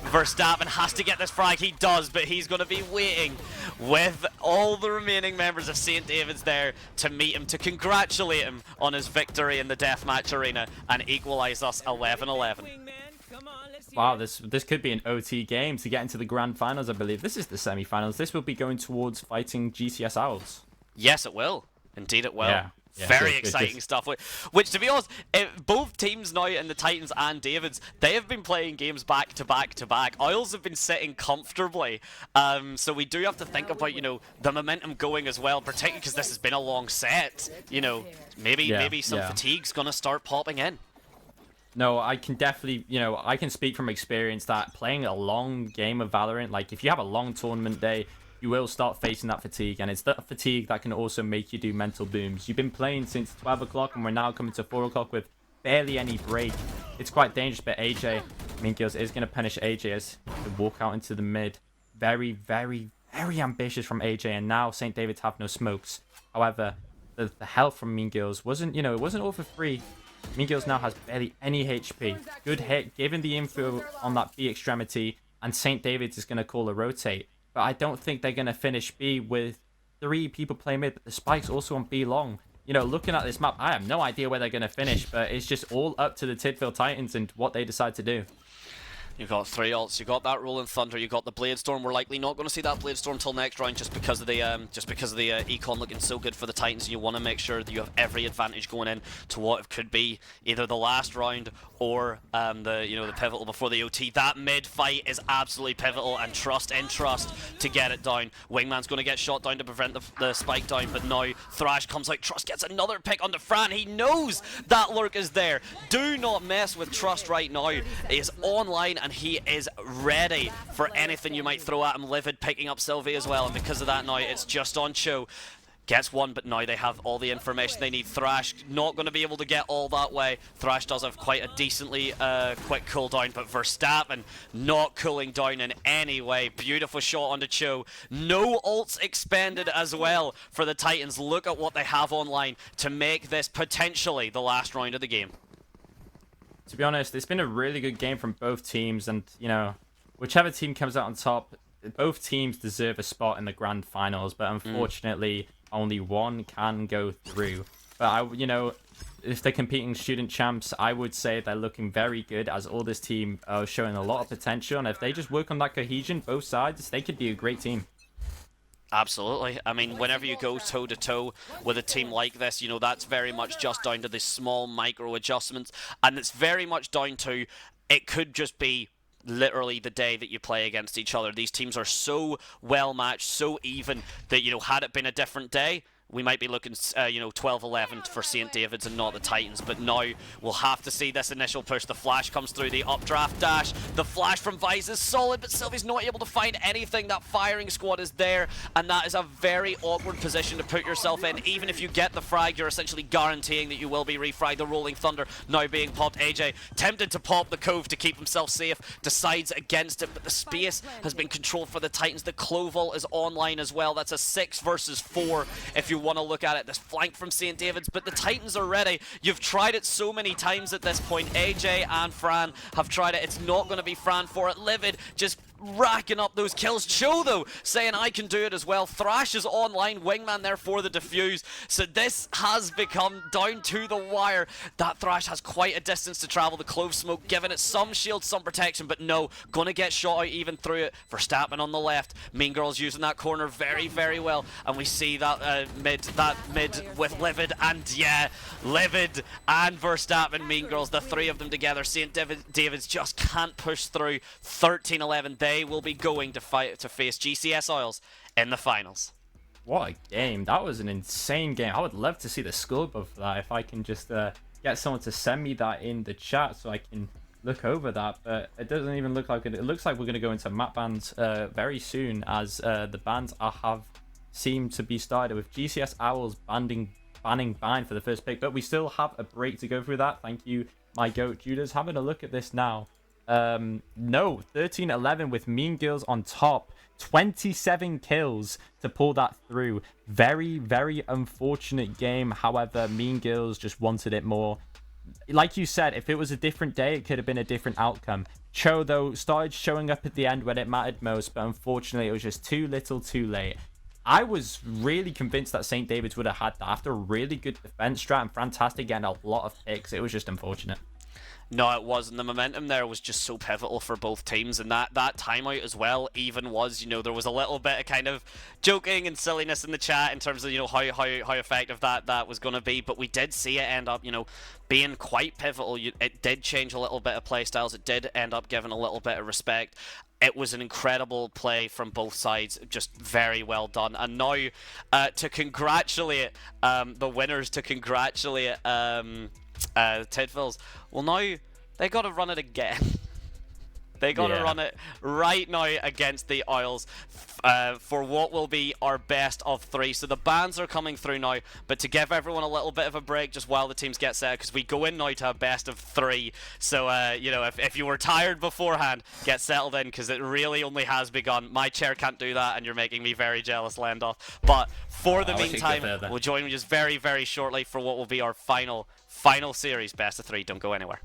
Verstappen has to get this frag. He does, but he's going to be waiting with all the remaining members of St. David's there to meet him, to congratulate him on his victory in the deathmatch arena and equalize us 11-11. Wow, this could be an OT game to get into the grand finals, I believe. This is the semi-finals. This will be going towards fighting GCS Owls. Yes, it will. Indeed it will. Yeah, Very exciting stuff. Which, to be honest, both teams now in the Titans and Davids, they have been playing games back to back to back. Owls have been sitting comfortably. So we do have to think about, the momentum going as well, particularly because this has been a long set. Maybe some fatigue's going to start popping in. No, I can definitely, I can speak from experience that playing a long game of Valorant, like if you have a long tournament day, you will start facing that fatigue, and it's that fatigue that can also make you do mental booms. You've been playing since 12 o'clock, and we're now coming to 4 o'clock with barely any break. It's quite dangerous, but AJ, Mean Girls, is going to punish AJ as they walk out into the mid. Very, very, very ambitious from AJ, and now St. David's have no smokes. However, the health from Mean Girls wasn't, it wasn't all for free. Mean Girls now has barely any HP. Good hit, given the info on that B extremity, and St. David's is going to call a rotate. But I don't think they're going to finish B with 3 people playing mid, but the spike's also on B long. Looking at this map, I have no idea where they're going to finish, but it's just all up to the Tidville Titans and what they decide to do. You've got 3 ults, you've got that Rolling Thunder, you've got the Blade Storm. We're likely not going to see that Blade Storm till next round just because of the econ looking so good for the Titans. You want to make sure that you have every advantage going in to what could be either the last round or the pivotal before the OT. That mid fight is absolutely pivotal, and Trust to get it down. Wingman's going to get shot down to prevent the spike down, but now Thrash comes out. Trust gets another pick onto Fran. He knows that lurk is there. Do not mess with Trust right now. He is online and he is ready for anything you might throw at him. Livid picking up Sylvie as well, and because of that now it's just on Cho. Gets one, but now they have all the information they need. Thrash not going to be able to get all that way. Thrash does have quite a decently quick cooldown, but Verstappen not cooling down in any way. Beautiful shot onto Cho. No ults expended as well for the Titans. Look at what they have online to make this potentially the last round of the game. To be honest, it's been a really good game from both teams, and whichever team comes out on top, both teams deserve a spot in the grand finals, but unfortunately only one can go through. But if they're competing student champs, I would say they're looking very good, as all this team are showing a lot of potential, and if they just work on that cohesion, both sides, they could be a great team. Absolutely. I mean, whenever you go toe-to-toe with a team like this, that's very much just down to the small micro adjustments, and it's very much down to, it could just be literally the day that you play against each other. These teams are so well matched, so even, that had it been a different day, we might be looking 12-11 for St. David's and not the Titans, but now we'll have to see this initial push. The flash comes through, the updraft dash, the flash from Vice is solid, but Sylvie's not able to find anything. That firing squad is there, and that is a very awkward position to put yourself in. Even if you get the frag, you're essentially guaranteeing that you will be refragged. The Rolling Thunder now being popped. AJ tempted to pop the Cove to keep himself safe, decides against it, but the space has been controlled for the Titans. The Cloval is online as well. That's a 6 versus 4 if you want to look at it. This flank from St. David's, but the Titans are ready. You've tried it so many times at this point. AJ and Fran have tried it. It's not going to be Fran for it. Livid just racking up those kills. Cho, though, saying I can do it as well. Thrash is online, Wingman there for the defuse. So this has become down to the wire. That Thrash has quite a distance to travel. The Clove Smoke giving it some shield, some protection, but no, gonna get shot out even through it. Verstappen on the left. Mean Girls using that corner very, very well. And we see that mid with Livid, and yeah, Livid and Verstappen, Mean Girls, the three of them together. St. David's just can't push through. 13-11. They will be going to face GCS Oils in the finals. What a game. That was an insane game. I would love to see the scope of that if I can just get someone to send me that in the chat so I can look over that. But it doesn't even look like it. It looks like we're going to go into map bans very soon, as the bans have seemed to be started with GCS Owls banning Bind for the first pick. But we still have a break to go through that. Thank you, my goat Judas. Having a look at this now. No, 13-11 with Mean Girls on top. 27 kills to pull that through. Very, very unfortunate game. However, Mean Girls just wanted it more. Like you said, if it was a different day, it could have been a different outcome. Cho, though, started showing up at the end when it mattered most, but unfortunately, it was just too little too late. I was really convinced that St. David's would have had that after a really good defense strat and fantastic getting a lot of picks. It was just unfortunate. No, it wasn't. The momentum there was just so pivotal for both teams, and that timeout as well even was, there was a little bit of kind of joking and silliness in the chat in terms of, how effective that was going to be, but we did see it end up, being quite pivotal. It did change a little bit of play styles. It did end up giving a little bit of respect. It was an incredible play from both sides, just very well done. And now, to congratulate the winners, to congratulate Tidvilles, well, now they got to run it again. They got to run it right now against the Oils for what will be our best of 3. So the bans are coming through now, but to give everyone a little bit of a break just while the teams get set, because we go in now to a best of 3. So, if you were tired beforehand, get settled in, because it really only has begun. My chair can't do that, and you're making me very jealous, Lendoth. But for the meantime, we'll join you just very, very shortly for what will be our final series, best of 3. Don't go anywhere.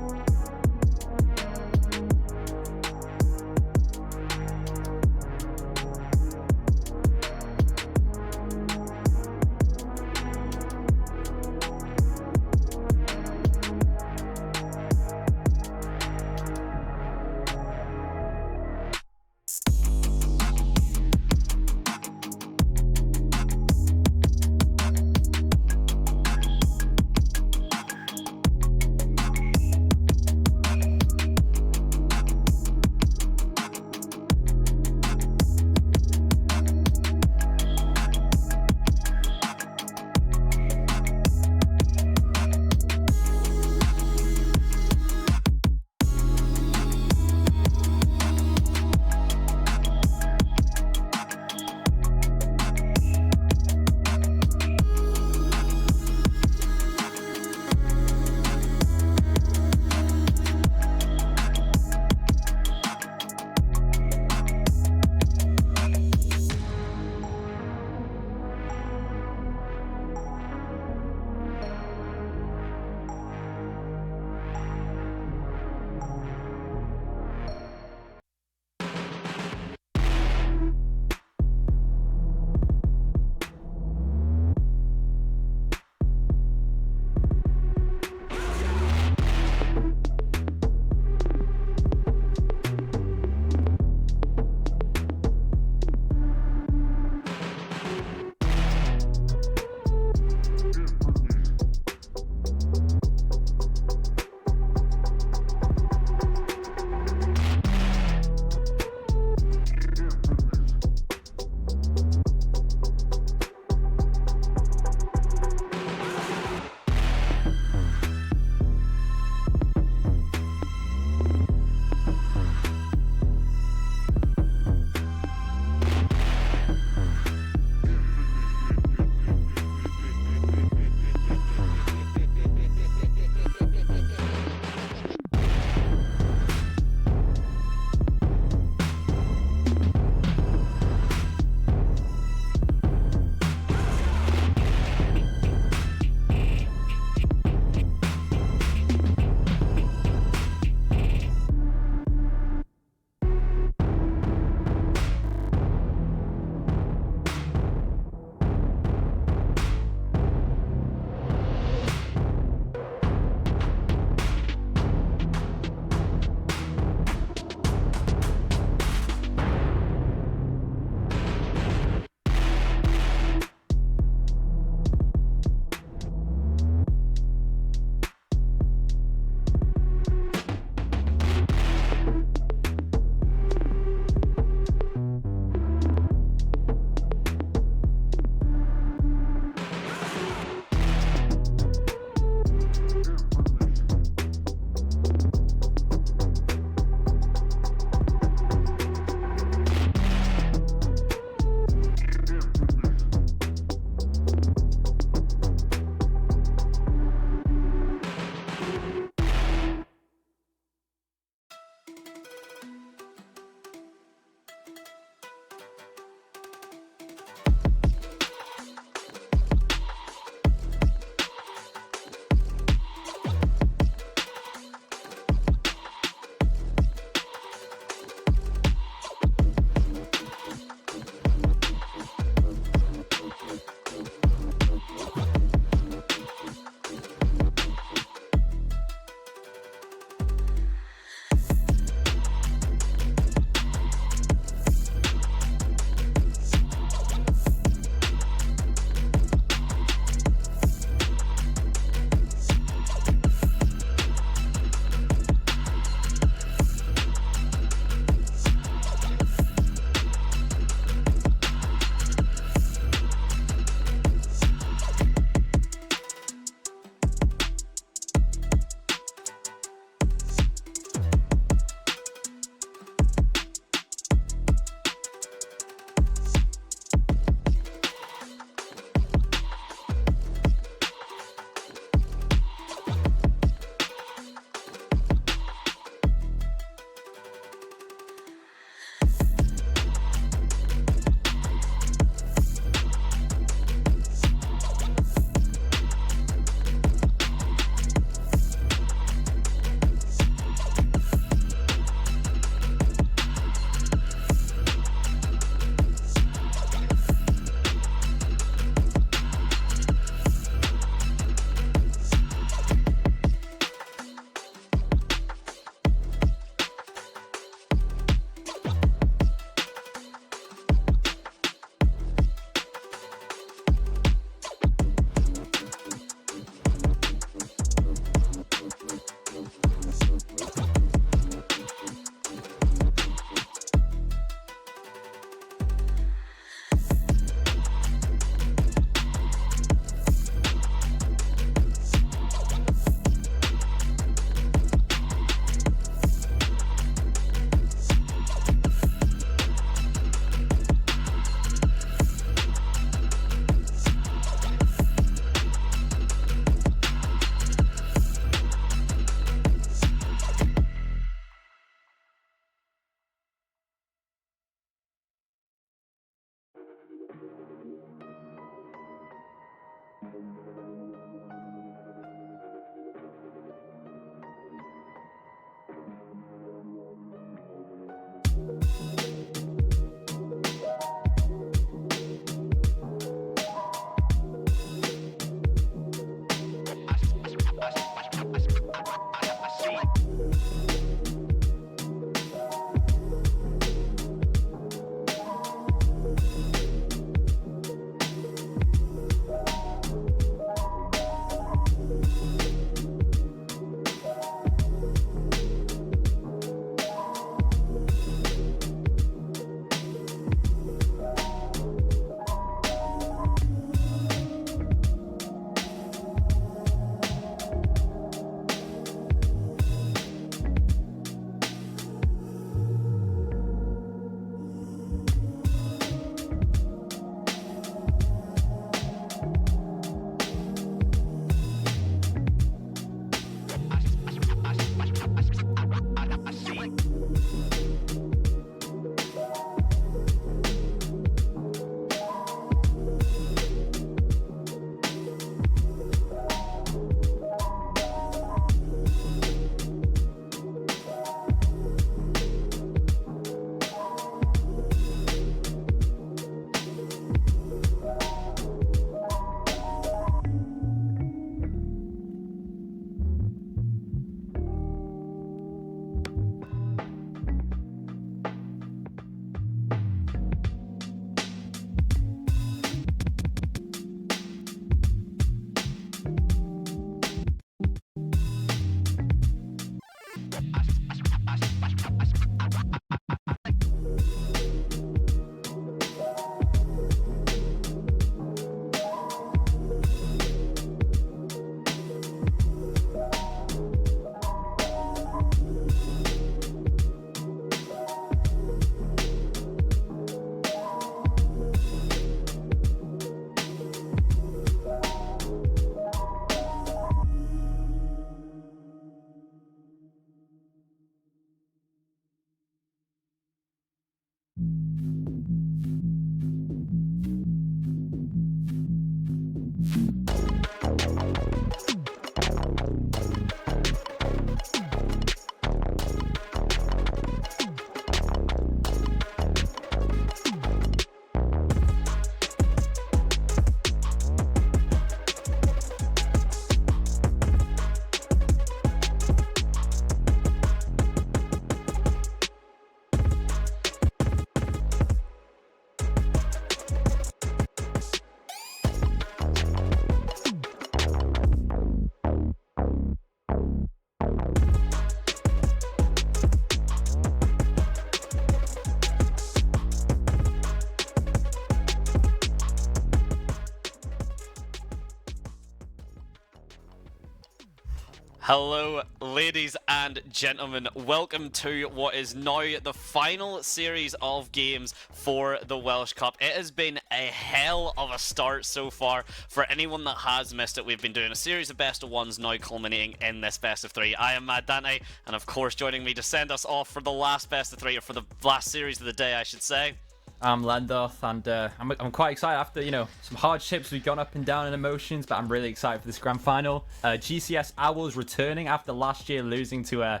Hello, ladies and gentlemen. Welcome to what is now the final series of games for the Welsh Cup. It has been a hell of a start so far. For anyone that has missed it, we've been doing a series of best of ones now culminating in this best of three. I am Maddantekiller, and of course joining me to send us off for the last best of three, or for the last series of the day, I should say. I'm Lendoth, and I'm quite excited after, some hardships. We've gone up and down in emotions, but I'm really excited for this grand final. GCS Owls returning after last year losing to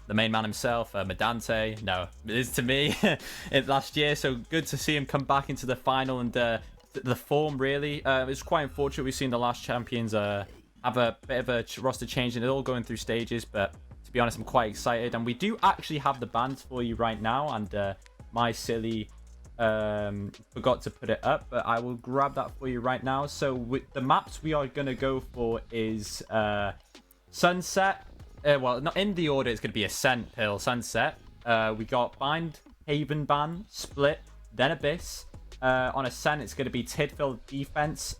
the main man himself, Maddantekiller. No, it is to me last year, so good to see him come back into the final and the form, really. It's quite unfortunate we've seen the last champions have a bit of a roster change, and it's all going through stages, but to be honest, I'm quite excited. And we do actually have the bands for you right now, and my silly forgot to put it up, but I will grab that for you right now. So with the maps we are going to go for is Sunset, well, not in the order, it's going to be Ascent, Pearl, Sunset, we got Bind, Haven Ban, Split, then Abyss. On Ascent it's going to be Tidfield Defense,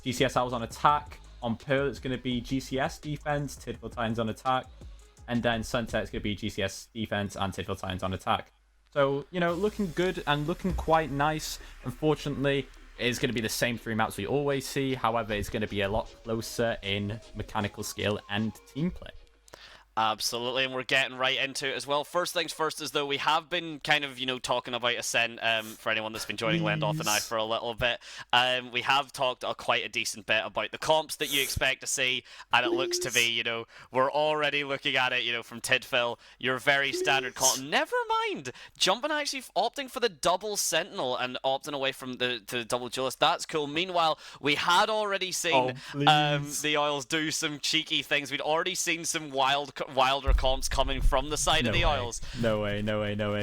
GCS Owls on attack. On Pearl it's going to be GCS Defense, Tidfield Titans on attack, and then Sunset is going to be GCS Defense and Tidfield Titans on attack. So, looking good and looking quite nice. Unfortunately, it's going to be the same three maps we always see. However, it's going to be a lot closer in mechanical skill and team play. Absolutely, and we're getting right into it as well. First things first is, though, we have been kind of, talking about Ascent, for anyone that's been joining Lendoth and I for a little bit. We have talked quite a decent bit about the comps that you expect to see, and it looks to be, we're already looking at it, from Tidfield, your very standard comp. Never mind, jumping actually opting for the double Sentinel and opting away from the double Duelist. That's cool. Meanwhile, we had already seen the Oils do some cheeky things. We'd already seen some wilder comps coming from the side of the Oils. No way.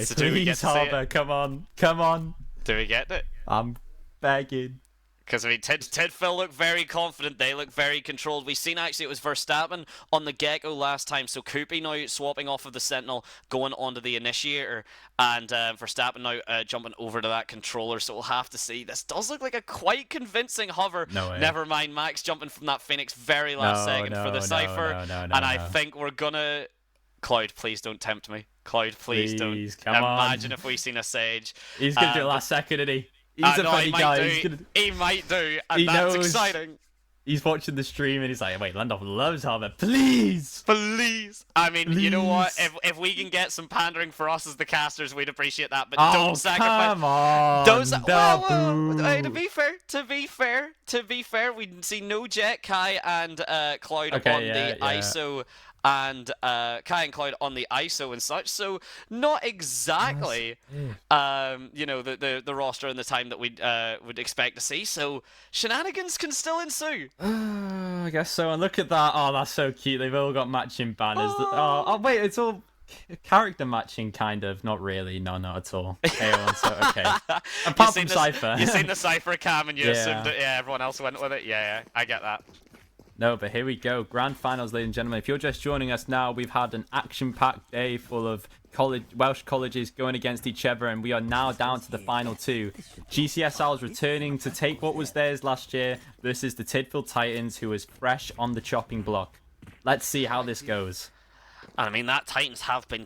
So do we get to see it? Come on. Do we get it? I'm begging. Because, Tidfield look very confident. They look very controlled. We've seen, actually, it was Verstappen on the Gecko last time. So, Koopy now swapping off of the Sentinel, going onto the Initiator. And Verstappen now jumping over to that controller. So, we'll have to see. This does look like a quite convincing hover. No way. Never mind, Max jumping from that Phoenix very last second for the Cypher. And I think we're going to... Cloud, please don't tempt me. Cloud, please don't. Come Imagine on. if we seen a Sage. He's going to do it last second, isn't he? He's a funny guy. He might do, and he that's knows. exciting. He's watching the stream and he's like, wait, Lendoth loves Hover. Please. I mean, you know what? If we can get some pandering for us as the casters, we'd appreciate that. But don't sacrifice. Come on. Hey, to be fair, we see no Jet, Kai, and Cloud on the ISO. And Kai and Cloud on the ISO and such, so not exactly, the roster and the time that we would expect to see. So shenanigans can still ensue. I guess so. And look at that! Oh, that's so cute. They've all got matching banners. Oh wait, it's all character matching, kind of. Not really. No, not at all. Okay. Apart from Cypher. You seen the Cypher cam and you assumed that everyone else went with it. Yeah, I get that. No, but here we go. Grand finals, ladies and gentlemen. If you're just joining us now, we've had an action-packed day full of Welsh colleges going against each other, and we are now down to the final two. GCS Owls returning to take what was theirs last year versus the Tidfield Titans, who is fresh on the chopping block. Let's see how this goes. I mean, the Titans have been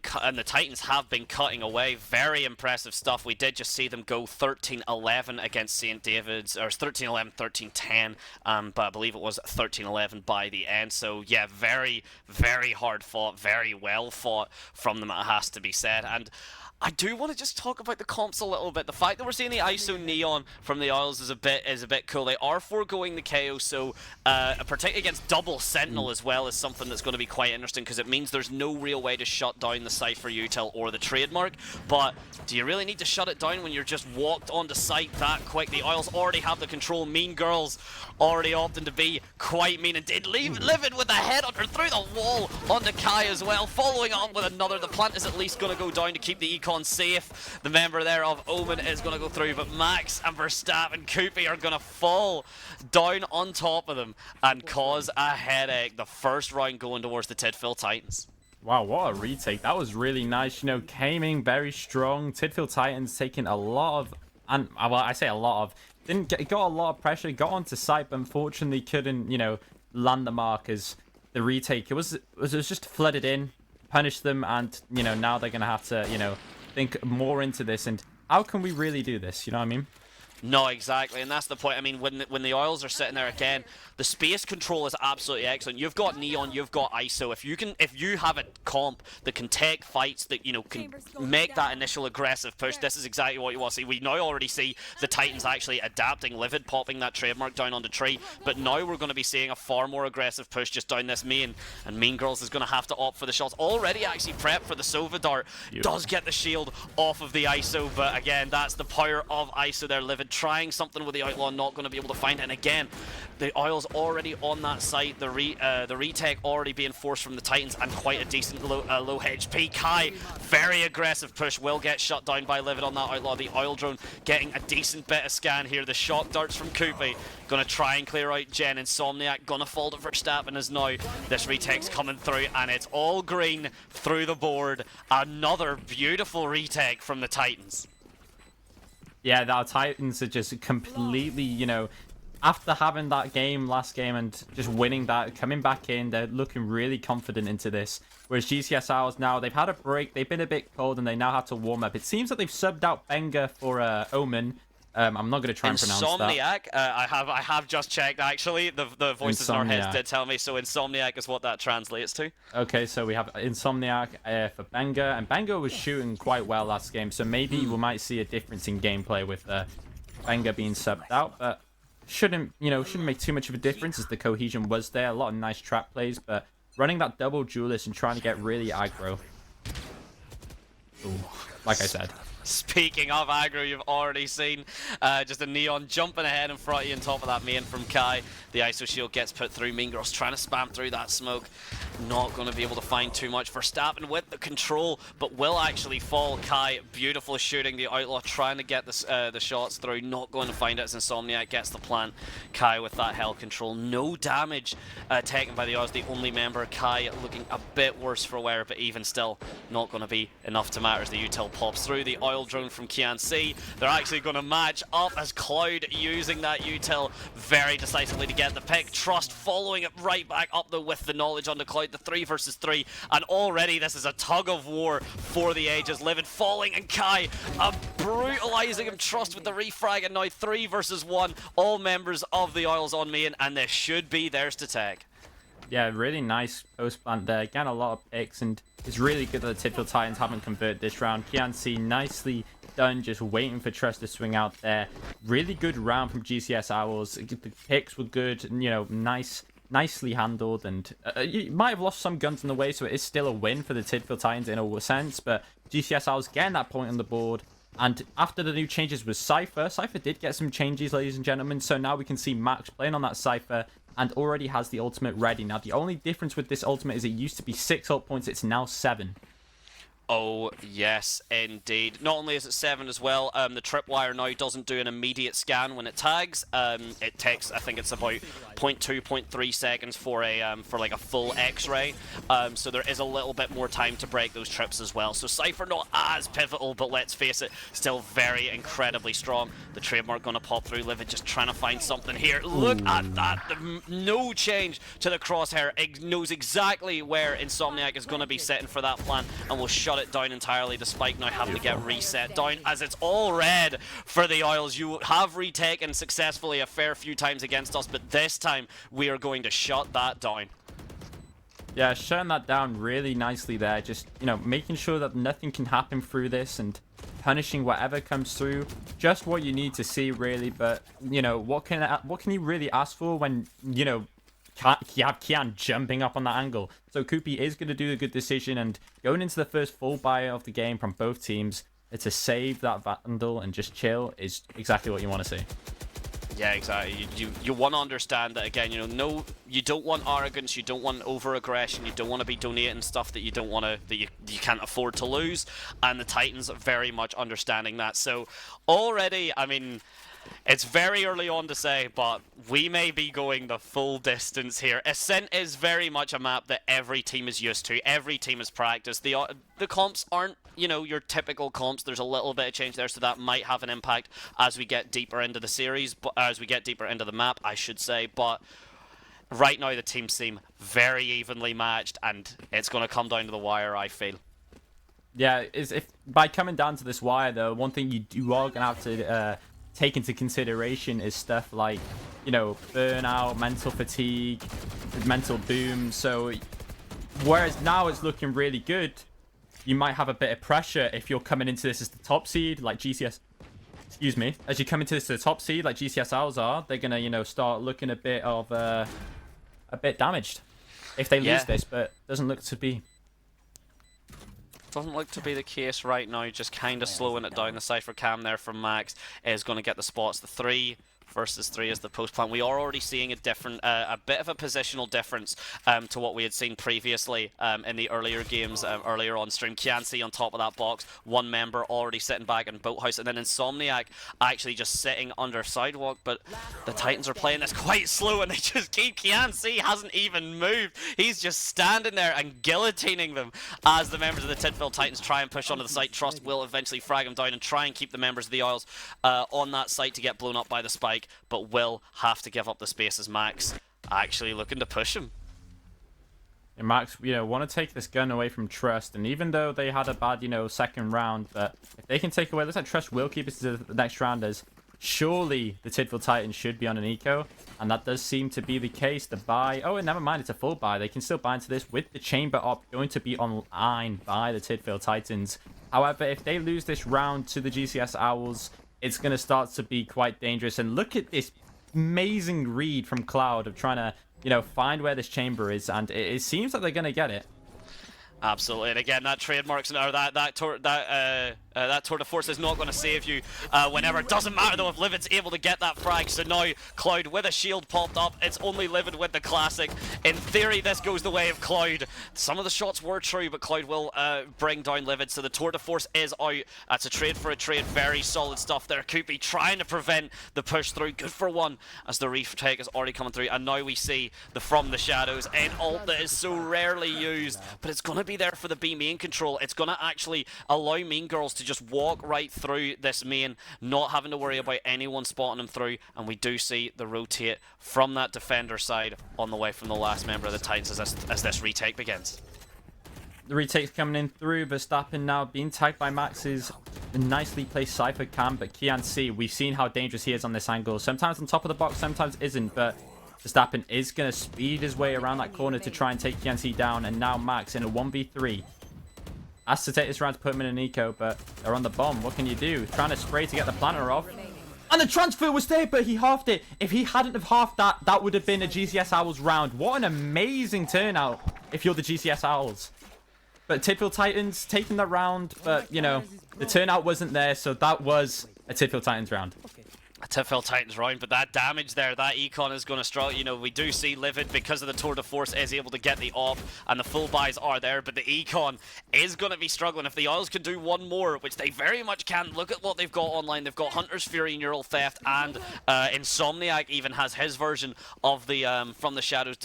cutting away. Very impressive stuff. We did just see them go 13-11 against St. David's, or 13-11, 13-10, but I believe it was 13-11 by the end. So yeah, very, very hard fought, very well fought from them, it has to be said. And I do want to just talk about the comps a little bit. The fact that we're seeing the ISO Neon from the Oils is a bit cool. They are foregoing the KO, so particularly against double Sentinel as well is something that's going to be quite interesting, because it means there's no real way to shut down the Cypher Util or the trademark. But do you really need to shut it down when you're just walked onto site that quick? The Oils already have the control. Mean Girls already opting to be quite mean and did live it with a headhunter through the wall onto Kai as well. Following on with another. The plant is at least going to go down to keep the econ safe. The member there of Omen is going to go through, but Max and Verstappen and Koopy are going to fall down on top of them and cause a headache. The first round going towards the Tidfield Titans. Wow, what a retake. That was really nice. Came in very strong. Tidfield Titans taking a lot of, and well, I say a lot of, got a lot of pressure, got onto site, but unfortunately couldn't, land the mark as the retake, it was just flooded in, punish them, and now they're gonna have to think more into this. And how can we really do this? You know what I mean? No, exactly, and that's the point. I mean, when the oils are sitting there again, the space control is absolutely excellent. You've got Neon, you've got ISO. If you have a comp that can take fights, that can make that initial aggressive push, this is exactly what you want to see. We now already see the Titans actually adapting, Livid popping that trademark down on the tree, but now we're going to be seeing a far more aggressive push just down this main, and Mean Girls is going to have to opt for the shots. Already actually prepped for the Sova Dart, does get the shield off of the ISO, but again, that's the power of ISO there. Livid trying something with the Outlaw, not going to be able to find it. And again, the oil's already on that site. The retake already being forced from the Titans, and quite a decent low HP. Kai, very aggressive push, will get shut down by Livid on that Outlaw. The oil drone getting a decent bit of scan here. The shock darts from Koopy, gonna try and clear out Jen. Insomniac gonna fall to Verstappen as now this retake's coming through, and it's all green through the board. Another beautiful retake from the Titans. Yeah, our Titans are just completely, after having that game last game and just winning that, coming back in, they're looking really confident into this. Whereas GCS Owls now, they've had a break, they've been a bit cold, and they now have to warm up. It seems that they've subbed out Benga for Omen. I'm not going to try and pronounce that. Insomniac, I have just checked actually. The voices in our heads did tell me. So Insomniac is what that translates to. Okay, so we have Insomniac for Benga, and Benga was shooting quite well last game. So maybe we might see a difference in gameplay with Benga being subbed out, but shouldn't make too much of a difference as the cohesion was there. A lot of nice trap plays, but running that double duelist and trying to get really aggro. Ooh, like I said. Speaking of aggro, you've already seen just a Neon jumping ahead in front of you on top of that main from Kai. The ISO shield gets put through. Mean Girls trying to spam through that smoke. Not going to be able to find too much. Verstappen with the control, but will actually fall. Kai, beautiful shooting. The Outlaw trying to get the shots through. Not going to find it as Insomniac gets the plant. Kai with that hell control. No damage taken by the Oz. The only member. Kai looking a bit worse for wear, but even still not going to be enough to matter as the util pops through. The oil drone from Kian-C. They're actually going to match up as Cloud using that util very decisively to get the pick. Trust following it right back up though with the knowledge on the Cloud. The 3 versus 3, and already this is a tug of war for the ages. Livid falling, and Kai brutalizing him. Trust with the refrag, and now 3 versus 1. All members of the Oils on main, and this should be theirs to take. Yeah, really nice post plant there. Again, a lot of picks, and it's really good that the Typical Titans haven't converted this round. Kian-C nicely done, just waiting for Trust to swing out there. Really good round from GCS Owls. The picks were good, nicely handled, and you might have lost some guns in the way, so it is still a win for the Typical Titans in a sense, but GCS Owls getting that point on the board. And after the new changes was Cypher did get some changes, ladies and gentlemen, so now we can see Max playing on that Cypher and already has the ultimate ready. Now, the only difference with this ultimate is it used to be 6 ult points, it's now 7. Oh, yes, indeed. Not only is it 7 as well, the tripwire now doesn't do an immediate scan when it tags. It takes, I think it's about 0.2, 0.3 seconds for like a full X-ray. So there is a little bit more time to break those trips as well. So Cypher not as pivotal, but let's face it, still very incredibly strong. The trademark going to pop through. Livid just trying to find something here. Look at that. No change to the crosshair. It knows exactly where Insomniac is going to be setting for that plan, and will shut it down entirely. The spike now having to get reset down as it's all red for the Oils. You have retaken successfully a fair few times against us, but this time we are going to shut that down. Yeah, shutting that down really nicely there. Just, making sure that nothing can happen through this and punishing whatever comes through. Just what you need to see, really. But, what can you really ask for when, you have Kian jumping up on that angle? So Koopy is going to do a good decision, and going into the first full buy of the game from both teams to save that Vandal and just chill is exactly what you want to see. Yeah, exactly. You want to understand that again. No, you don't want arrogance. You don't want over aggression. You don't want to be donating stuff that you don't want to, that you can't afford to lose. And the Titans are very much understanding that. So already, I mean, it's very early on to say, but we may be going the full distance here. Ascent is very much a map that every team is used to. Every team has practiced. The comps aren't, your typical comps. There's a little bit of change there, so that might have an impact as we get deeper into the series, but as we get deeper into the map, I should say. But right now the teams seem very evenly matched, and it's going to come down to the wire, I feel. Yeah, is if by coming down to this wire though, one thing you are gonna have to take into consideration is stuff like, burnout, mental fatigue, mental boom. So whereas now it's looking really good, you might have a bit of pressure if you're coming into this as the top seed, like GCS. Excuse me. As you come into this as the top seed, like GCS Owls are, they're gonna start looking a bit damaged if they lose this, but doesn't look to be. Doesn't look to be the case right now, just kind of slowing it down. The Cypher cam there from Max is going to get the spots. The 3 versus 3 is the post plan. We are already seeing a bit of a positional difference to what we had seen previously in the earlier games, earlier on stream. Kianci on top of that box, one member already sitting back in Boathouse, and then Insomniac actually just sitting under Sidewalk, but the Titans are playing this quite slow, and they just keep, Kianci hasn't even moved. He's just standing there and guillotining them as the members of the Tidfield Titans try and push onto the site. Trust will eventually frag him down and try and keep the members of the Isles on that site to get blown up by the spike, but will have to give up the space as Max actually looking to push him. And Max, want to take this gun away from Trust, and even though they had a bad, second round, but if they can take away, looks like Trust will keep it to the next round, as surely the Tidfield Titans should be on an eco, and that does seem to be the case. The buy, and never mind, it's a full buy. They can still buy into this with the chamber op going to be online by the Tidfield Titans. However, if they lose this round to the GCS Owls, it's going to start to be quite dangerous. And look at this amazing read from Cloud of trying to, find where this chamber is. And it seems like they're going to get it. Absolutely, and again, that trademarks or that tour de force is not going to save you whenever. It doesn't matter though if Livid's able to get that frag. So now Cloud with a shield popped up. It's only Livid with the classic. In theory, this goes the way of Cloud. Some of the shots were true, but Cloud will bring down Livid. So the tour de force is out. That's a trade for a trade. Very solid stuff there. Kupi trying to prevent the push through. Good for one, as the retake is already coming through. And now we see the From the Shadows, an ult that is so rarely used, but it's going to be there for the B main control. It's going to actually allow Mean Girls to just walk right through this main, not having to worry about anyone spotting them through. And we do see the rotate from that defender side on the way from the last member of the Titans as this retake begins. The retake's coming in through. Verstappen now being tagged by Max's nicely placed Cypher cam, but Kianci, we've seen how dangerous he is on this angle. Sometimes on top of the box, sometimes isn't, but Verstappen is going to speed his way around that corner to try and take Kianci down, and now Max in a 1v3. Has to take this round to put him in an eco, but they're on the bomb. What can you do? Trying to spray to get the planter off. And the transfer was there, but he halved it. If he hadn't have halved that, that would have been a GCS Owls round. What an amazing turnout if you're the GCS Owls. But Tidfield Titans taking the round, but, the turnout wasn't there, so that was a Tidfield Titans round. A Tidfield Titans round, but that damage there, that econ is going to struggle. We do see Livid, because of the tour de force, is able to get the off, and the full buys are there, but the econ is going to be struggling. If the Isles can do one more, which they very much can, look at what they've got online. They've got Hunter's Fury, Neural Theft, and Insomniac even has his version of the From the Shadows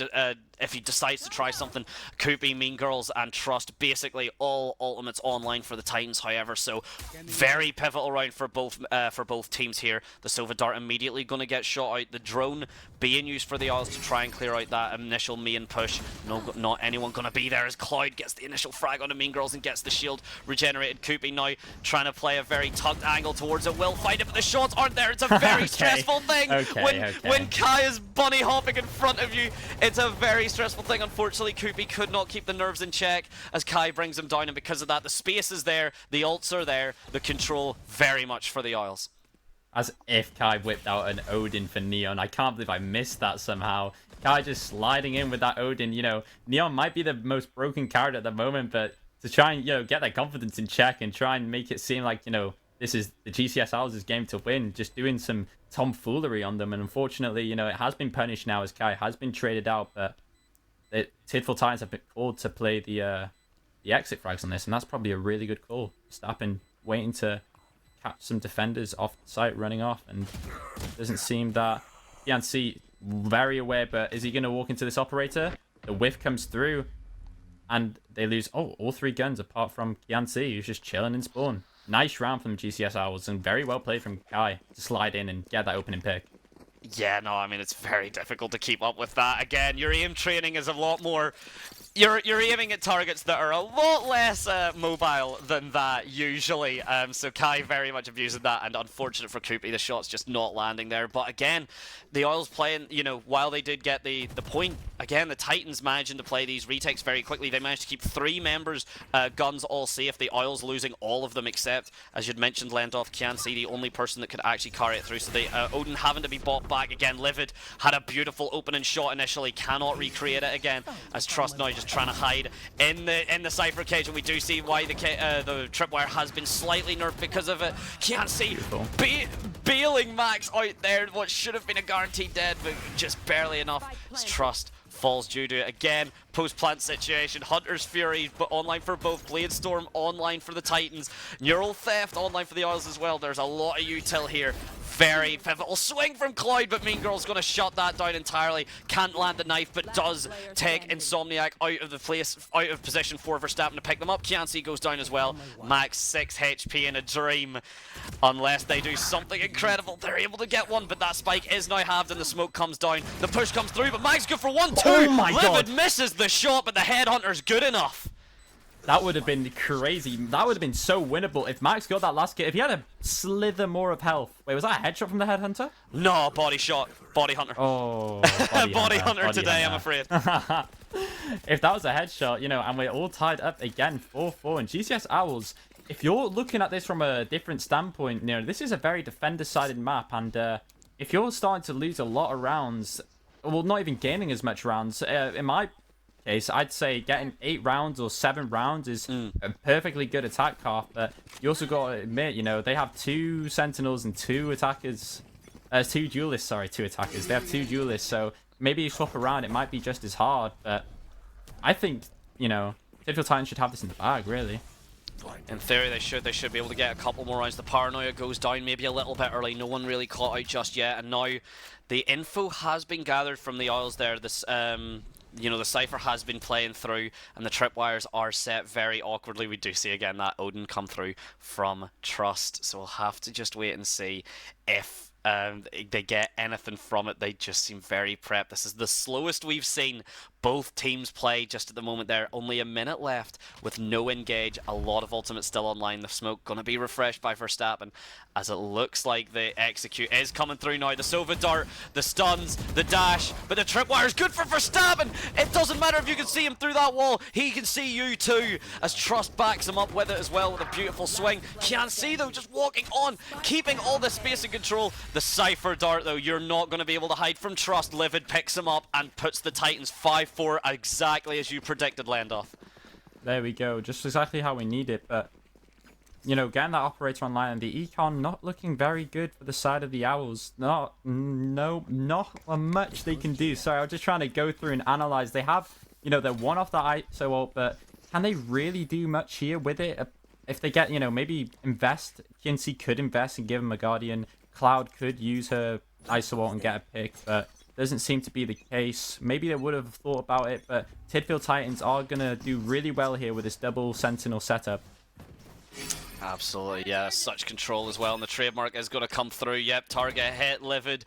if he decides to try something. Kupi, Mean Girls, and Trust, basically all ultimates online for the Titans, however, so very pivotal round for both teams here. The Silva Dart immediately going to get shot out. The drone being used for the Isles to try and clear out that initial main push. Not anyone going to be there as Cloud gets the initial frag onto Mean Girls and gets the shield regenerated. Kupi now trying to play a very tucked angle towards it. Will find it, but the shots aren't there. It's a very stressful thing. When Kai is bunny hopping in front of you, it's a very stressful thing. Unfortunately, Kupi could not keep the nerves in check as Kai brings him down, and because of that, the space is there, the ults are there, the control very much for the Isles. As if Kai whipped out an Odin for Neon. I can't believe I missed that somehow. Kai just sliding in with that Odin. Neon might be the most broken character at the moment, but to try and, get that confidence in check and try and make it seem like, this is the GCS Owls' game to win, just doing some tomfoolery on them. And unfortunately, it has been punished now as Kai has been traded out, but the Tidfield Titans have been called to play the exit frags on this, and that's probably a really good call. Stopping, waiting to catch some defenders off the site running off, and it doesn't seem that Kianci very aware, but is he going to walk into this operator? The whiff comes through, and they lose all three guns apart from Kianci, who's just chilling in spawn. Nice round from GCS Owls, and very well played from Kai to slide in and get that opening pick. Yeah, no, I mean, it's very difficult to keep up with that. Again, your aim training is a lot more... You're aiming at targets that are a lot less mobile than that, usually. So Kai very much abusing that, and unfortunate for Koopy, the shot's just not landing there. But again, the Oils playing, you know, while they did get the point, again, the Titans managing to play these retakes very quickly. They managed to keep 3 members' guns all safe. The Oils losing all of them except, as you'd mentioned, Lendoth, Kianci, the only person that could actually carry it through. So the Odin having to be bought back again. Livid had a beautiful opening shot initially, cannot recreate it again, as Trust now just trying to hide in the Cypher cage, and we do see why the tripwire has been slightly nerfed because of it. Kianci bailing Max out there, what should have been a guaranteed dead, but just barely enough. As Trust falls due to it again. Post-plant situation, Hunter's Fury, but online for both. Bladestorm online for the Titans. Neural Theft online for the Oils as well. There's a lot of util here. Very pivotal swing from Cloud, but Mean Girl's going to shut that down entirely. Can't land the knife, but does take Insomniac out of the place, out of position for Verstappen to pick them up. Kianci goes down as well. Max 6 HP in a dream. Unless they do something incredible, they're able to get one, but that spike is now halved and the smoke comes down. The push comes through, but Max good for 1-2. Oh my God. Livid misses the shot, but the Headhunter's good enough. That would have been crazy. That would have been so winnable if Max got that last hit. If he had a slither more of health. Wait, was that a headshot from the Headhunter? No, body shot. Body Hunter. Oh, body hunter today, I'm afraid. If that was a headshot, you know, and we're all tied up again, 4-4. And GCS Owls, if you're looking at this from a different standpoint, you know, this is a very defender-sided map. And if you're starting to lose a lot of rounds, well, not even gaining as much rounds, in my case, I'd say getting 8 rounds or 7 rounds is a perfectly good attack half. But you also got to admit, you know, they have 2 sentinels and 2 attackers. 2 duelists, sorry, 2 attackers. They have 2 duelists, so maybe you swap around, it might be just as hard. But I think, you know, Tidfield Titans should have this in the bag, really. In theory, they should be able to get a couple more rounds. The paranoia goes down maybe a little bit early. No one really caught out just yet, and now the info has been gathered from the Oils there. This you know, the Cypher has been playing through, and the tripwires are set very awkwardly. We do see again that Odin come through from Trust, so we'll have to just wait and see if they get anything from it. They just seem very prepped. This is the slowest we've seen both teams play just at the moment there. Only a minute left with no engage. A lot of ultimates still online. The smoke going to be refreshed by Verstappen as it looks like the execute is coming through now. The Sova Dart, the stuns, the dash, but the tripwire is good for Verstappen. It doesn't matter if you can see him through that wall. He can see you too, as Trust backs him up with it as well with a beautiful swing. Can't see though, just walking on, keeping all the space and control. The Cypher Dart though, you're not going to be able to hide from Trust. Livid picks him up and puts the Titans 5-4 exactly as you predicted, Lendoth. There we go, just exactly how we need it. But, you know, getting that operator online and the econ not looking very good for the side of the Owls. Not much they can do. Sorry, I was just trying to go through and analyze. They have, you know, they're one off the ISO ult, but can they really do much here with it? If they get, you know, maybe invest, Kinsey could invest and give him a Guardian. Cloud could use her ISO ult and get a pick, but doesn't seem to be the case. Maybe they would have thought about it, but Tidfield Titans are going to do really well here with this double Sentinel setup. Absolutely, yeah, such control as well, and the trademark is going to come through. Yep, target hit, Livid.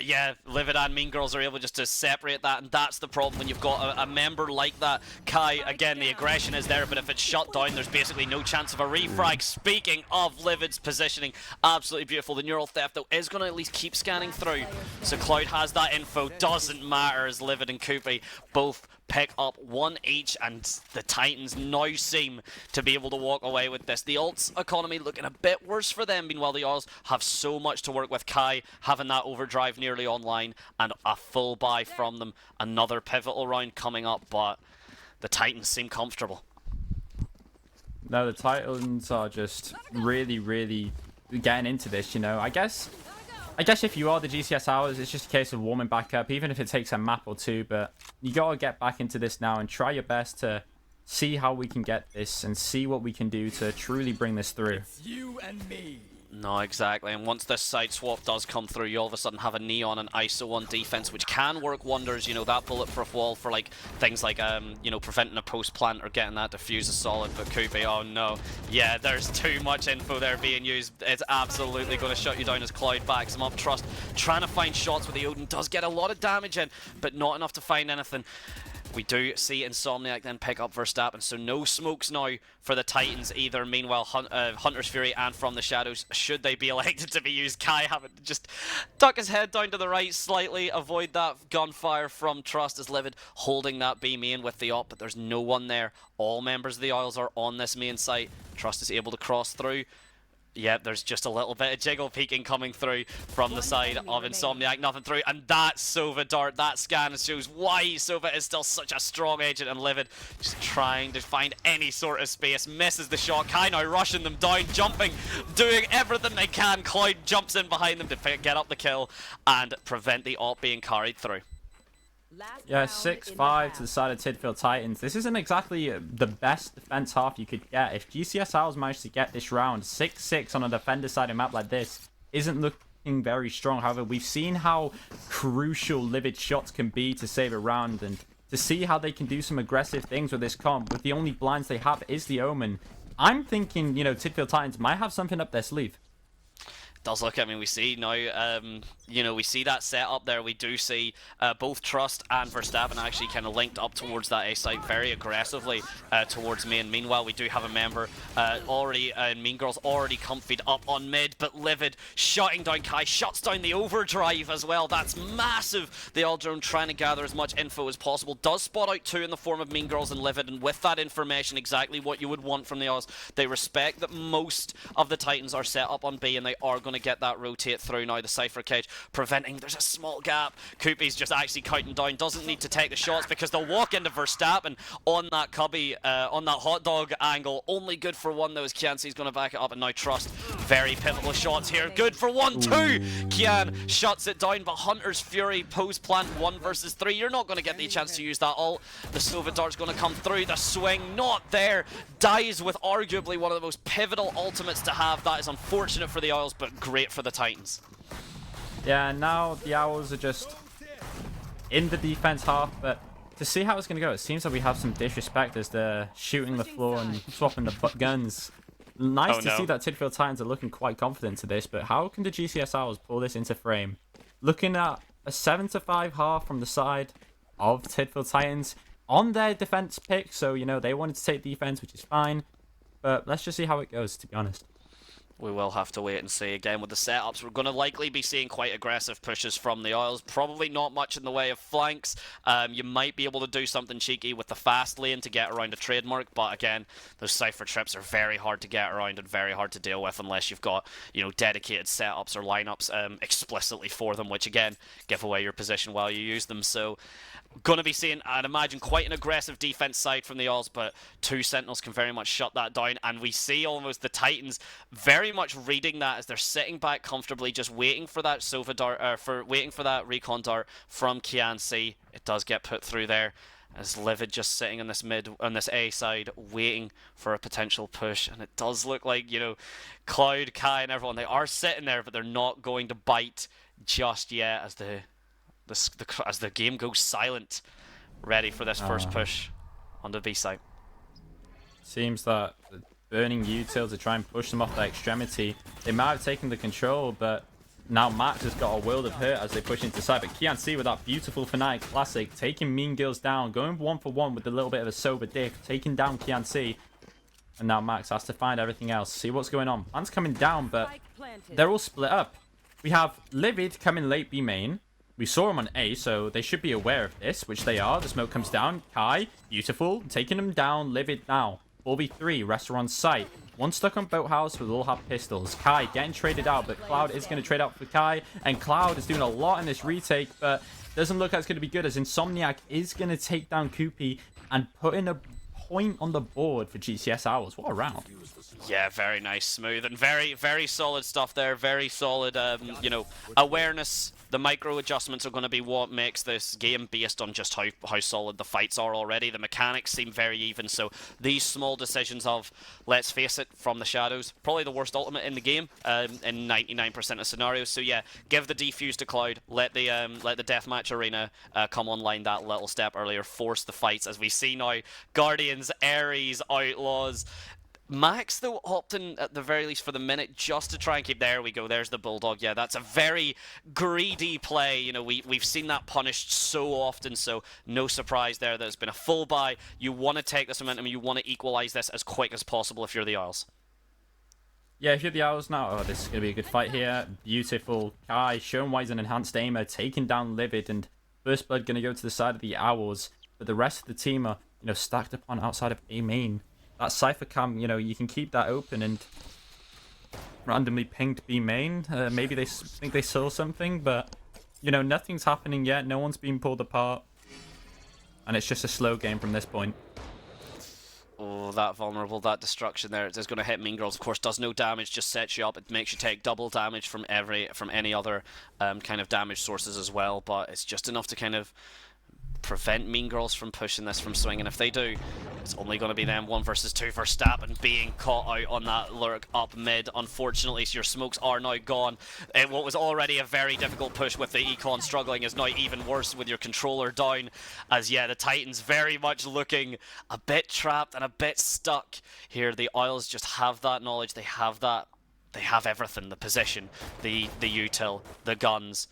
Yeah, Livid and Mean Girls are able just to separate that, and that's the problem when you've got a member like that. Kai, again, the aggression is there, but if it's shut down, there's basically no chance of a refrag. Speaking of Livid's positioning, absolutely beautiful. The Neural Theft, though, is going to at least keep scanning through, so Cloud has that info. Doesn't matter as Livid and Koopy both pick up 1 each, and the Titans now seem to be able to walk away with this. The ults economy looking a bit worse for them, meanwhile the Oils have so much to work with. Kai having that overdrive nearly online and a full buy from them. Another pivotal round coming up, but the Titans seem comfortable. No, the Titans are just really getting into this, you know. I guess if you are the GCS Hours, it's just a case of warming back up, even if it takes a map or 2. But you got to get back into this now and try your best to see how we can get this and see what we can do to truly bring this through. It's you and me. No, exactly. And once this side swap does come through, you all of a sudden have a Neon and ISO on defense, which can work wonders. You know, that bulletproof wall for like things like you know, preventing a post plant or getting that defuse is solid. But Kubi, oh no, yeah, there's too much info there being used. It's absolutely going to shut you down as Cloud backs him up. Trust trying to find shots with the Odin does get a lot of damage in, but not enough to find anything. We do see Insomniac then pick up Verstappen, so no smokes now for the Titans either. Meanwhile, Hunter's Fury and From the Shadows, should they be elected to be used, Kai having to just duck his head down to the right slightly, avoid that gunfire from Trust as Livid holding that B main with the op, but there's no one there. All members of the Isles are on this main site. Trust is able to cross through. Yep, there's just a little bit of jiggle peeking coming through from the side of Insomniac, nothing through, and that Sova dart, that scan shows why Sova is still such a strong agent, and Livid just trying to find any sort of space, misses the shot. Kai now rushing them down, jumping, doing everything they can. Cloud jumps in behind them to get up the kill and prevent the op being carried through. Yeah, 6-5 to the side of Tidfield Titans. This isn't exactly the best defense half you could get. If GCS Owls managed to get this round, 6-6 on a defender side of map like this isn't looking very strong. However, we've seen how crucial Livid shots can be to save a round, and to see how they can do some aggressive things with this comp, with the only blinds they have is the Omen. I'm thinking, you know, Tidfield Titans might have something up their sleeve. Does look, I mean, we see now, you know, we see that setup there. We do see both Trust and Verstappen actually kind of linked up towards that A site very aggressively towards main. Meanwhile, we do have a member already, Mean Girls already comfied up on mid, but Livid shutting down Kai, shuts down the overdrive as well. That's massive. The Aldrone trying to gather as much info as possible. Does spot out two in the form of Mean Girls and Livid, and with that information, exactly what you would want from the Oz. They respect that most of the Titans are set up on B, and they are going to get that rotate through now. The Cypher Cage preventing, there's a small gap. Kupi's just actually counting down, doesn't need to take the shots because they'll walk into Verstappen on that cubby, on that hot dog angle. Only good for one though, as Kian's going to back it up, and now Trust, very pivotal shots here, good for 1-2. Kian shuts it down, but Hunter's Fury post plant 1 versus 3. You're not going to get the chance to use that ult. The Sova dart's going to come through, the swing not there, dies with arguably one of the most pivotal ultimates to have. That is unfortunate for the Isles, but great for the Titans. Yeah, now the Owls are just in the defense half, but to see how it's going to go, it seems like we have some disrespect as they're shooting the floor and swapping the guns. Nice to see that Tidfield Titans are looking quite confident to this, but how can the GCS Owls pull this into frame? Looking at a 7-5 half from the side of Tidfield Titans on their defense pick, so, you know, they wanted to take defense, which is fine, but let's just see how it goes, to be honest. We will have to wait and see. Again, with the setups, we're going to likely be seeing quite aggressive pushes from the Isles. Probably not much in the way of flanks. You might be able to do something cheeky with the fast lane to get around a trademark, but again, those Cypher trips are very hard to get around and very hard to deal with unless you've got, you know, dedicated setups or lineups explicitly for them, which again, give away your position while you use them. So, going to be seeing, I'd imagine, quite an aggressive defense side from the Isles, but two Sentinels can very much shut that down, and we see almost the Titans very much reading that as they're sitting back comfortably, just waiting for that Sova dart, waiting for that recon dart from Kian C. It does get put through there, as Livid just sitting on this A side, waiting for a potential push, and it does look like, you know, Cloud, Kai, and everyone, they are sitting there, but they're not going to bite just yet as the game goes silent, ready for this first push on the B side. Seems that the burning util to try and push them off their extremity. They might have taken the control, but now Max has got a world of hurt as they push into side. But Kian C with that beautiful Fnatic classic, taking Mean Girls down, going 1-for-1 with a little bit of a sober diff, taking down Kian C. And now Max has to find everything else, see what's going on. Man's coming down, but they're all split up. We have Livid coming late B main. We saw him on A, so they should be aware of this, which they are. The smoke comes down. Kai, beautiful, taking him down. Livid now. 4v3, restaurant site. One stuck on Boathouse, will all have pistols. Kai getting traded out, but Cloud is going to trade out for Kai, and Cloud is doing a lot in this retake, but doesn't look like it's going to be good, as Insomniac is going to take down Kupi and put in a point on the board for GCS Owls. What a round. Yeah, very nice, smooth, and very, very solid stuff there. Very solid, you know, awareness. The micro adjustments are going to be what makes this game based on just how solid the fights are already. The mechanics seem very even, so these small decisions of, let's face it, from the shadows, probably the worst ultimate in the game in 99% of scenarios. So yeah, give the defuse to Cloud, let the deathmatch arena come online that little step earlier, force the fights, as we see now, Guardians, Ares, Outlaws. Max, though, opting at the very least for the minute just to try and keep... There we go, there's the Bulldog. Yeah, that's a very greedy play. You know, we've seen that punished so often, so no surprise there that it's been a full buy. You want to take this momentum, you want to equalize this as quick as possible if you're the Isles. Yeah, if you're the Owls now, oh, this is going to be a good fight here. Beautiful. Kai showing why he's an enhanced aimer, taking down Livid, and First Blood going to go to the side of the Owls, but the rest of the team are, you know, stacked upon outside of A main. That Cypher cam, you know, you can keep that open and randomly pinged B main. Maybe they think they saw something, but, you know, nothing's happening yet. No one's being pulled apart. And it's just a slow game from this point. Oh, that vulnerable, that destruction there. It is going to hit Mean Girls. Of course, does no damage, just sets you up. It makes you take double damage from any other kind of damage sources as well. But it's just enough to kind of prevent Mean Girls from pushing this from swinging. If they do, it's only going to be them 1 versus 2 for Verstappen being caught out on that lurk up mid. Unfortunately, so your smokes are now gone. What was already a very difficult push with the Econ struggling is now even worse with your controller down. As yeah, the Titans very much looking a bit trapped and a bit stuck here. The Isles just have that knowledge. They have that. They have everything. The position, the util, the guns.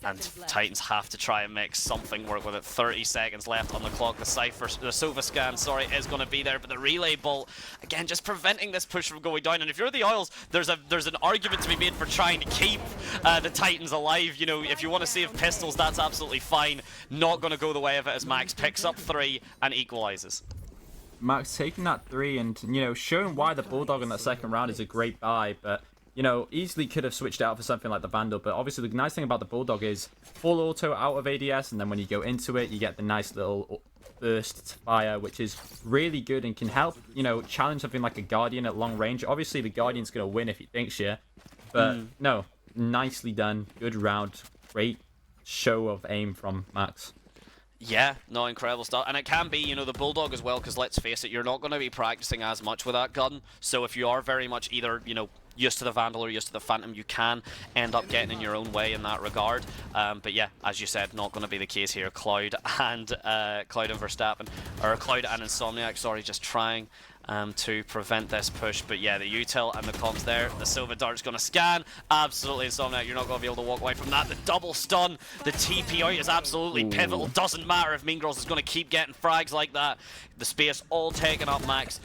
And Titans have to try and make something work with it. 30 seconds left on the clock. The Sova scan, sorry, is going to be there, but the relay bolt, again, just preventing this push from going down. And if you're the Isles, there's an argument to be made for trying to keep the Titans alive. You know, if you want to save pistols, that's absolutely fine. Not going to go the way of it as Max picks up 3 and equalizes. Max taking that 3 and, you know, showing why the Bulldog in that second round is a great buy, but you know, easily could have switched out for something like the Vandal, but obviously the nice thing about the Bulldog is full auto out of ADS, and then when you go into it, you get the nice little burst fire, which is really good and can help, you know, challenge something like a Guardian at long range. Obviously, the Guardian's going to win if he thinks you, but no, nicely done. Good round. Great show of aim from Max. Yeah, no, incredible stuff. And it can be, you know, the Bulldog as well, because let's face it, you're not going to be practicing as much with that gun. So if you are very much either, you know, used to the Vandal or used to the Phantom, you can end up getting in your own way in that regard. But yeah, as you said, not going to be the case here. Cloud and Verstappen, or Cloud and Insomniac, sorry, just trying to prevent this push. But yeah, the util and the comms there. The Silver Dart's going to scan. Absolutely, Insomniac, you're not going to be able to walk away from that. The double stun, the TP out is absolutely pivotal. Doesn't matter if Mean Girls is going to keep getting frags like that. The space all taken up, Max.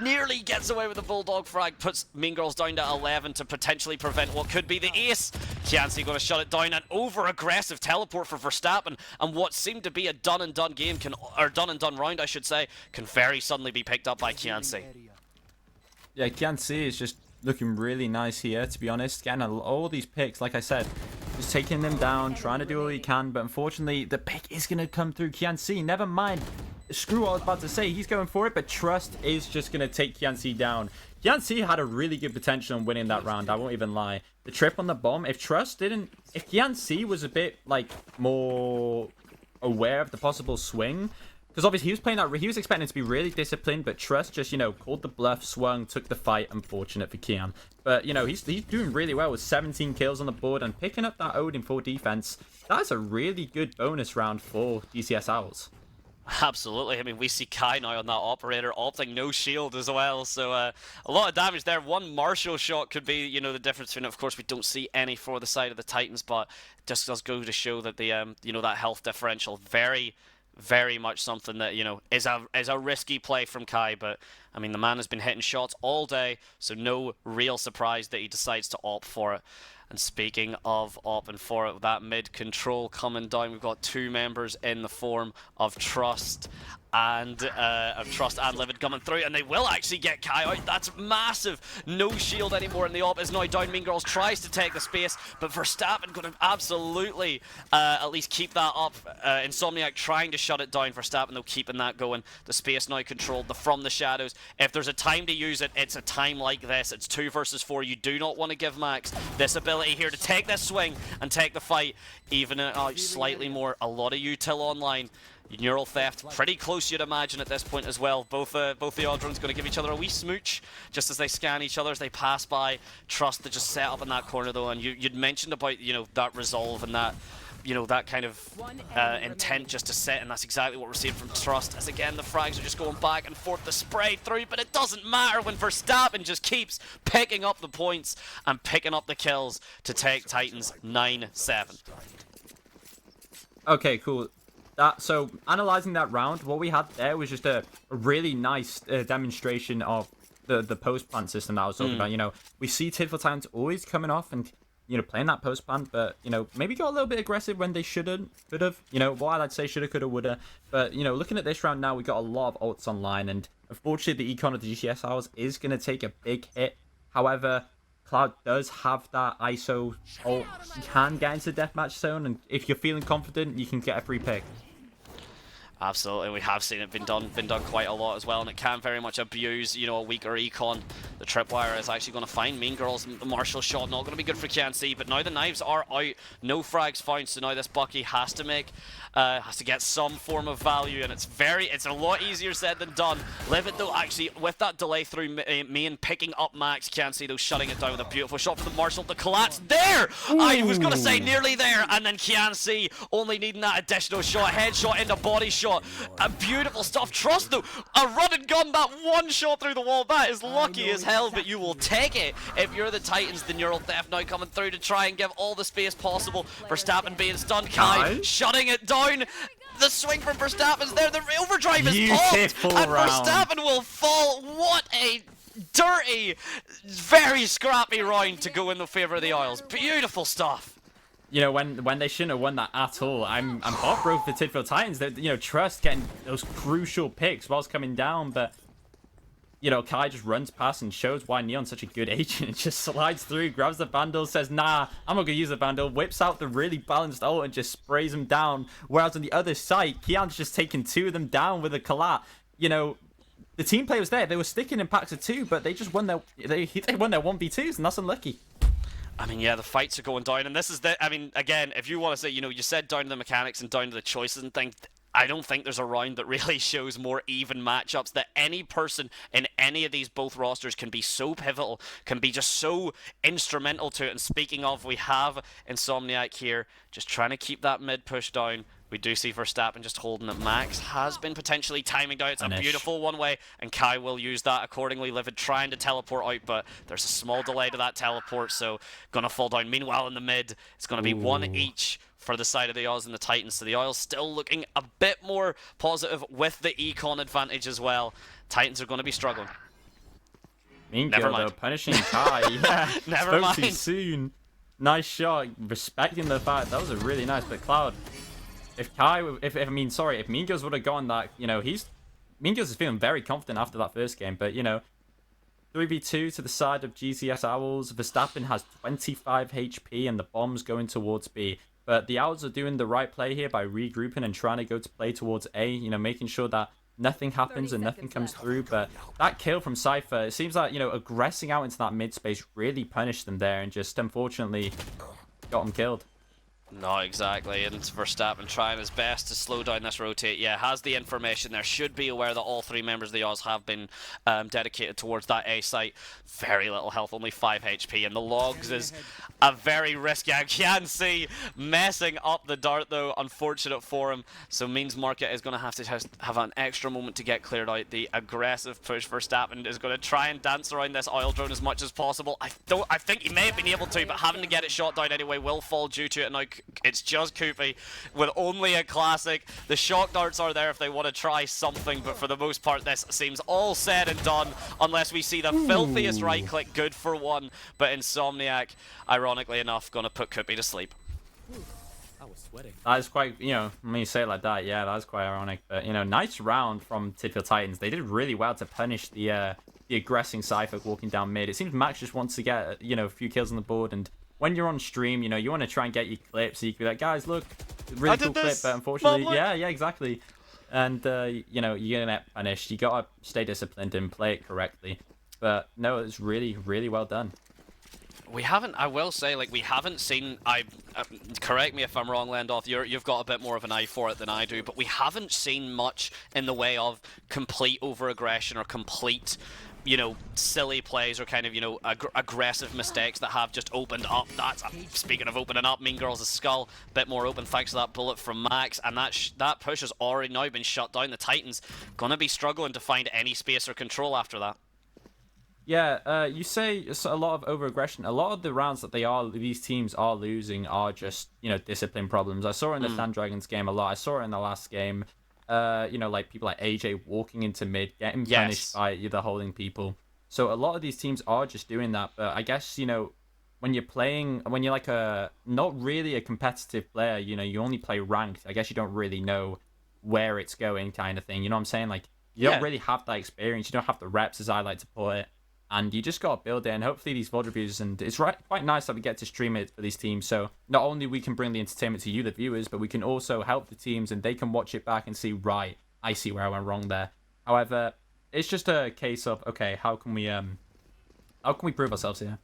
Nearly gets away with the Bulldog frag, puts Mean Girls down to 11 to potentially prevent what could be the ace. Kianci going to shut it down. An over-aggressive teleport for Verstappen, and what seemed to be a done-and-done game, done-and-done round, I should say, can very suddenly be picked up by Kianci. Yeah, Kianci is just looking really nice here, to be honest. Getting all these picks, like I said, just taking them down, trying to do all he can, but unfortunately, the pick is going to come through Kianci. Never mind. Screw what I was about to say. He's going for it, but Trust is just going to take Kianci down. Kianci had a really good potential in winning that round, I won't even lie. The trip on the bomb, if Kianci was a bit, like, more aware of the possible swing, because obviously he was playing that, he was expecting to be really disciplined, but Trust just, you know, called the bluff, swung, took the fight. Unfortunate for Kian. But, you know, he's doing really well with 17 kills on the board and picking up that Odin for defense. That's a really good bonus round for DCS Owls. Absolutely. I mean, we see Kai now on that operator opting no shield as well, so a lot of damage there. One Marshall shot could be, you know, the difference between it. Of course, we don't see any for the side of the Titans, but it just does go to show that the you know, that health differential very much something that, you know, is a risky play from Kai. But I mean, the man has been hitting shots all day, so no real surprise that he decides to opt for it. And speaking of opting for it, with that mid control coming down, we've got 2 members in the form of Trust and of Trust and Livid coming through, and they will actually get Kai out. That's massive. No shield anymore, and the op is now down. Mean Girls tries to take the space, but Verstappen going to absolutely at least keep that up. Insomniac trying to shut it down. Verstappen though keeping that going. The space now controlled from the shadows. If there's a time to use it, it's a time like this. It's 2 versus 4. You do not want to give Max this ability here to take this swing and take the fight, even out slightly more. A lot of util online. Neural Theft, pretty close you'd imagine at this point as well. Both the Audrons going to give each other a wee smooch just as they scan each other, as they pass by. Trust to just set up in that corner though, and you'd mentioned about, you know, that resolve and that, you know, that kind of intent just to set, and that's exactly what we're seeing from Trust, as again the frags are just going back and forth, the spray through, but it doesn't matter when Verstappen just keeps picking up the points and picking up the kills to take Titans 9-7. Okay, cool. So, analysing that round, what we had there was just a really nice demonstration of the post-plant system that I was talking about. You know, we see Tidful Titans always coming off and, you know, playing that post-plant, but, you know, maybe got a little bit aggressive when they could have. You know, while I'd say shoulda, coulda, woulda. But, you know, looking at this round now, we got a lot of ults online, and unfortunately the econ of the GCS Owls is going to take a big hit. However, Cloud does have that ISO ult. You can get into the deathmatch zone, and if you're feeling confident, you can get a free pick. Absolutely, we have seen it been done quite a lot as well, and it can very much abuse, you know, a weaker econ. The tripwire is actually going to find Mean Girls. The Marshall shot not going to be good for KNC, but now the knives are out, no frags found, so now this Bucky has to get some form of value, and it's a lot easier said than done. Livid though, actually with that delay through me and picking up Max, KNC though shutting it down with a beautiful shot for the Marshall. The collapse there, I was going to say nearly there, and then KNC only needing that additional shot, headshot into body shot. Beautiful stuff. Trust though, a run and gun, that one shot through the wall, that is lucky as hell, but you will take it if you're the Titans. The Neural Theft now coming through to try and give all the space possible. Verstappen being stunned, Kai shutting it down. The swing from Verstappen's there, the overdrive is popped, and Verstappen will fall. What a dirty, very scrappy round to go in the favour of the Isles. Beautiful stuff. You know, when they shouldn't have won that at all. I'm heartbroken for Tidful Titans. That, you know, Trust getting those crucial picks whilst coming down, but, you know, Kai just runs past and shows why Neon's such a good agent. Just slides through, grabs the Vandal, says, nah, I'm not gonna use the Vandal, whips out the really balanced ult and just sprays them down. Whereas on the other side, Kian's just taking 2 of them down with a collat. You know, the team play was there. They were sticking in packs of 2, but they just won their they won their 1v2s, and that's unlucky. I mean, yeah, the fights are going down, and this is I mean, again, if you want to say, you know, you said down to the mechanics and down to the choices and things, I don't think there's a round that really shows more even matchups, that any person in any of these both rosters can be so pivotal, can be just so instrumental to it. And speaking of, we have Insomniac here, just trying to keep that mid push down. We do see Verstappen just holding it. Max has been potentially timing down. It's a beautiful one-way, and Kai will use that accordingly. Livid trying to teleport out, but there's a small delay to that teleport, so gonna fall down. Meanwhile, in the mid, it's gonna be one each for the side of the Isles and the Titans. So the Isles still looking a bit more positive with the econ advantage as well. Titans are gonna be struggling. Never mind. Though, punishing Kai. Yeah, never mind. Too soon. Nice shot. Respecting the fact that was a really nice. But Cloud, if Mean Girls would have gone that, you know, Mean Girls is feeling very confident after that first game, but, you know, 3v2 to the side of GCS Owls. Verstappen has 25 HP and the bomb's going towards B. But the Owls are doing the right play here by regrouping and trying to go to play towards A, you know, making sure that nothing happens and nothing comes through. But that kill from Cypher, it seems like, you know, aggressing out into that mid space really punished them there and just unfortunately got them killed. No, exactly, and Verstappen trying his best to slow down this rotate. Yeah, has the information there, should be aware that all 3 members of the Oz have been dedicated towards that A site. Very little health, only 5 HP, and the logs is a very risky. I can see messing up the dart though, unfortunate for him. So means Market is going to have an extra moment to get cleared out. The aggressive push Verstappen is going to try and dance around this oil drone as much as possible. I think he may have been able to, but having to get it shot down anyway will fall due to it. Now it's just Koopy with only a classic. The shock darts are there if they want to try something, but for the most part this seems all said and done unless we see the filthiest right click, good for 1. But Insomniac, ironically enough, gonna put Koopy to sleep. That is quite, when you say it like that, yeah, that is quite ironic. But, nice round from Tidfield Titans. They did really well to punish the aggressing Cypher walking down mid. It seems Max just wants to get, a few kills on the board. And when you're on stream, you want to try and get your clips. So you can be like, guys, look, really cool clip. But unfortunately, yeah, exactly. And, you're going to get punished. You got to stay disciplined and play it correctly. But, no, it's really, really well done. We haven't, I will say, like, we haven't seen, correct me if I'm wrong, Lendoth, you've got a bit more of an eye for it than I do, but we haven't seen much in the way of complete over-aggression or complete, silly plays or kind of, aggressive mistakes that have just opened up. Speaking of opening up, Mean Girls' skull, a bit more open thanks to that bullet from Max, and that push has already now been shut down. The Titans gonna be struggling to find any space or control after that. Yeah, you say it's a lot of over-aggression. A lot of the rounds that these teams are losing are just, discipline problems. I saw it in the Sanddragons game a lot. I saw it in the last game. Like people like AJ walking into mid, getting punished by the holding people. So a lot of these teams are just doing that. But I guess, when you're like not really a competitive player, you only play ranked. I guess you don't really know where it's going kind of thing. You know what I'm saying? Like, you don't really have that experience. You don't have the reps, as I like to put it. And you just got to build it, and hopefully these VOD reviews, and it's quite nice that we get to stream it for these teams, so not only we can bring the entertainment to you, the viewers, but we can also help the teams, and they can watch it back and see, right, I see where I went wrong there. However, it's just a case of, okay, how can we prove ourselves here?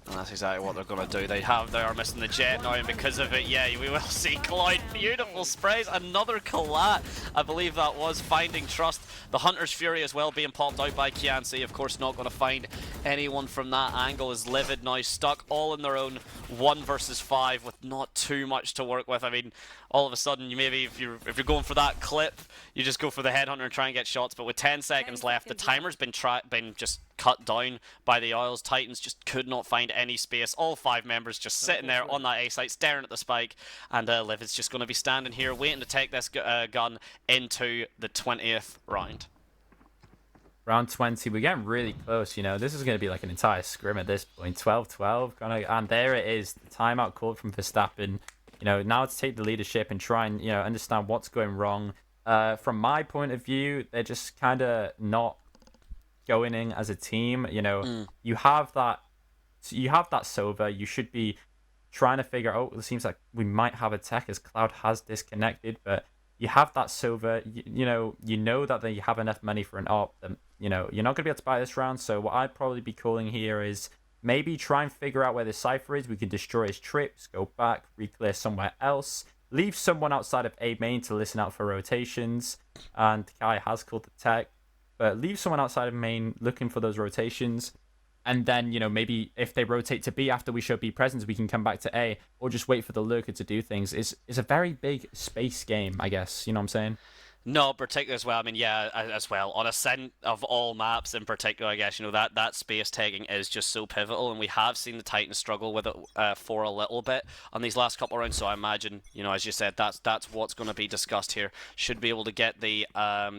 And that's exactly what they're going to do. They are missing the jet now, and because of it, yeah, we will see Cloud. Beautiful sprays. Another collat, I believe that was, finding Trust. The Hunter's Fury as well being popped out by Kianci. Of course, not going to find anyone from that angle. Is Livid now stuck all in their own 1 versus 5 with not too much to work with. I mean, all of a sudden, if you're going for that clip, you just go for the Headhunter and try and get shots. But with 10 seconds left, the timer's been just cut down by the Isles. Titans just could not find any space. All 5 members just sitting there on that A site, staring at the spike. And Liv is just going to be standing here, waiting to take this gun into the 20th round. Round 20, we're getting really close, This is going to be like an entire scrim at this point. 12-12, and there it is. The timeout called from Verstappen. Now to take the leadership and try and, understand what's going wrong. From my point of view, they're just kind of not going in as a team. You have that Silver. You should be trying to figure out, it seems like we might have a tech as Cloud has disconnected, but you have that Silver. You know that they have enough money for an op that, you're not going to be able to buy this round. So what I'd probably be calling here is maybe try and figure out where the Cypher is. We can destroy his trips, go back, re-clear somewhere else, leave someone outside of A main to listen out for rotations. And Kai has called the tech, but leave someone outside of main looking for those rotations. And then, maybe if they rotate to B after we show B presence, we can come back to A, or just wait for the lurker to do things. It's a very big space game, I guess. You know what I'm saying? No, particularly as well. I mean, yeah, as well. On Ascent of all maps in particular, I guess, that space taking is just so pivotal, and we have seen the Titans struggle with it for a little bit on these last couple of rounds, so I imagine, as you said, that's what's going to be discussed here. Should be able to get the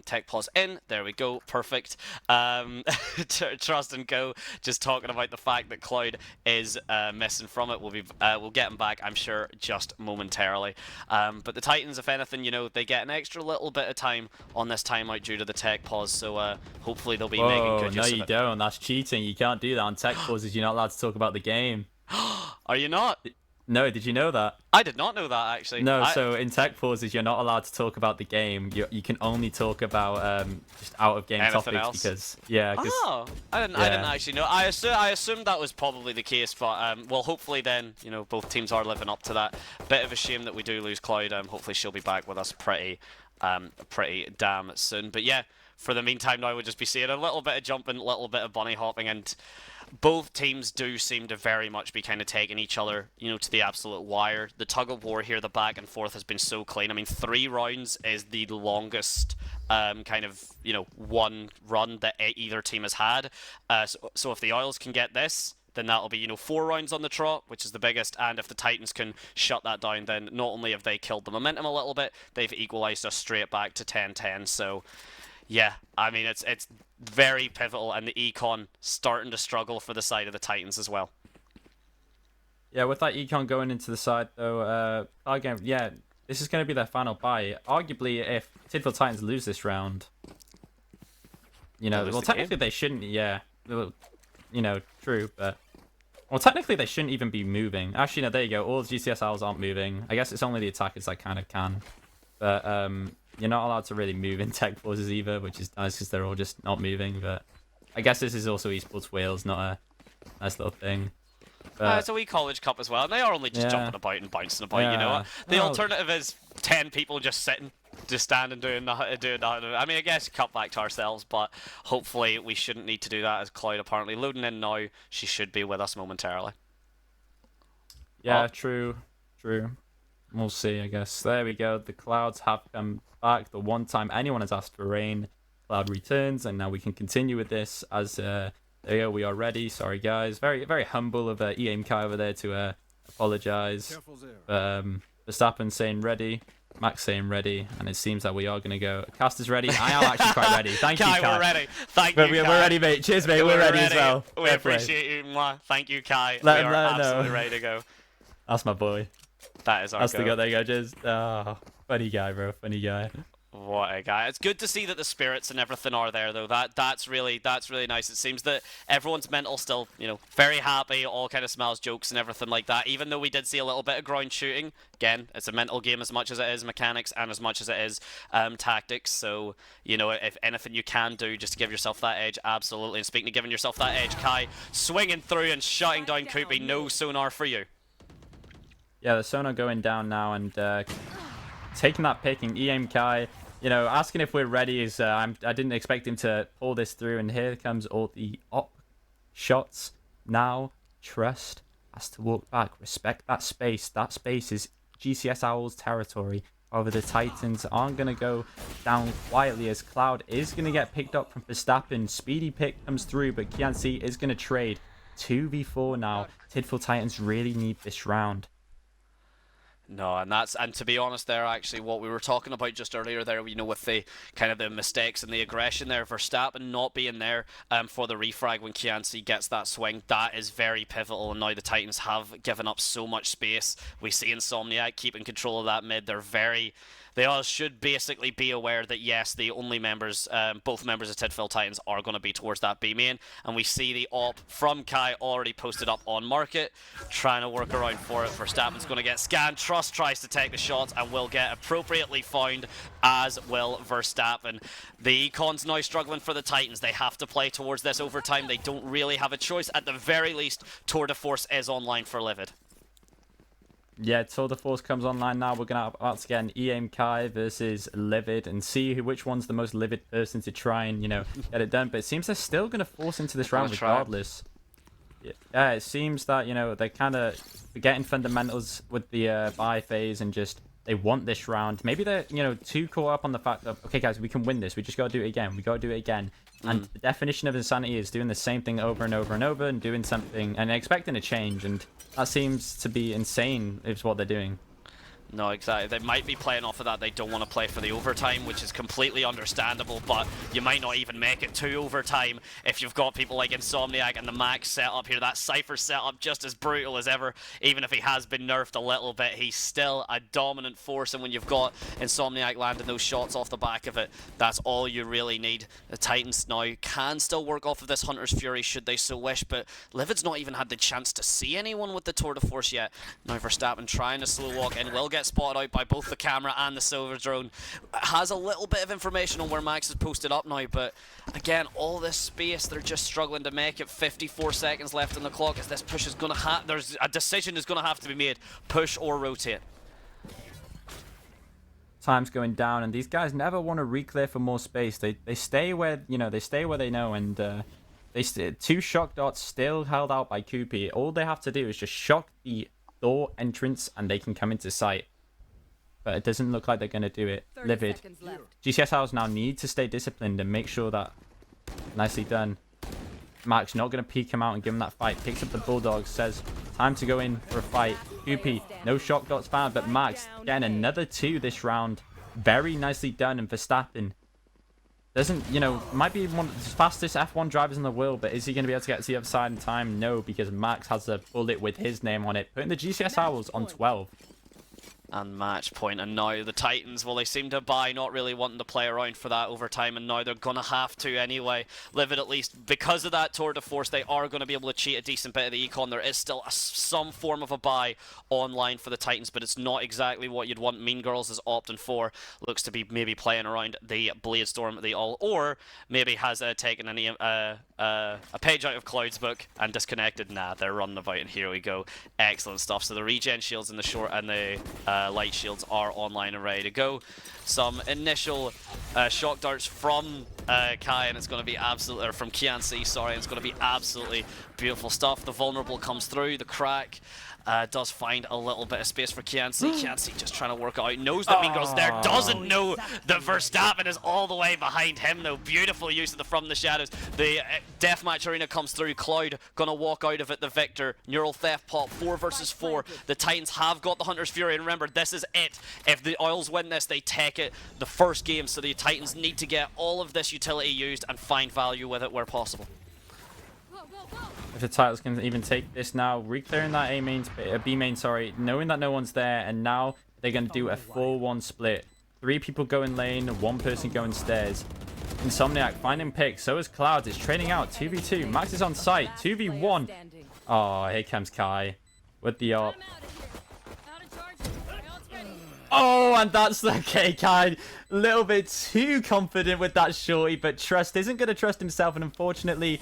tech pause in. There we go. Perfect. Trust and Go just talking about the fact that Cloud is missing from it. We'll get him back, I'm sure, just momentarily. But the Titans, if anything, they get an extra little bit of time on this timeout due to the tech pause, so hopefully they'll be making good use of it. No, you don't. That's cheating. You can't do that on tech pauses. You're not allowed to talk about the game. Are you not? No, did you know that? I did not know that, actually. No, so in tech pauses, you're not allowed to talk about the game. You can only talk about just out-of-game topics else? because... I didn't actually know. I assumed that was probably the case, but well, hopefully then, both teams are living up to that. Bit of a shame that we do lose Cloud. Hopefully she'll be back with us pretty damn soon. But yeah, for the meantime now, we'll just be seeing a little bit of jumping, a little bit of bunny hopping, and both teams do seem to very much be kind of taking each other, to the absolute wire. The tug of war here, the back and forth has been so clean. I mean, 3 rounds is the longest one run that either team has had. So if the Isles can get this, then that'll be, 4 rounds on the trot, which is the biggest, and if the Titans can shut that down, then not only have they killed the momentum a little bit, they've equalized us straight back to 10-10, so yeah, I mean, it's very pivotal, and the Econ starting to struggle for the side of the Titans as well. Yeah, with that econ going into the side though, again, yeah, this is going to be their final buy. Arguably, if Tidfield Titans lose this round, you know, well, technically they shouldn't. Yeah, well, you know, true, but well, technically they shouldn't even be moving. Actually, no, there you go. All the GCSLs aren't moving. I guess it's only the attackers that kind of can, but you're not allowed to really move in tech forces either, which is nice because they're all just not moving. But I guess this is also Esports Wales, not a nice little thing. It's a wee college cup as well, and they are only just jumping about and bouncing about. You know, the alternative is 10 people just sitting, just standing doing nothing. I mean, I guess cut back to ourselves, but hopefully we shouldn't need to do that. As Cloud apparently loading in now, she should be with us momentarily. Yeah, true. We'll see, I guess. There we go. The Clouds have come back. The one time anyone has asked for rain, Cloud returns, and now we can continue with this as. There you go, we are ready. Sorry, guys. Very, very humble of EAM Kai over there to apologize. Verstappen saying ready. Max saying ready. And it seems that we are going to go. Cast is ready. I am actually quite ready. Thank you, Kai. We're ready. Thank you, Kai. We're ready, mate. Cheers, mate. We're ready as well. We appreciate you. Mwah. Thank you, Kai. We are absolutely ready to go. That's my boy. That is our That's the guy. There you go. Cheers. Oh, funny guy, bro. Funny guy. What a guy. It's good to see that the spirits and everything are there, though. That's really nice. It seems that everyone's mental still, you know, very happy, all kind of smiles, jokes and everything like that. Even though we did see a little bit of ground shooting. Again, it's a mental game as much as it is mechanics and as much as it is tactics. So, you know, if anything you can do just to give yourself that edge, absolutely. And speaking of giving yourself that edge, Kai, swinging through and shutting down Koopy. No sonar for you. Yeah, the sonar going down now and taking that picking. EAM Kai. You know, asking if we're ready is, I didn't expect him to pull this through, and here comes all the op shots. Now, Trust has to walk back, respect that space. That space is GCS Owls territory. However, the Titans aren't going to go down quietly as Cloud is going to get picked up from Verstappen. Speedy pick comes through, but Kianci is going to trade. 2v4 now. Tidfield Titans really need this round. No, and to be honest, there actually what we were talking about just earlier there, you know, with the kind of the mistakes and the aggression there, Verstappen not being there for the refrag when Kianci gets that swing, that is very pivotal. And now the Titans have given up so much space. We see Insomniac keeping control of that mid. They all should basically be aware that yes, the only members, both members of Tidfield Titans are going to be towards that B main, and we see the op from Kai already posted up on market, trying to work around for it. Verstappen's going to get scanned. Trust tries to take the shots and will get appropriately found, as will Verstappen. The Econ's now struggling for the Titans. They have to play towards this overtime. They don't really have a choice. At the very least, Tour de Force is online for Livid. Yeah, Tour de Force comes online now. We're going to once again EAM Kai versus Livid and see which one's the most Livid person to try and, you know, get it done. But it seems they're still going to force into this round regardless. Yeah, it seems that, you know, they're kind of forgetting fundamentals with the buy phase and just they want this round. Maybe they're, you know, too caught up on the fact that, okay, guys, we can win this. We just got to do it again. We got to do it again. And the definition of insanity is doing the same thing over and over and over and doing something and expecting a change. And that seems to be insane is what they're doing. No, exactly. They might be playing off of that. They don't want to play for the overtime, which is completely understandable, but you might not even make it to overtime if you've got people like Insomniac and the Max set up here. That Cypher setup just as brutal as ever. Even if he has been nerfed a little bit, he's still a dominant force, and when you've got Insomniac landing those shots off the back of it, that's all you really need. The Titans now can still work off of this Hunter's Fury should they so wish, but Livid's not even had the chance to see anyone with the Tour de Force yet. Now Verstappen trying to slow walk in, will get spotted out by both the camera and the silver drone. Has a little bit of information on where Max is posted up now, but again, all this space, they're just struggling to make it. 54 seconds left on the clock as this push is going to have, there's a decision is going to have to be made, push or rotate. Time's going down and these guys never want to re-clear for more space. They stay where, you know, they stay where they know, and two shock dots still held out by Koopy. All they have to do is just shock the door entrance and they can come into sight. But it doesn't look like they're going to do it. Livid. GCS House now need to stay disciplined and make sure that... Nicely done. Max not going to peek him out and give him that fight. Picks up the Bulldog, says, time to go in for a fight. Koopy, no shock dots found, but Max getting another 2 this round. Very nicely done, and Verstappen Doesn't, might be one of the fastest F1 drivers in the world, but is he going to be able to get to the other side in time? No, because Max has a bullet with his name on it, putting the GCS Owls on 12. And match point, and now the Titans, well, they seem to buy, not really wanting to play around for that overtime, and now they're going to have to anyway. Live it at least. Because of that tour de force, they are going to be able to cheat a decent bit of the econ. There is still some form of a buy online for the Titans, but it's not exactly what you'd want. Mean Girls is opting for. Looks to be maybe playing around the Bladestorm, the all, or maybe has taken a page out of Cloud's book and disconnected. Nah, they're running about, and here we go. Excellent stuff. So the regen shields and the short and the light shields are online and ready to go. Some initial shock darts from Kai, and it's going to be absolutely, or from Kian-C, sorry, and it's going to be absolutely beautiful stuff. The vulnerable comes through, the crack does find a little bit of space for Kian-C. Kian-C just trying to work out, knows that Mean Girl's there, doesn't know that Verstappen is all the way behind him though. Beautiful use of the From the Shadows. The Deathmatch Arena comes through, Cloud gonna walk out of it, the victor. Neural Theft pop, 4 versus 4. The Titans have got the Hunter's Fury, and remember, this is it. If the Oils win this, they take it the first game, so the Titans need to get all of this utility used and find value with it where possible. If the Titans can even take this now, reclearing that B main, knowing that no one's there, and now they're going to do a 4-1 split. 3 people go in lane, 1 person going stairs. Insomniac finding picks, so is Clouds. It's trading out, 2v2. Max is on site, 2v1. Oh, here comes Kai with the op. Oh, and that's the Kai. A little bit too confident with that shorty, but Trust isn't going to trust himself, and unfortunately,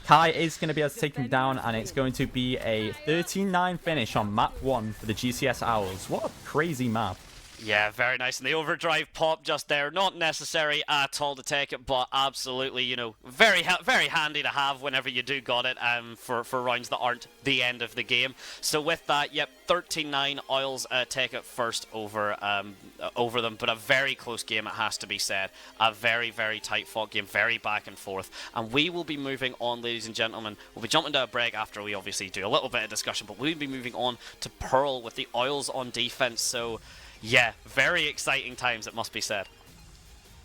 Kai is going to be able to take him down, and it's going to be a 13-9 finish on map 1 for the GCS Owls. What a crazy map. Yeah, very nice. And the overdrive pop just there, not necessary at all to take it, but absolutely, very handy to have whenever you do got it for rounds that aren't the end of the game. So with that, yep, 13-9, Oils take it first over them, but a very close game, it has to be said. A very, very tight fought game, very back and forth. And we will be moving on, ladies and gentlemen. We'll be jumping to a break after we obviously do a little bit of discussion, but we'll be moving on to Pearl with the Oils on defense. So yeah, very exciting times, it must be said.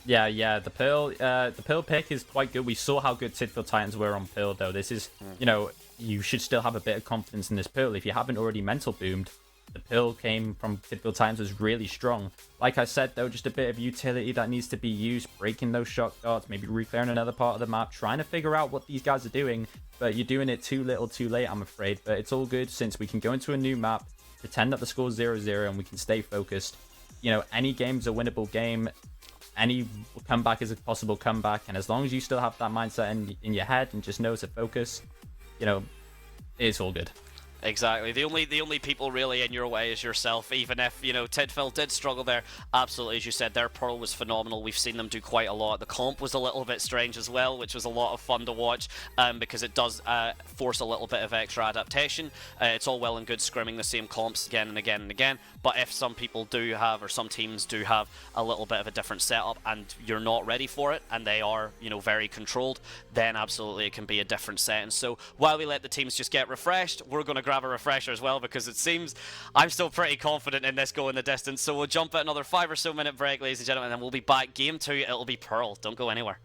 Yeah, the Pearl pick is quite good. We saw how good Tidfield Titans were on Pearl, though. This is, you should still have a bit of confidence in this Pearl. If you haven't already mental boomed, the Pearl came from Tidfield Titans was really strong. Like I said, though, just a bit of utility that needs to be used, breaking those shock darts, maybe reclearing another part of the map, trying to figure out what these guys are doing, but you're doing it too little too late, I'm afraid. But it's all good since we can go into a new map, pretend that the score's 0-0, and we can stay focused. Any game's a winnable game. Any comeback is a possible comeback. And as long as you still have that mindset in your head and just know to focus, it's all good. Exactly. The only people really in your way is yourself, even if, Tidfield did struggle there. Absolutely, as you said, their Pearl was phenomenal. We've seen them do quite a lot. The comp was a little bit strange as well, which was a lot of fun to watch, because it does force a little bit of extra adaptation. It's all well and good scrimming the same comps again and again and again, but if some people do have, or some teams do have, a little bit of a different setup and you're not ready for it, and they are, very controlled, then absolutely it can be a different setting. So while we let the teams just get refreshed, we're going to grab a refresher as well, because it seems I'm still pretty confident in this going the distance. So we'll jump at another 5 or so minute break, ladies and gentlemen, and we'll be back. Game 2, it'll be Pearl. Don't go anywhere.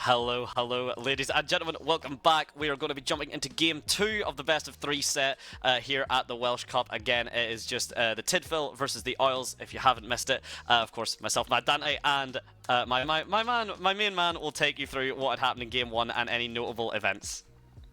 Hello, ladies and gentlemen. Welcome back. We are going to be jumping into game 2 of the best of 3 set here at the Welsh Cup. Again, it is just the Tidfil versus the Oils. If you haven't missed it, of course, myself, Maddante, and my main man will take you through what had happened in game 1 and any notable events.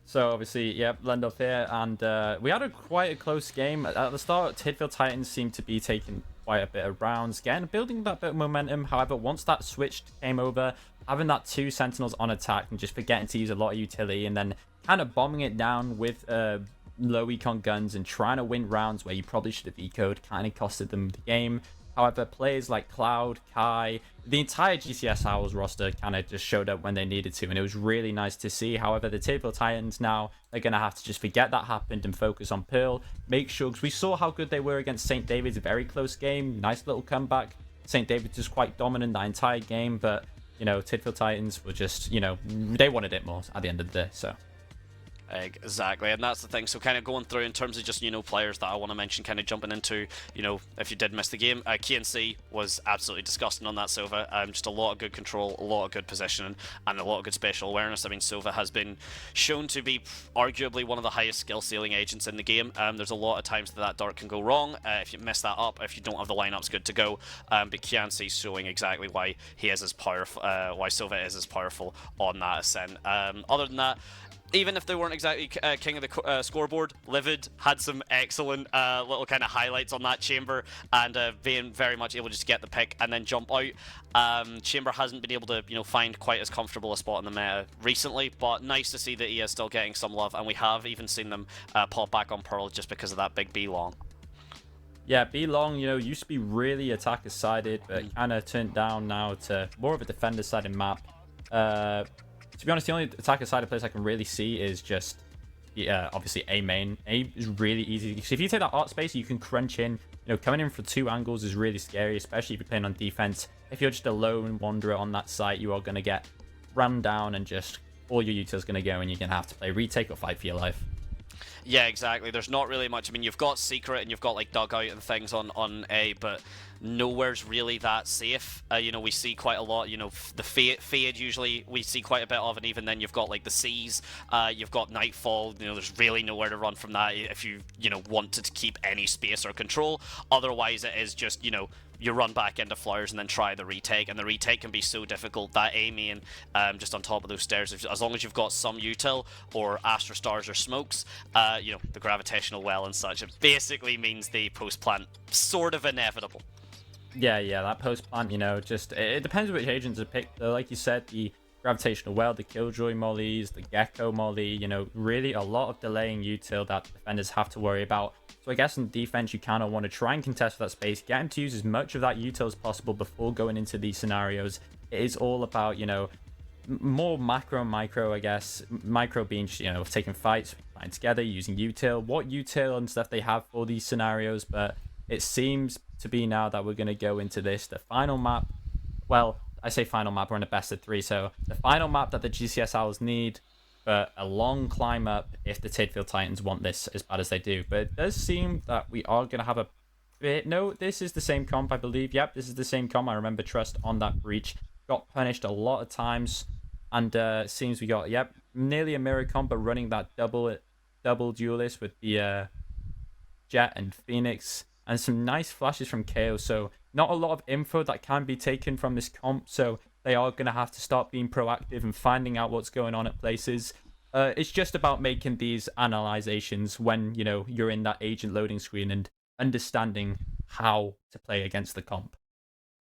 So obviously, yep, Lendoth here, and we had quite a close game. At the start, Tidfield Titans seemed to be taking quite a bit of rounds, again, building that bit of momentum. However, once that switch came over, having that 2 Sentinels on attack and just forgetting to use a lot of utility, and then kind of bombing it down with low econ guns and trying to win rounds where you probably should have ecoed, kind of costed them the game. However, players like Cloud, Kai, the entire GCS Owls roster kind of just showed up when they needed to, and it was really nice to see. However, the Tidfield Titans now are going to have to just forget that happened and focus on Pearl. Make sure, because we saw how good they were against St. David's, a very close game, nice little comeback. St. David's was quite dominant that entire game, but, you know, Tidfield Titans were just, you know, they wanted it more at the end of the day, so... Exactly, and that's the thing. So kind of going through in terms of just, you know, players that I want to mention, kind of jumping into, you know, if you did miss the game, KNC was absolutely disgusting on that Sova. Just a lot of good control, a lot of good positioning, and a lot of good spatial awareness. I mean, Sova has been shown to be arguably one of the highest skill ceiling agents in the game. There's a lot of times that dart can go wrong if you mess that up, if you don't have the lineups good to go. But KNC's showing exactly why he is as powerful, why Sova is as powerful on that ascent. Other than that, even if they weren't exactly king of the scoreboard, Livid had some excellent little kind of highlights on that chamber, and being very much able just to get the pick and then jump out. Chamber hasn't been able to, you know, find quite as comfortable a spot in the meta recently, but nice to see that he is still getting some love, and we have even seen them pop back on Pearl just because of that big B long. Yeah, B long, you know, used to be really attacker-sided, but kind of turned down now to more of a defender-sided map. To be honest, the only attacker-sided place I can really see is just, obviously, A main. A is really easy. So if you take that art space, you can crunch in. You know, coming in for 2 angles is really scary, especially if you're playing on defense. If you're just a lone wanderer on that site, you are going to get run down, and just all your utils going to go, and you're going to have to play retake or fight for your life. Yeah, exactly. There's not really much. I mean, you've got Secret and you've got like Dugout and things on A, but nowhere's really that safe. You know, we see quite a lot. You know, the Fade usually we see quite a bit of, and even then you've got like the Seas. You've got Nightfall. You know, there's really nowhere to run from that if you wanted to keep any space or control. Otherwise, it is just, you know, you run back into Flowers and then try the retake, and the retake can be so difficult. That A main, just on top of those stairs, as long as you've got some util or Astra Stars or smokes, you know, the gravitational well and such, it basically means the post plant sort of inevitable. Yeah, that post plant, you know, just it depends which agents are picked. Though, like you said, the gravitational well, the Killjoy mollies, the Gecko molly, you know, really a lot of delaying util that defenders have to worry about. So I guess in defense, you kind of want to try and contest that space, get him to use as much of that util as possible before going into these scenarios. It is all about, you know, more macro and micro, I guess. Micro being, you know, taking fights, fighting together, using util, what util and stuff they have for these scenarios. But it seems to be now that we're going to go into this, the final map. Well, I say final map, we're in a best of 3, so the final map that the GCS Owls need, but a long climb up if the Tidfield Titans want this as bad as they do. But it does seem that we are going to have a bit... No, this is the same comp, I believe. Yep, this is the same comp. I remember Trust on that breach. Got punished a lot of times, and seems we got, yep, nearly a mirror comp, but running that double duelist with the Jet and Phoenix, and some nice flashes from KO. So not a lot of info that can be taken from this comp, so they are going to have to start being proactive and finding out what's going on at places. It's just about making these analyzations when, you know, you're in that agent loading screen and understanding how to play against the comp.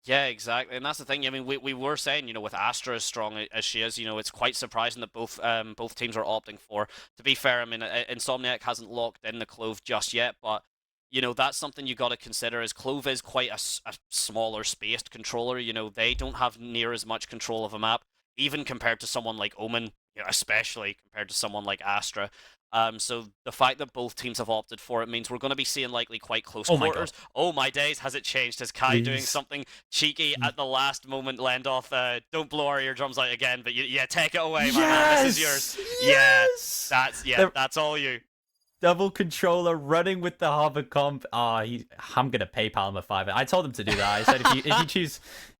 Yeah, exactly, and that's the thing. I mean, we were saying, you know, with Astra as strong as she is, you know, it's quite surprising that both teams are opting for. To be fair, I mean, Insomniac hasn't locked in the Clove just yet, but you know, that's something you got to consider, as Clove is quite a smaller spaced controller. You know, they don't have near as much control of a map, even compared to someone like Omen, you know, especially compared to someone like Astra. So the fact that both teams have opted for it means we're going to be seeing likely quite close quarters. Oh my days, has it changed? Is Kai doing something cheeky at the last moment? Lendoth, don't blow our eardrums out again, but yeah, take it away, man. This is yours. Yes! That's all you. Double controller running with the hover comp. I'm gonna PayPal him a $5. I told him to do that. I said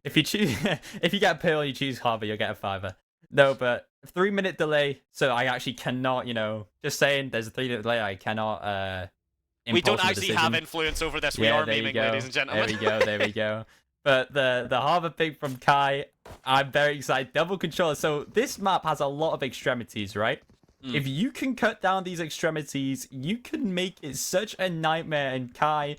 if you get Pearl, you choose hover, you'll get a $5. No, but 3-minute delay. So I actually cannot, just saying there's a 3-minute delay. I cannot We don't impulse on the actually have decision. influence over this. We Yeah, are there you memeing, go. ladies and There gentlemen. we go. There we go. But the Harbor pick from Kai, I'm very excited. Double controller. So this map has a lot of extremities, right? If you can cut down these extremities, you can make it such a nightmare. And Kai,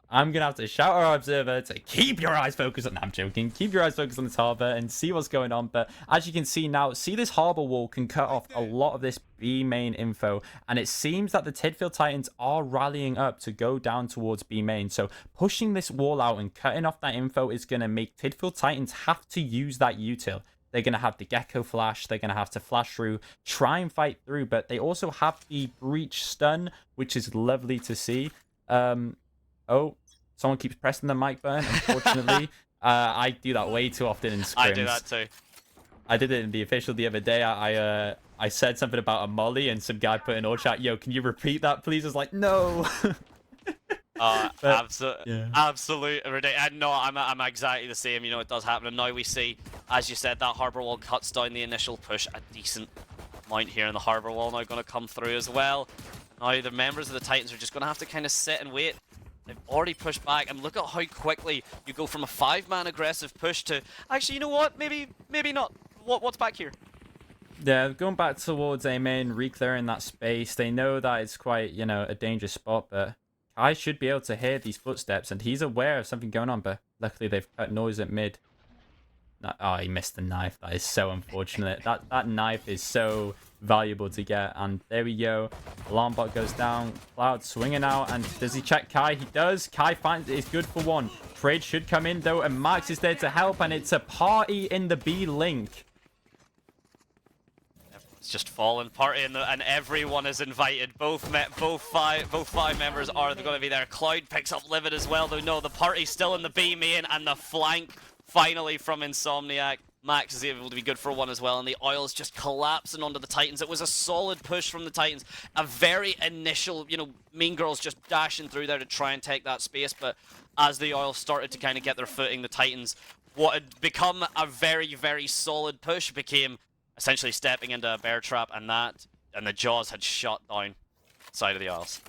I'm going to have to shout our observer to keep your eyes focused on... No, I'm joking. Keep your eyes focused on this harbor and see what's going on. But as you can see now, see this harbor wall can cut off a lot of this B main info. And it seems that the Tidfield Titans are rallying up to go down towards B main. So pushing this wall out and cutting off that info is going to make Tidfield Titans have to use that util. They're going to have the Gecko flash. They're going to have to flash through, try and fight through. But they also have the breach stun, which is lovely to see. Oh, someone keeps pressing the mic button, unfortunately. I do that way too often in scrims. I do that too. I did it in the official the other day. I said something about a molly, and some guy put in all chat, yo, can you repeat that, please? I was like, no. Absolute ridiculous. No, I'm exactly the same. It does happen. And now we see, as you said, that Harbor Wall cuts down the initial push. A decent amount here in the Harbor Wall now going to come through as well. Now the members of the Titans are just going to have to kind of sit and wait. They've already pushed back, and look at how quickly you go from a 5-man aggressive push to... Actually, you know what? Maybe not. What's back here? Yeah, going back towards A main, re-clearing that space. They know that it's quite, a dangerous spot, but Kai should be able to hear these footsteps, and he's aware of something going on, but luckily they've cut noise at mid. Oh, he missed the knife. That is so unfortunate. That knife is so valuable to get. And there we go. Alarm bot goes down. Cloud swinging out. And does he check Kai? He does. Kai finds it's good for one. Trade should come in, though. And Max is there to help. And it's a party in the B link. Everyone's just fallen. Party and everyone is invited. Both five members are going to be there. Cloud picks up Livid as well, though. No, the party's still in the B main. And the flank finally from Insomniac. Max is able to be good for one as well, and the oil's just collapsing onto the Titans. It was a solid push from the Titans. A very initial, Mean Girls just dashing through there to try and take that space, but as the oil started to kind of get their footing, the Titans, what had become a very, very solid push became essentially stepping into a bear trap, and the Jaws had shut down the side of the oils.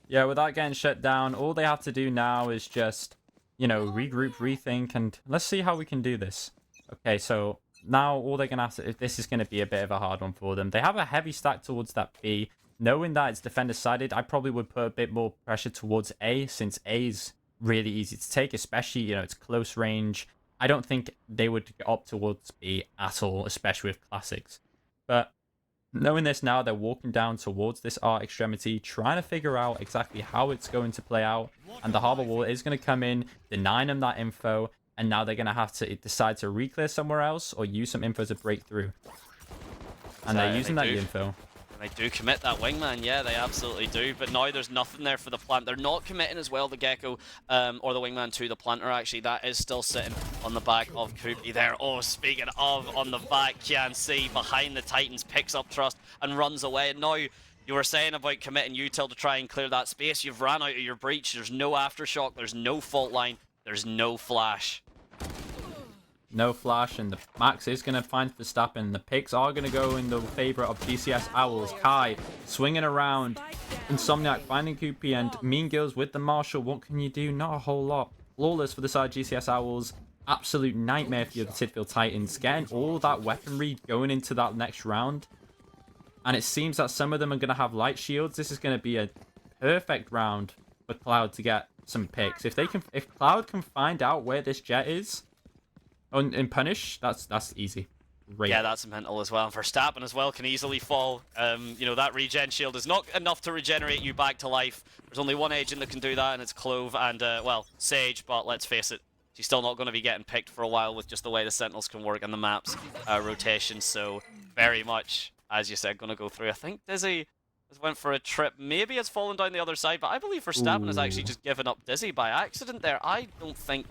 Yeah, without getting shut down, all they have to do now is just, regroup, rethink, and let's see how we can do this. Okay, so now all they're going to have to... This is going to be a bit of a hard one for them. They have a heavy stack towards that B. Knowing that it's defender-sided, I probably would put a bit more pressure towards A, since A is really easy to take, especially, it's close range. I don't think they would opt towards B at all, especially with classics. But knowing this now, they're walking down towards this R extremity, trying to figure out exactly how it's going to play out. And the Harbor Wall is going to come in, denying them that info. And now they're going to have to decide to re-clear somewhere else or use some info to break through. And they're using that info. They do commit that wingman, yeah, they absolutely do. But now there's nothing there for the plant. They're not committing as well, the Gecko or the wingman to the planter, actually. That is still sitting on the back of Koopy there. Oh, speaking of on the back, Kian behind the Titans, picks up Trust and runs away. And now, you were saying about committing util to try and clear that space. You've ran out of your breach. There's no aftershock. There's no fault line. There's no flash. No flash, and the Max is going to find Verstappen. The picks are going to go in the favor of GCS Owls. Kai swinging around. Insomniac finding Koopy, and Mean Girls with the Marshall. What can you do? Not a whole lot. Flawless for the side GCS Owls. Absolute nightmare for the Tidfield Titans. Getting all that weaponry going into that next round. And it seems that some of them are going to have light shields. This is going to be a perfect round for Cloud to get some picks. If Cloud can find out where this jet is and punish, that's easy. Great. Yeah, that's mental as well. And Verstappen as well can easily fall. That regen shield is not enough to regenerate you back to life. There's only one agent that can do that, and it's Clove and, Sage, but let's face it, she's still not going to be getting picked for a while with just the way the Sentinels can work and the map's rotation. So very much, as you said, going to go through. I think Dizzy has went for a trip. Maybe it's fallen down the other side, but I believe Verstappen has actually just given up Dizzy by accident there. I don't think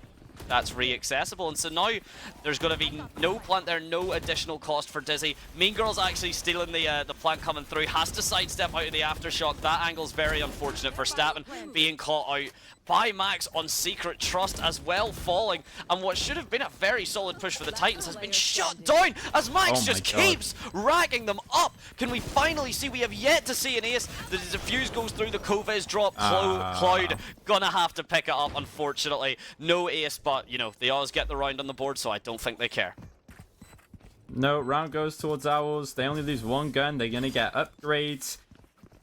that's re-accessible, and so now there's going to be no plant there, no additional cost for Dizzy. Mean Girl's actually stealing the plant coming through, has to sidestep out of the aftershock. That angle's very unfortunate for Verstappen being caught out by Max on Secret Trust as well, falling. And what should have been a very solid push for the Titans has been shut down as Max just keeps racking them up. Can we finally see? We have yet to see an ace. The defuse goes through the Koviz drop. Cloud gonna have to pick it up, unfortunately. No ace, but, you know, they always get the round on the board, so I don't think they care. No, round goes towards Owls. They only lose one gun. They're gonna get upgrades.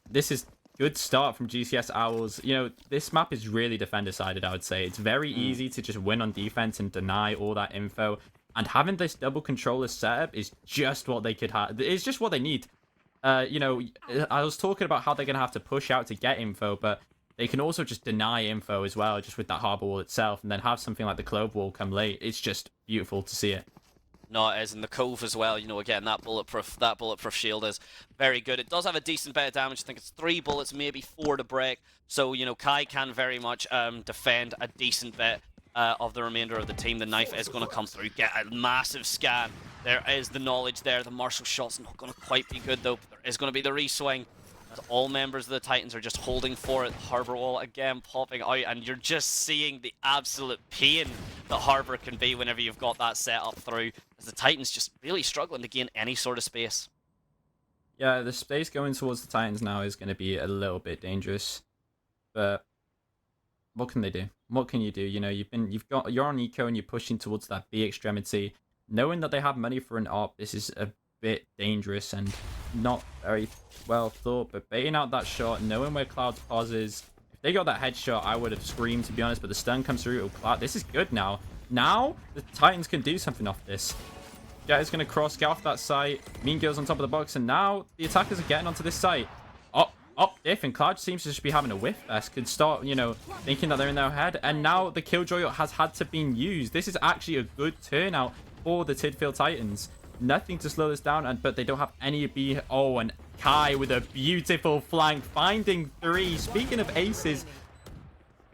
This is good start from GCS Owls. You know, this map is really defender-sided, I would say. It's very easy to just win on defense and deny all that info. And having this double controller setup is just what they could have. It's just what they need. You know, I was talking about how they're going to have to push out to get info, but they can also just deny info as well, just with that harbor wall itself, and then have something like the Clove Wall come late. It's just beautiful to see it. No, it is, and the Cove as well, you know, again, that bulletproof shield is very good. It does have a decent bit of damage. I think it's 3 bullets, maybe 4 to break. So, you know, Kai can very much defend a decent bit of the remainder of the team. The knife is going to come through, get a massive scan. There is the knowledge there. The Marshall shot's not going to quite be good, though. But there is going to be the reswing. As all members of the Titans are just holding for it. Harbor Wall again popping out, and you're just seeing the absolute pain that Harbor can be whenever you've got that set up through, as the Titans just really struggling to gain any sort of space. Yeah, the space going towards the Titans now is going to be a little bit dangerous, but what can they do? What can you do? You know, you're on eco and you're pushing towards that B extremity, knowing that they have money for an op. This is a bit dangerous and not very well thought, but baiting out that shot, knowing where Cloud's pause is. If they got that headshot, I would have screamed, to be honest, but the stun comes through. Cloud, this is good now. Now the Titans can do something off this. Jet is going to cross, get off that site. Mean Girl's on top of the box, and now the attackers are getting onto this site. Diff, and Cloud seems to just be having a whiff fest. Could start, you know, thinking that they're in their head, and now the Killjoy has had to be used. This is actually a good turnout for the Tidfield Titans. Nothing to slow this down, but they don't have any B. Oh, and Kai with a beautiful flank, finding 3. Speaking of aces,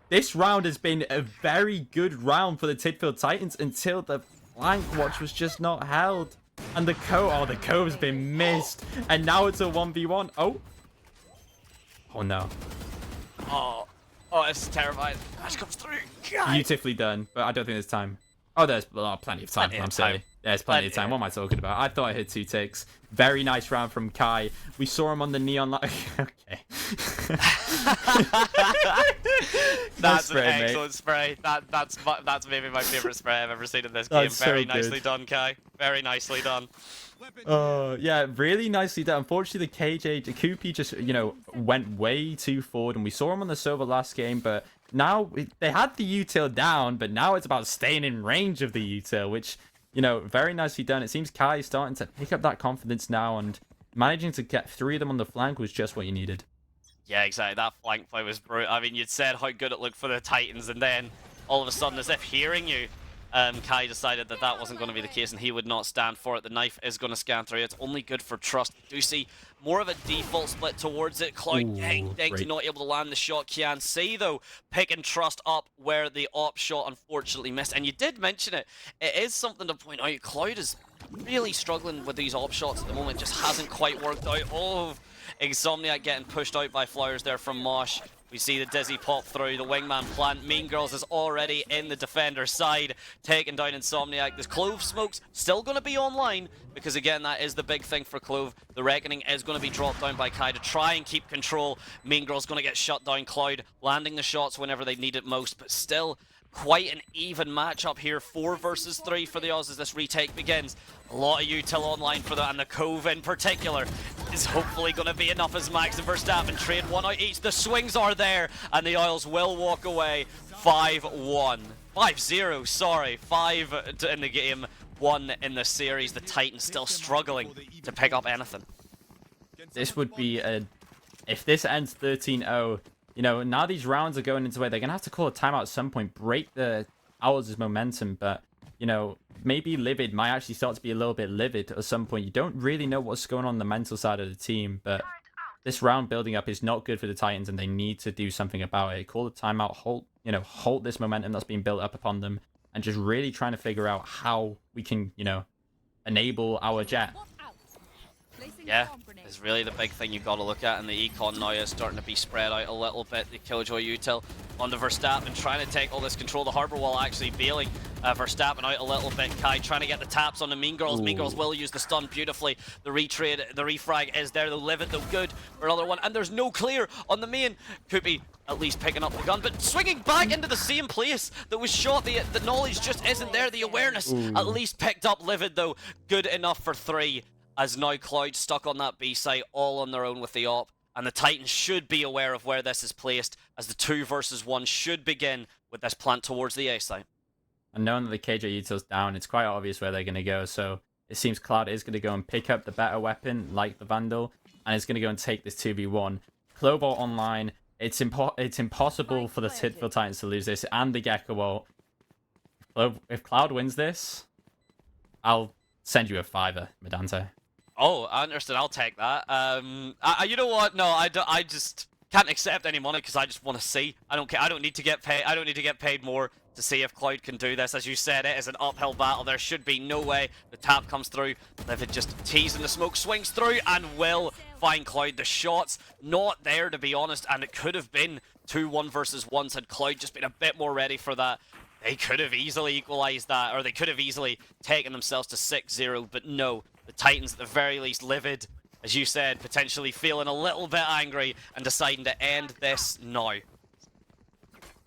this round has been a very good round for the Tidfield Titans until the flank watch was just not held. And the Cove's been missed. And now it's a 1v1. Oh no. Oh, this is terrifying. Flash comes through. God. Beautifully done, but I don't think there's time. Oh, there's plenty of time. I'm sorry. There's plenty of time. What am I talking about? I thought I hit 2 ticks. Very nice round from Kai. We saw him on the neon light. Okay. That's an excellent spray. That's maybe my favorite spray I've ever seen in this game. Very nicely done, Kai. Very nicely done. Yeah, really nicely done. Unfortunately, the KJ Kupi just, you know, went way too forward, and we saw him on the server last game, but now they had the util down, but now it's about staying in range of the util, which, you know, very nicely done. It seems Kai is starting to pick up that confidence now, and managing to get 3 of them on the flank was just what you needed. Yeah, exactly. That flank play was brutal. I mean, you'd said how good it looked for the Titans, and then all of a sudden, as if hearing you, Kai decided that that wasn't going to be the case and he would not stand for it. The knife is going to scan through. It's only good for Trust. Do see more of a default split towards it. Cloud Dankty not able to land the shot. Kian C, though, picking Trust up where the op shot unfortunately missed. And you did mention it. It is something to point out. Cloud is really struggling with these op shots at the moment. Just hasn't quite worked out. Oh, Insomniac getting pushed out by Flowers there from Mosh. We see the Dizzy pop through, the Wingman plant. Mean Girls is already in the defender's side, taking down Insomniac. This Clove smoke's still going to be online, because again, that is the big thing for Clove. The Reckoning is going to be dropped down by Kai to try and keep control. Mean Girls going to get shut down. Cloud landing the shots whenever they need it most, but still quite an even matchup here. 4 versus 3 for the Oz as this retake begins. A lot of util online for that, and the Cove in particular is hopefully going to be enough as Max and Verstappen trade 1 out each. The swings are there, and the Isles will walk away 5-1. 5-0, sorry. 5 in the game, 1 in the series. The Titans still struggling to pick up anything. This would be if this ends 13-0, you know, now these rounds are going into where they're going to have to call a timeout at some point, break the Owls' momentum, but, you know, maybe Livid might actually start to be a little bit livid at some point. You don't really know what's going on the mental side of the team, but this round building up is not good for the Titans, and they need to do something about it. Call a timeout, halt this momentum that's being built up upon them, and just really trying to figure out how we can, you know, enable our Jet. Yeah, is really the big thing you've got to look at, and the econ now is starting to be spread out a little bit. The Killjoy util onto Verstappen, trying to take all this control. The Harbor Wall actually bailing Verstappen out a little bit. Kai trying to get the taps on the Mean Girls. Ooh. Mean Girls will use the stun beautifully. The retrade, the refrag is there. They'll live it, though, good for another one. And there's no clear on the main. Kupi at least picking up the gun, but swinging back into the same place that was shot. The knowledge just isn't there. The awareness at least picked up. Livid, though, good enough for 3. As now Cloud stuck on that B site, all on their own with the op, and the Titans should be aware of where this is placed, as the 2 versus 1 should begin with this plant towards the A site. And knowing that the KJ util's down, it's quite obvious where they're going to go, so it seems Cloud is going to go and pick up the better weapon, like the Vandal, and it's going to go and take this 2v1. Clover online, it's impossible for the Tidfield Titans to lose this, and the Gecko ult. If Cloud wins this, I'll send you a $5, Madante. Oh, I understand. I'll take that. You know what? No, I just can't accept any money because I just want to see. I don't care. I don't need to get paid. I don't need to get paid more to see if Cloud can do this. As you said, it is an uphill battle. There should be no way the tap comes through. Livid just teasing the smoke, swings through, and will find Cloud. The shot's not there, to be honest, and it could have been 2-1 versus 1 had Cloud just been a bit more ready for that. They could have easily equalized that, or they could have easily taken themselves to 6-0, but no. The Titans, at the very least, livid, as you said, potentially feeling a little bit angry and deciding to end this now.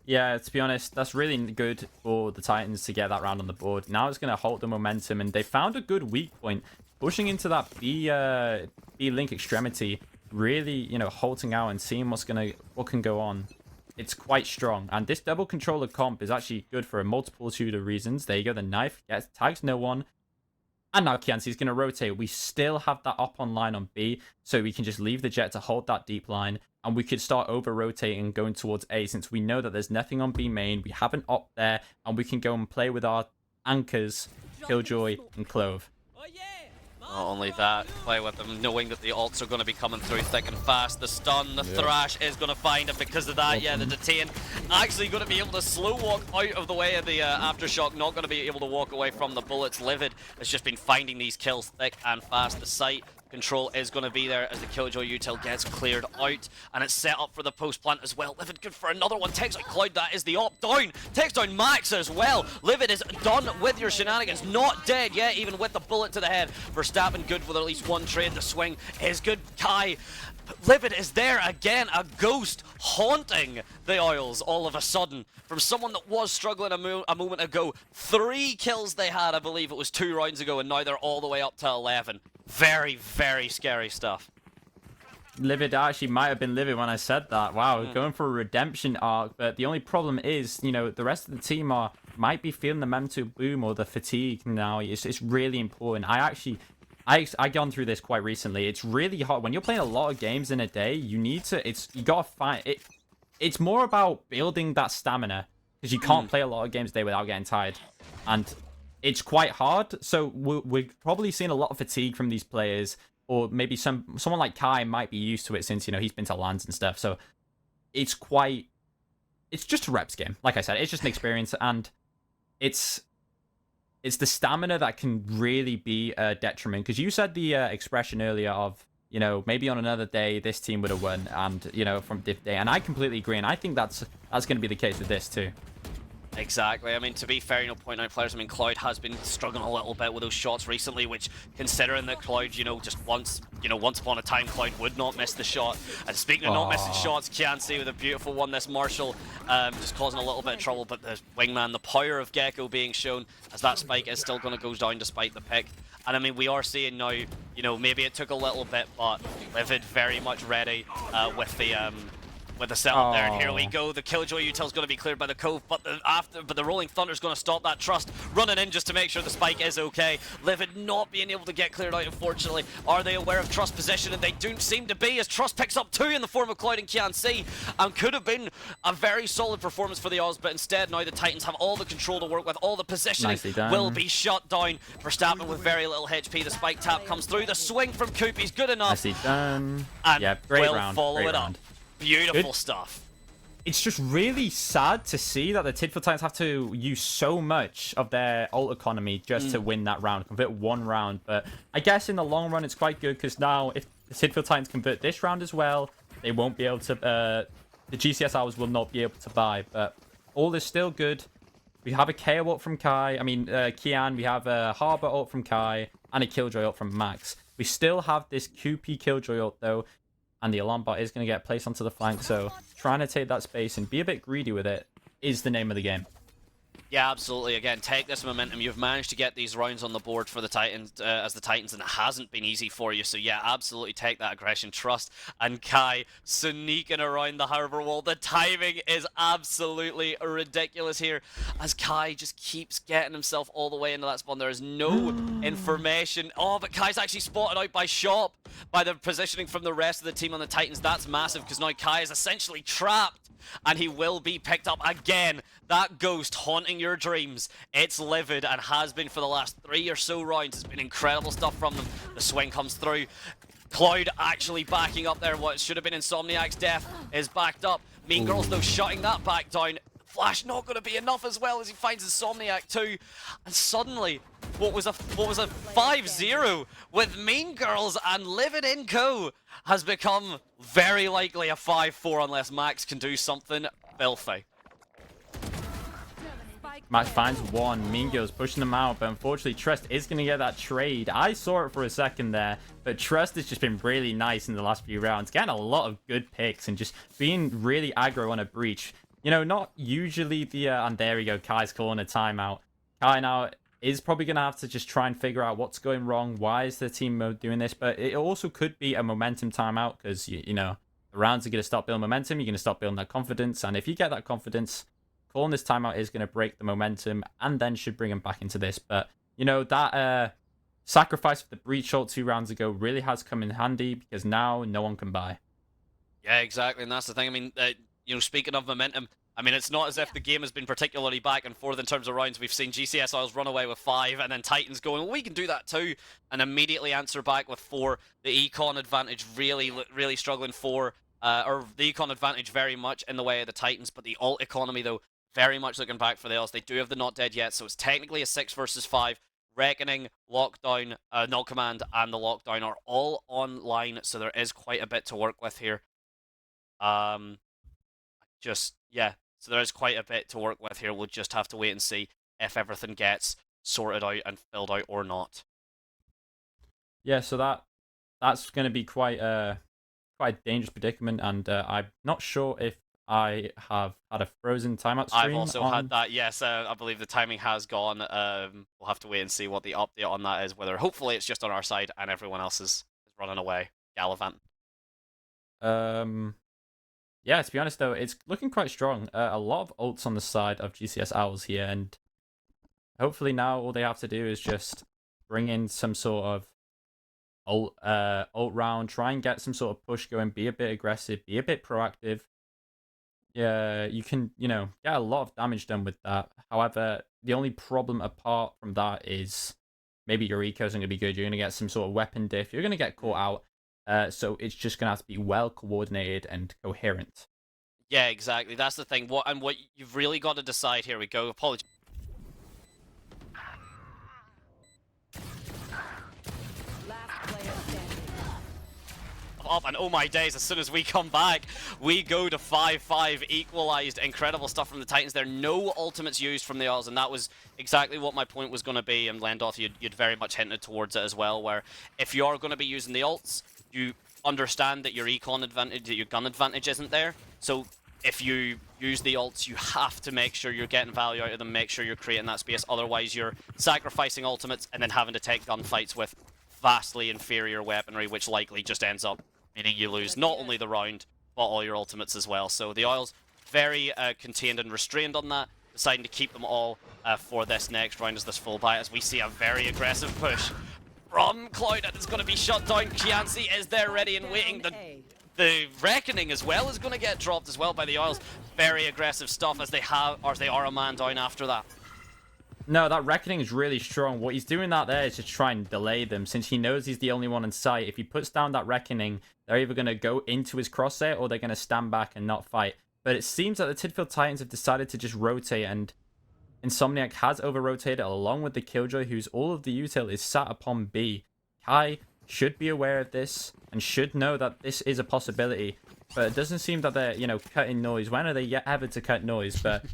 Yeah, to be honest, that's really good for the Titans to get that round on the board. Now it's going to halt the momentum, and they found a good weak point. Pushing into that B-link extremity, really, you know, halting out and seeing what can go on. It's quite strong, and this double controller comp is actually good for a multitude of reasons. There you go, the knife tags no one. And now Kianci's going to rotate. We still have that up on line on B, so we can just leave the jet to hold that deep line, and we could start over-rotating going towards A, since we know that there's nothing on B main. We have an op there, and we can go and play with our anchors, Killjoy and Clove. Not only that, play with them, knowing that the ults are going to be coming through thick and fast. The stun, the thrash is going to find it because of that. Yeah, the detain actually going to be able to slow walk out of the way of the aftershock. Not going to be able to walk away from the bullets. Livid has just been finding these kills thick and fast. The site control is going to be there as the Killjoy util gets cleared out, and it's set up for the post plant as well. Livid good for another one. Takes out Cloud, that is the op down. Takes down Max as well. Livid is done with your shenanigans. Not dead yet, even with the bullet to the head. Verstappen good with at least one trade. The swing is good. Kai. Livid is there again, a ghost haunting the Isles all of a sudden. From someone that was struggling a moment ago. 3 kills they had, I believe it was 2 rounds ago, and now they're all the way up to 11. Very, very scary stuff. Livid actually might have been Livid when I said that. Wow, going for a redemption arc, but the only problem is, you know, the rest of the team might be feeling the mental boom or the fatigue now. It's really important. I gone through this quite recently. It's really hard when you're playing a lot of games in a day. You gotta find it. It's more about building that stamina, because you can't play a lot of games a day without getting tired, and it's quite hard. So we're probably seeing a lot of fatigue from these players, or maybe someone like Kai might be used to it since, you know, he's been to LANs and stuff. So it's just a reps game. Like I said, it's just an experience, and it's the stamina that can really be a detriment. Because you said the expression earlier of, you know, maybe on another day this team would have won, and, you know, from diff day, and I completely agree, and I think that's going to be the case with this too. Exactly. I mean, to be fair, you know, point out players. I mean, Cloud has been struggling a little bit with those shots recently, which, considering that Cloud, you know, just once upon a time, Cloud would not miss the shot. And speaking of not missing shots, Kianci with a beautiful one. This Marshall just causing a little bit of trouble, but the wingman, the power of Gecko being shown, as that spike is still going to go down despite the pick. And I mean, we are seeing now, you know, maybe it took a little bit, but Livid very much ready with the setup there, and here we go. The Killjoy util's going to be cleared by the Cove, but the Rolling Thunder's going to stop that Trust, running in just to make sure the spike is okay. Livid not being able to get cleared out, unfortunately. Are they aware of Trust position? And they don't seem to be, as Trust picks up 2 in the form of Cloud and Kianci, and could have been a very solid performance for the Oz, but instead now the Titans have all the control to work with. All the positioning will be shut down. Verstappen with very little HP. The spike tap comes through. The swing from Koopy's good enough. Nicely done. And yeah, great will round. follow great it round. up. Beautiful stuff. it's just really sad to see that the Tidfield Titans have to use so much of their ult economy just to win that round, convert one round. But I guess in the long run, it's quite good because now if the Tidfield Titans convert this round as well, they won't be able to. The GCS Owls will not be able to buy. But all is still good. We have a KO ult from Kai. I mean, Kian. We have a Harbor ult from Kai and a Killjoy ult from Max. We still have this QP Killjoy ult though. And the alarm bot is going to get placed onto the flank, so trying to take that space and be a bit greedy with it is the name of the game. Yeah, absolutely. Again, take this momentum. You've managed to get these rounds on the board for the Titans, as the Titans, and it hasn't been easy for you. So yeah, absolutely take that aggression, trust, and Kai sneaking around the harbor wall. The timing is absolutely ridiculous here, as Kai just keeps getting himself all the way into that spawn. There is no information. Oh, but Kai's actually spotted out by Shop, by the positioning from the rest of the team on the Titans. That's massive, because now Kai is essentially trapped. And he will be picked up again. That ghost haunting your dreams. It's livid and has been for the last 3 or so rounds. It's been incredible stuff from them. The swing comes through. Cloud actually backing up there. What should have been Insomniac's death is backed up. Mean Girls, though, shutting that back down. Flash not going to be enough as well as he finds Insomniac too. And suddenly, what was a 5-0 with Mean Girls and Livid Inco has become very likely a 5-4 unless Max can do something filthy. Max finds one. Mean Girls pushing them out, but unfortunately Trust is going to get that trade. I saw it for a second there, but Trust has just been really nice in the last few rounds, getting a lot of good picks and just being really aggro on a breach. You know, not usually the... and there we go, Kai's calling a timeout. Kai now is probably going to have to just try and figure out what's going wrong. Why is the team doing this? But it also could be a momentum timeout because, you know, the rounds are going to start building momentum. You're going to start building that confidence. And if you get that confidence, calling this timeout is going to break the momentum and then should bring him back into this. But, you know, that sacrifice of the breach ult 2 rounds ago really has come in handy because now no one can buy. Yeah, exactly. And that's the thing. I mean... you know, speaking of momentum, I mean, it's not as if the game has been particularly back and forth in terms of rounds. We've seen GCS Isles run away with 5, and then Titans going, well, we can do that too, and immediately answer back with 4. The econ advantage really struggling for, or the econ advantage very much in the way of the Titans, but the ult economy, though, very much looking back for the Isles. They do have the Not Dead Yet, so it's technically a 6 versus 5. Reckoning, Lockdown, Null Command, and the Lockdown are all online, so there is quite a bit to work with here. Yeah, so there is quite a bit to work with here. We'll just have to wait and see if everything gets sorted out and filled out or not. Yeah, so that's going to be quite a dangerous predicament, and I'm not sure if I have had a frozen timeout stream. I've also had that, yes. I believe the timing has gone. We'll have to wait and see what the update on that is, whether hopefully it's just on our side and everyone else is running away, gallivanting. Yeah, to be honest, though, it's looking quite strong. A lot of ults on the side of GCS Owls here, and hopefully now all they have to do is just bring in some sort of ult round, try and get some sort of push going, be a bit aggressive, be a bit proactive. Yeah, you can, you know, get a lot of damage done with that. However, the only problem apart from that is maybe your eco isn't going to be good. You're going to get some sort of weapon diff. You're going to get caught out. So it's just going to have to be well coordinated and coherent. Yeah, exactly. That's the thing. What you've really got to decide. Here we go. Apologies. Up and oh my days, as soon as we come back we go to 5-5 equalized. Incredible stuff from the Titans there. No ultimates used from the Isles, and that was exactly what my point was going to be. And Lendoth, you'd very much hinted towards it as well, where if you're going to be using the ults, you understand that your econ advantage, that your gun advantage isn't there. So if you use the ults, you have to make sure you're getting value out of them, make sure you're creating that space. Otherwise you're sacrificing ultimates and then having to take gunfights with vastly inferior weaponry, which likely just ends up meaning you lose not only the round, but all your ultimates as well. So the Isles very contained and restrained on that, deciding to keep them all for this next round as this full buy, as we see a very aggressive push from Cloud, and it's going to be shut down. Kianci is there ready and waiting. The Reckoning as well is going to get dropped as well by the Isles. Very aggressive stuff as they are a man down after that. No, that Reckoning is really strong. What he's doing out there is to try and delay them, since he knows he's the only one in sight. If he puts down that Reckoning, they're either going to go into his crosshair or they're going to stand back and not fight. But it seems that the Tidfield Titans have decided to just rotate, and Insomniac has over-rotated along with the Killjoy, whose all of the util is sat upon B. Kai should be aware of this and should know that this is a possibility. But it doesn't seem that they're, cutting noise. When are they yet ever to cut noise? But,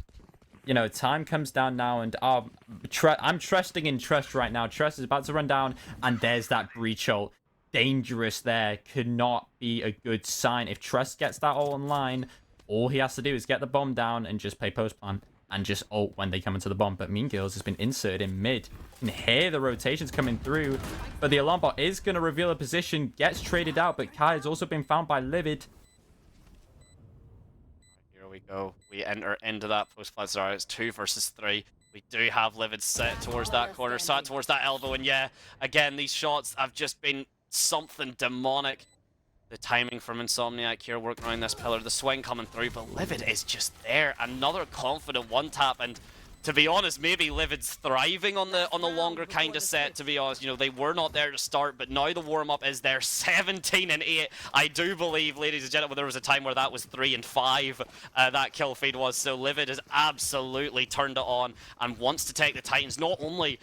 time comes down now, and I'm trusting in Trust right now. Trust is about to run down, and there's that breach ult. Dangerous there. Could not be a good sign. If Trust gets that ult online, all he has to do is get the bomb down and just play post plant and just ult when they come into the bomb. But Mean Girls has been inserted in mid. You can hear the rotations coming through, but the alarm bot is going to reveal a position, gets traded out, but Kai has also been found by Livid. Here we go. We enter into that post plant scenario. It's 2 versus 3. We do have Livid set towards that corner, set towards that elbow, and yeah, again, these shots have just been something demonic. The timing from Insomniac here working around this pillar, the swing coming through, but Livid is just there. Another confident one tap, and to be honest, maybe Livid's thriving on the longer kind of set, to be honest. They were not there to start, but now the warm-up is there. 17 and 8. I do believe, ladies and gentlemen, there was a time where that was 3 and 5, that kill feed was. So Livid has absolutely turned it on and wants to take the Titans, not only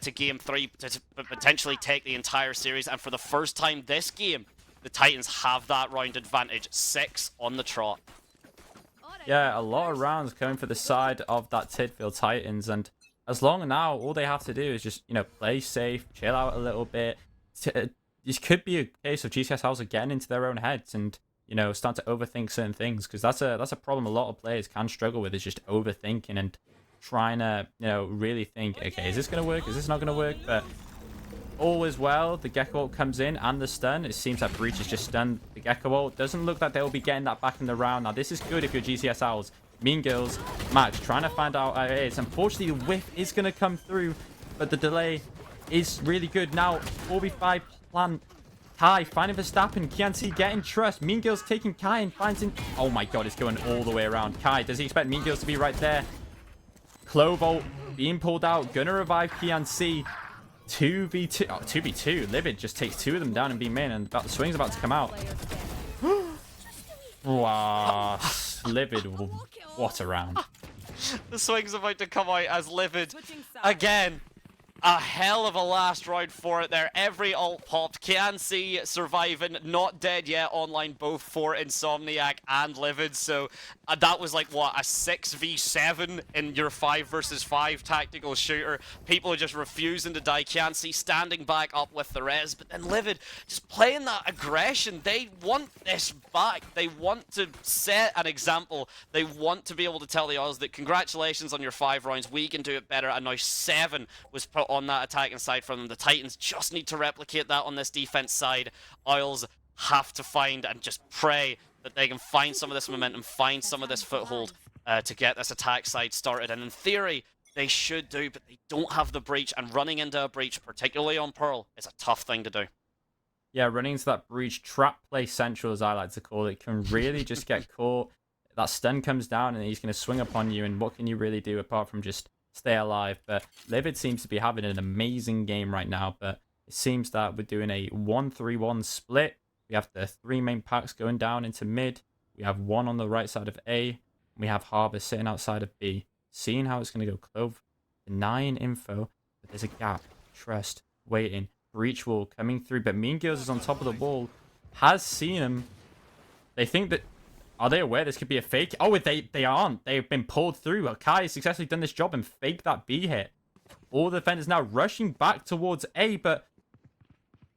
to game 3, but potentially take the entire series. And for the first time this game, the Titans have that round advantage. 6 on the trot. Yeah, a lot of rounds coming for the side of that Tidfield Titans, and as long now, all they have to do is just, play safe, chill out a little bit. This could be a case of GCS House getting into their own heads and, start to overthink certain things, because that's a problem a lot of players can struggle with, is just overthinking and trying to, really think, okay, is this going to work? Is this not going to work? But all is well. The Gecko ult comes in and the stun. It seems that Breach has just stunned the Gecko ult. Doesn't look like they'll be getting that back in the round. Now, this is good if you're GCS Owls. Mean Girls, Max trying to find out how it is. Unfortunately, the whiff is going to come through, but the delay is really good. Now, 4v5 plan. Kai finding Verstappen. Kianci getting Trust. Mean Girls taking Kai and finds him. Oh my god, it's going all the way around. Kai, does he expect Mean Girls to be right there? Clove ult being pulled out. Gonna revive Kianci. 2v2. Oh, 2v2. Livid just takes 2 of them down and be main, and the swing's about to come out. Wow. Livid. What a round. The swing's about to come out as Livid again. A hell of a last round for it there. Every ult popped. Kianci surviving, not dead yet online, both for Insomniac and Livid. So that was like, what, a 6v7 in your 5 versus 5 tactical shooter. People are just refusing to die. Kianci standing back up with the res, but then Livid just playing that aggression. They want this back. They want to set an example. They want to be able to tell the Oz that congratulations on your 5 rounds. We can do it better. And now 7 was put on that attacking side from them. The Titans just need to replicate that on this defense side. Owls have to find and just pray that they can find some of this momentum, find some of this foothold to get this attack side started. And in theory, they should do, but they don't have the breach, and running into a breach, particularly on Pearl, is a tough thing to do. Yeah, running into that breach, trap play central, as I like to call it, can really just get caught. That stun comes down and he's going to swing upon you, and what can you really do apart from just stay alive? But Livid seems to be having an amazing game right now, but it seems that we're doing a 1-3-1 split. We have the 3 main packs going down into mid. We have 1 on the right side of A. We have Harbor sitting outside of B. Seeing how it's going to go. Clove denying info, but there's a gap. Trust waiting. Breach wall coming through, but Mean Girls is on top of the wall. Has seen him. They think that... Are they aware this could be a fake? Oh, they aren't. They've been pulled through. Kai has successfully done this job and faked that B hit. All the defenders now rushing back towards A, but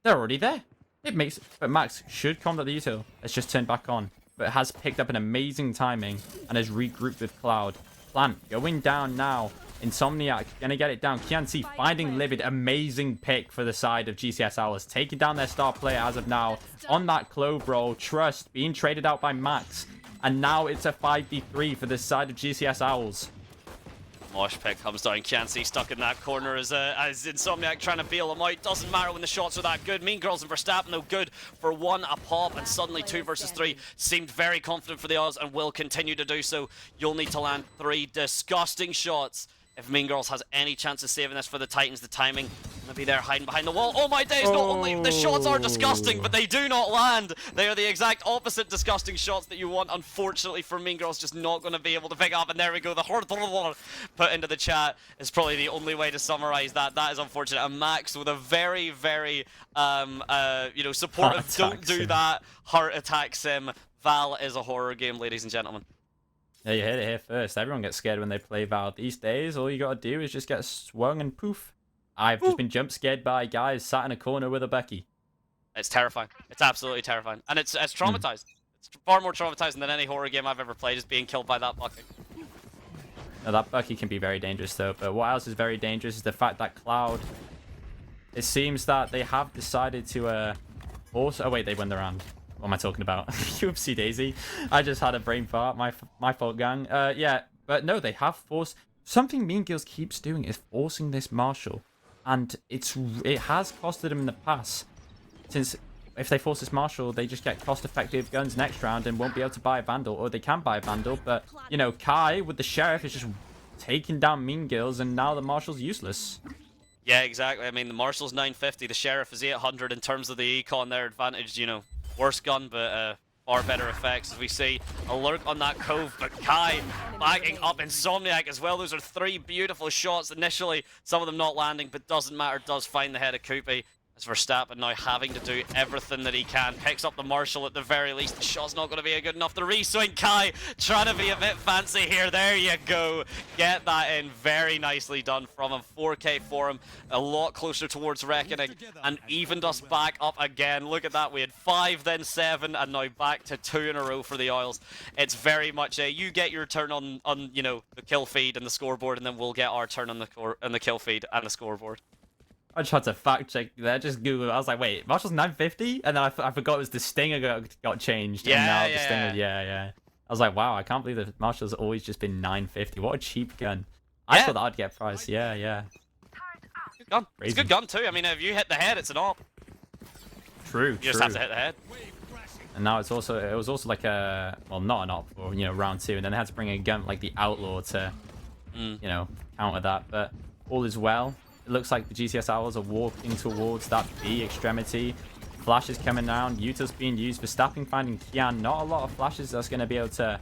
they're already there. It makes... But Max should combat the util. It's just turned back on. But has picked up an amazing timing and has regrouped with Cloud. Plant going down now. Insomniac gonna get it down. Kianci finding Livid. Amazing pick for the side of GCS Owls. Taking down their star player as of now. On that Clove roll. Trust being traded out by Max. And now it's a 5v3 for this side of GCS Owls. Mosh pick comes down. Kianci stuck in that corner as Insomniac trying to bail him out. Doesn't matter when the shots are that good. Mean Girls and Verstappen, though, good for 1 a pop, and suddenly 2 versus 3. Seemed very confident for the Oz and will continue to do so. You'll need to land 3 disgusting shots if Mean Girls has any chance of saving this for the Titans. The timing gonna be there hiding behind the wall. Oh my days, not only the shots are disgusting, but they do not land. They are the exact opposite disgusting shots that you want. Unfortunately for Mean Girls, just not gonna be able to pick up. And there we go, the put into the chat is probably the only way to summarize that. That is unfortunate. And Max with a very, very supportive don't do that heart attack sim. Val is a horror game, ladies and gentlemen. Yeah, you heard it here first. Everyone gets scared when they play Val. These days, all you gotta do is just get swung and poof. I've just been jump scared by guys sat in a corner with a Becky. It's terrifying. It's absolutely terrifying. And it's traumatized. It's far more traumatizing than any horror game I've ever played, is being killed by that Bucky. Now, that Bucky can be very dangerous though, but what else is very dangerous is the fact that Cloud, it seems that they have decided to force... Oh wait, they won the round. What am I talking about? UFC Daisy. I just had a brain fart. My fault, gang. Yeah, but no, they have forced... Something Mean Girls keeps doing is forcing this Marshall. And it has costed them in the past. Since if they force this Marshall, they just get cost-effective guns next round and won't be able to buy a Vandal. Or they can buy a Vandal, but, you know, Kai with the Sheriff is just taking down Mean Girls, and now the Marshall's useless. Yeah, exactly. I mean, the Marshall's 950, the Sheriff is 800 in terms of the econ, their advantage, you know. Worse gun, but far better effects, as we see a lurk on that cove. But Kai backing up Insomniac as well. Those are 3 beautiful shots initially, some of them not landing, but doesn't matter, does find the head of Koopy. As Verstappen now having to do everything that he can. Picks up the Marshall at the very least. The shot's not going to be good enough. The reswing, Kai trying to be a bit fancy here. There you go. Get that in. Very nicely done from him. 4K for him. A lot closer towards Reckoning. And evened us back up again. Look at that. We had 5, then 7, and now back to 2 in a row for the Oils. It's very much a, you get your turn on you know, the kill feed and the scoreboard, and then we'll get our turn on the kill feed and the scoreboard. I tried to fact check there, just Google. I was like, wait, Marshall's 950? And then I forgot it was the Stinger got changed. Yeah, and now the Stinger, yeah. I was like, wow, I can't believe that Marshall's always just been 950. What a cheap gun. I thought that would get priced. Yeah. Good gun. It's a good gun too. I mean, if you hit the head, it's an op. True. You just have to hit the head. And now it was also like a, well, not an op for, you know, round 2. And then they had to bring a gun like the Outlaw to, you know, counter that. But all is well. It looks like the GCS Owls are walking towards that B extremity. Flash is coming down. Utah's being used. Verstappen finding Kian. Not a lot of flashes that's going to be able to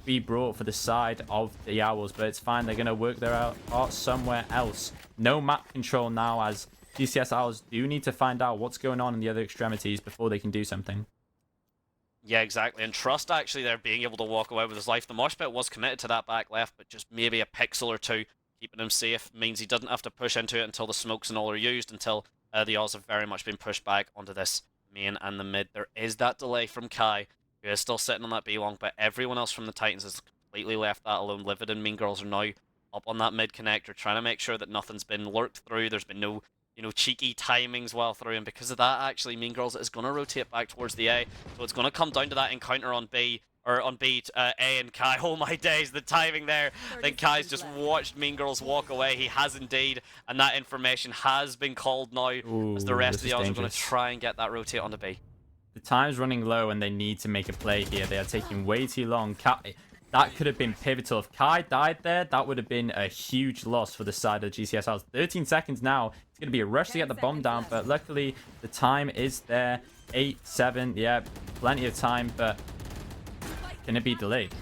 be brought for the side of the Owls, but it's fine. They're going to work their out somewhere else. No map control now, as GCS Owls do need to find out what's going on in the other extremities before they can do something. Yeah, exactly. And Trust actually there being able to walk away with his life. The mosh pit was committed to that back left, but just maybe a pixel or two. Keeping him safe means he doesn't have to push into it until the smokes and all are used, until the Oz have very much been pushed back onto this main and the mid. There is that delay from Kai, who is still sitting on that B long, but everyone else from the Titans has completely left that alone. Livid and Mean Girls are now up on that mid connector, trying to make sure that nothing's been lurked through. There's been no, you know, cheeky timings while through, and because of that, actually, Mean Girls is going to rotate back towards the A, so it's going to come down to that encounter on B. Or on B, A and Kai. Oh my days, the timing there. Then Kai's just watched Mean Girls walk away. He has indeed, and that information has been called now. Ooh, as the rest of the odds are going to try and get that rotate onto B. The time's running low and they need to make a play here. They are taking way too long. That could have been pivotal. If Kai died there, that would have been a huge loss for the side of GCS. 13 seconds now. It's going to be a rush to get the bomb down, but luckily the time is there. 8, 7, yeah, plenty of time, but can it be delayed?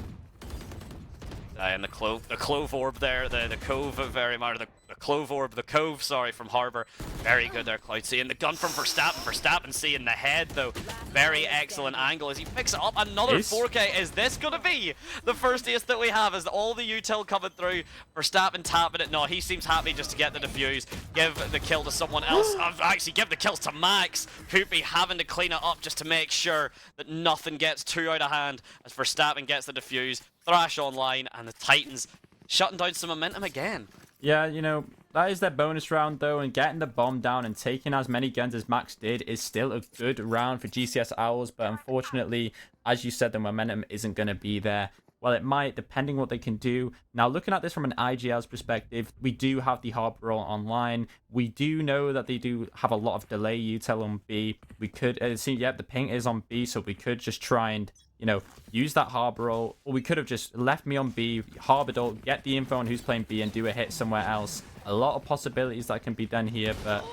And the clove orb there, the cove very much, the clove orb, the cove, sorry, from Harbour. Very good there, Cloud. Seeing the gun from Verstappen seeing the head though. Very excellent angle as he picks it up. Another 4K. Is this going to be the first ace that we have? Is all the util coming through? Verstappen tapping it. No, he seems happy just to get the defuse. Give the kill to someone else. Actually, give the kills to Max. Koopy having to clean it up just to make sure that nothing gets too out of hand as Verstappen gets the defuse. Thrash online, and the Titans shutting down some momentum again. Yeah, you know, that is their bonus round though, and getting the bomb down and taking as many guns as Max did is still a good round for GCS Owls, but unfortunately, as you said, the momentum isn't going to be there. Well, it might, depending what they can do. Now, looking at this from an IGL's perspective, we do have the Harbour online. We do know that they do have a lot of delay util on B. We could see, yeah, the ping is on B, so we could just try and you know, use that Harbor ult, or we could have just left me on B, Harbored ult, get the info on who's playing B, and do a hit somewhere else. A lot of possibilities that can be done here, but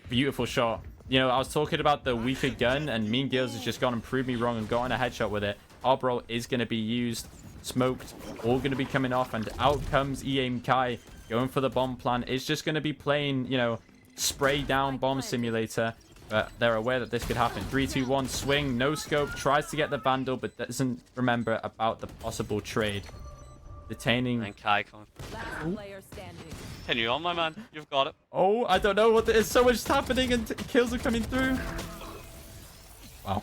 beautiful shot. You know, I was talking about the weaker gun, and Mean Girls has just gone and proved me wrong and gotten a headshot with it. Harbor ult is going to be used, smoked, all going to be coming off, and out comes EAIM Kai, going for the bomb plan. It's just going to be playing, you know, spray down bomb simulator, but they're aware that this could happen. 3, 2, 1, swing, no scope, tries to get the Vandal, but doesn't remember about the possible trade. Detaining. And Kai coming. Continue on, my man. You've got it. Oh, I don't know what. There's so much happening, and kills are coming through. Wow.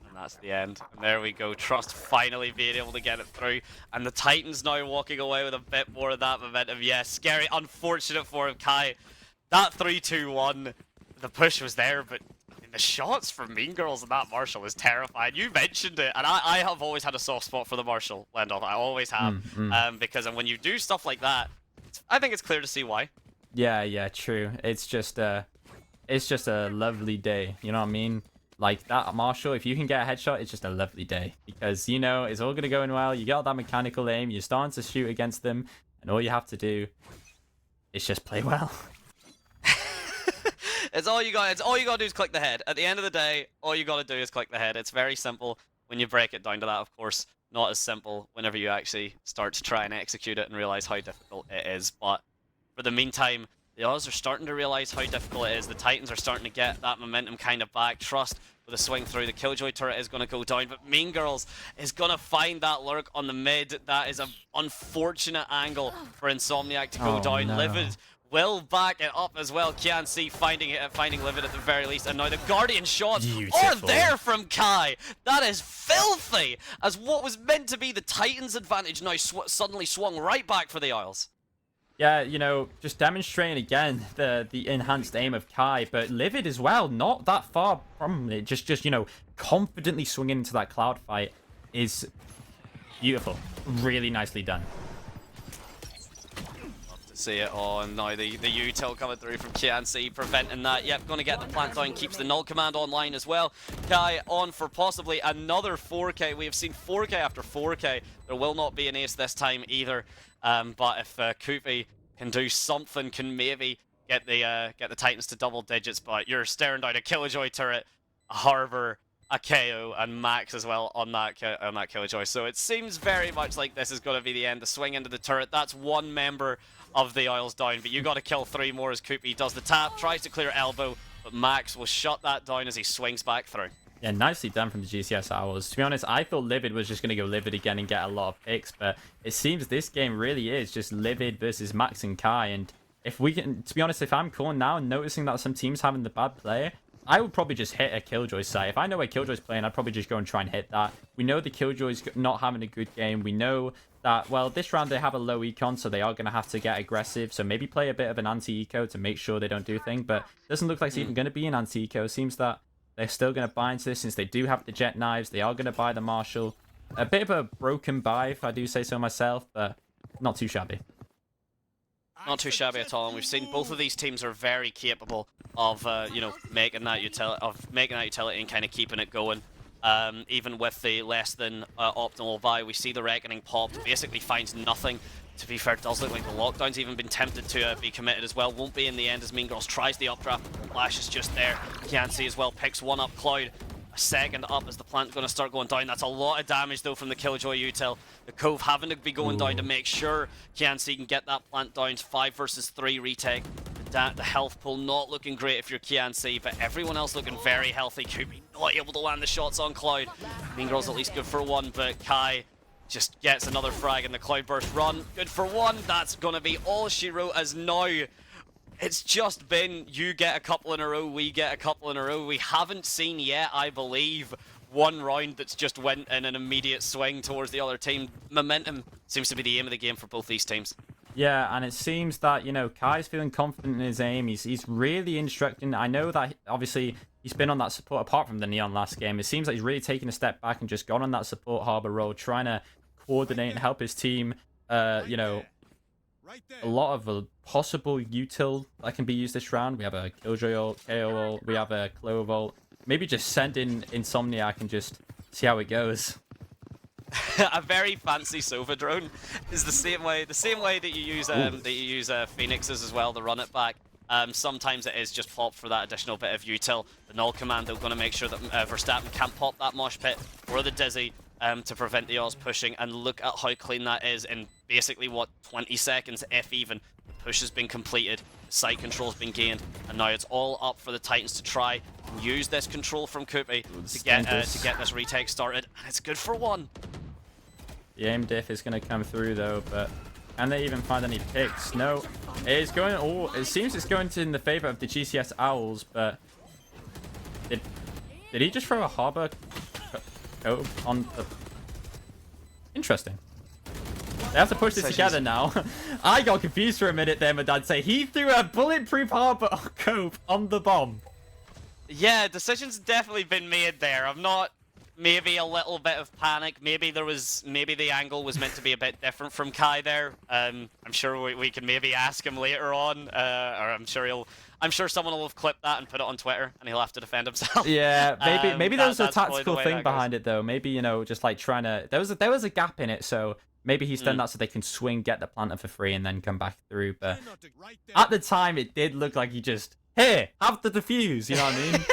And that's the end. And there we go. Trust finally being able to get it through. And the Titans now walking away with a bit more of that momentum. Yeah, scary. Unfortunate for him, Kai. That 3-2-1, the push was there, but I mean, the shots from Mean Girls and that Marshall was terrifying. You mentioned it, and I have always had a soft spot for the Marshall, Lendoth. I always have. Because when you do stuff like that, I think it's clear to see why. Yeah, true. It's just a lovely day. You know what I mean? Like that Marshall, if you can get a headshot, it's just a lovely day. Because, you know, it's all going to go in well. You got that mechanical aim. You're starting to shoot against them. And all you have to do is just play well. It's all you got to do is click the head. At the end of the day, all you got to do is click the head. It's very simple when you break it down to that, of course. Not as simple whenever you actually start to try and execute it and realize how difficult it is. But for the meantime, the Oz are starting to realize how difficult it is. The Titans are starting to get that momentum kind of back. Trust with a swing through. The Killjoy turret is going to go down, but Mean Girls is going to find that lurk on the mid. That is an unfortunate angle for Insomniac to go down. No. Livid will back it up as well. Kianci finding Livid at the very least, and now the Guardian shots are there from Kai. That is filthy, as what was meant to be the Titans' advantage now suddenly swung right back for the Isles. Yeah, you know, just demonstrating again the enhanced aim of Kai, but Livid as well, not that far from it. Just you know, confidently swinging into that cloud fight is beautiful. Really nicely done. See it on now. The util coming through from Kianci, preventing that. Yep, going to get the plant down, keeps the null command online as well. Kai on for possibly another 4K. We have seen 4K after 4K. There will not be an ace this time either. But if Kupi can do something, can maybe get the Titans to double digits. But you're staring down a Killjoy turret, a Harbor, a KO, and Max as well on that Killjoy. So it seems very much like this is going to be the end. The swing into the turret. That's one member of the Isles down, but you got to kill 3 more as Kupi does the tap, tries to clear elbow, but Max will shut that down as he swings back through. Yeah, nicely done from the GCS Owls. To be honest, I thought Livid was just going to go Livid again and get a lot of picks, but it seems this game really is just Livid versus Max and Kai, and if we can, to be honest, if I'm calling now and noticing that some teams having the bad player, I would probably just hit a Killjoy site. If I know where Killjoy's playing, I'd probably just go and try and hit that. We know the Killjoy's not having a good game. We know that, well, this round they have a low econ, so they are going to have to get aggressive. So maybe play a bit of an anti-eco to make sure they don't do a thing. But it doesn't look like it's even going to be an anti-eco. It seems that they're still going to buy into this since they do have the jet knives. They are going to buy the Marshall. A bit of a broken buy, if I do say so myself, but not too shabby. Not too shabby at all, and we've seen both of these teams are very capable of, you know, making that utility and kind of keeping it going. Even with the less than optimal buy, we see the Reckoning popped, basically finds nothing. To be fair, it does look like the lockdown's even been tempted to be committed as well. Won't be in the end as Mean Girls tries the updraft. Flash is just there. Kianci as well picks one up. Cloud a second up as the plant's going to start going down. That's a lot of damage though from the Killjoy util. The Cove having to be going down to make sure Kianci can get that plant down. 5 versus 3 retake. The health pool not looking great if you're Kianci, but everyone else looking very healthy. Kubi not able to land the shots on Cloud. Mean Girls at least good for 1, but Kai just gets another frag in the Cloudburst run. Good for 1. That's going to be all she wrote, as now it's just been you get a couple in a row, we get a couple in a row. We haven't seen yet, I believe, one round that's just went in an immediate swing towards the other team. Momentum seems to be the aim of the game for both these teams. Yeah, and it seems that, you know, Kai's feeling confident in his aim. He's really instructing. I know that, obviously, he's been on that support, apart from the Neon last game. It seems like he's really taken a step back and just gone on that support Harbor role, trying to coordinate and help his team, you know, a lot of possible util that can be used this round. We have a Killjoy ult, KO ult, we have a Clove ult. maybe just send in Insomniac and just see how it goes. A very fancy sofa drone is the same way that you use Phoenixes as well to run it back. Sometimes it is just popped for that additional bit of util. The null commando going to make sure that Verstappen can't pop that mosh pit or the dizzy to prevent the Oz pushing. And look at how clean that is in basically what 20 seconds, if even. The push has been completed, site control's been gained, and now it's all up for the Titans to try and use this control from Kupi to get this retake started. And it's good for one. The aim diff is going to come through though, but can they even find any picks? No, it's going. Oh, it seems it's going in the favor of the GCS Owls, but did he just throw a harbor coat on the? Interesting. They have to push this together now. I got confused for a minute there, Maddantekiller. He threw a bulletproof harbor cope on the bomb. Yeah, decisions definitely been made there. I'm not. Maybe a little bit of panic. Maybe the angle was meant to be a bit different from Kai there. I'm sure we can maybe ask him later on, or I'm sure someone will have clipped that and put it on Twitter, and he'll have to defend himself. Yeah, maybe there was a tactical thing behind it though. Maybe, you know, just like trying to. There was a gap in it, so maybe he's done that so they can swing, get the planter for free, and then come back through. But at the time, it did look like he just have the defuse. You know what I mean?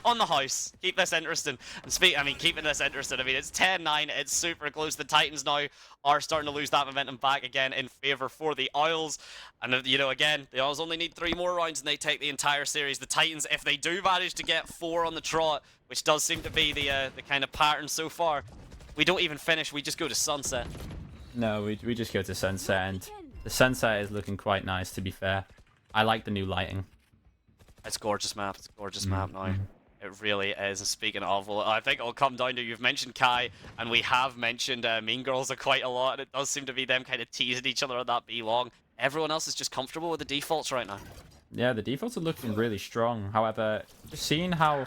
On the house. Keep this interesting. And keeping this interesting. I mean, it's 10-9. It's super close. The Titans now are starting to lose that momentum back again in favor for the Isles. And, you know, again, the Isles only need 3 more rounds and they take the entire series. The Titans, if they do manage to get 4 on the trot, which does seem to be the kind of pattern so far, we don't even finish. We just go to sunset. No, we just go to sunset. And the sunset is looking quite nice, to be fair. I like the new lighting. It's a gorgeous map. It's a gorgeous map now. It really is. And speaking of, well, I think it'll come down to, you've mentioned Kai, and we have mentioned Mean Girls quite a lot, and it does seem to be them kind of teasing each other on that B long. Everyone else is just comfortable with the defaults right now. Yeah, the defaults are looking really strong. However, just seeing how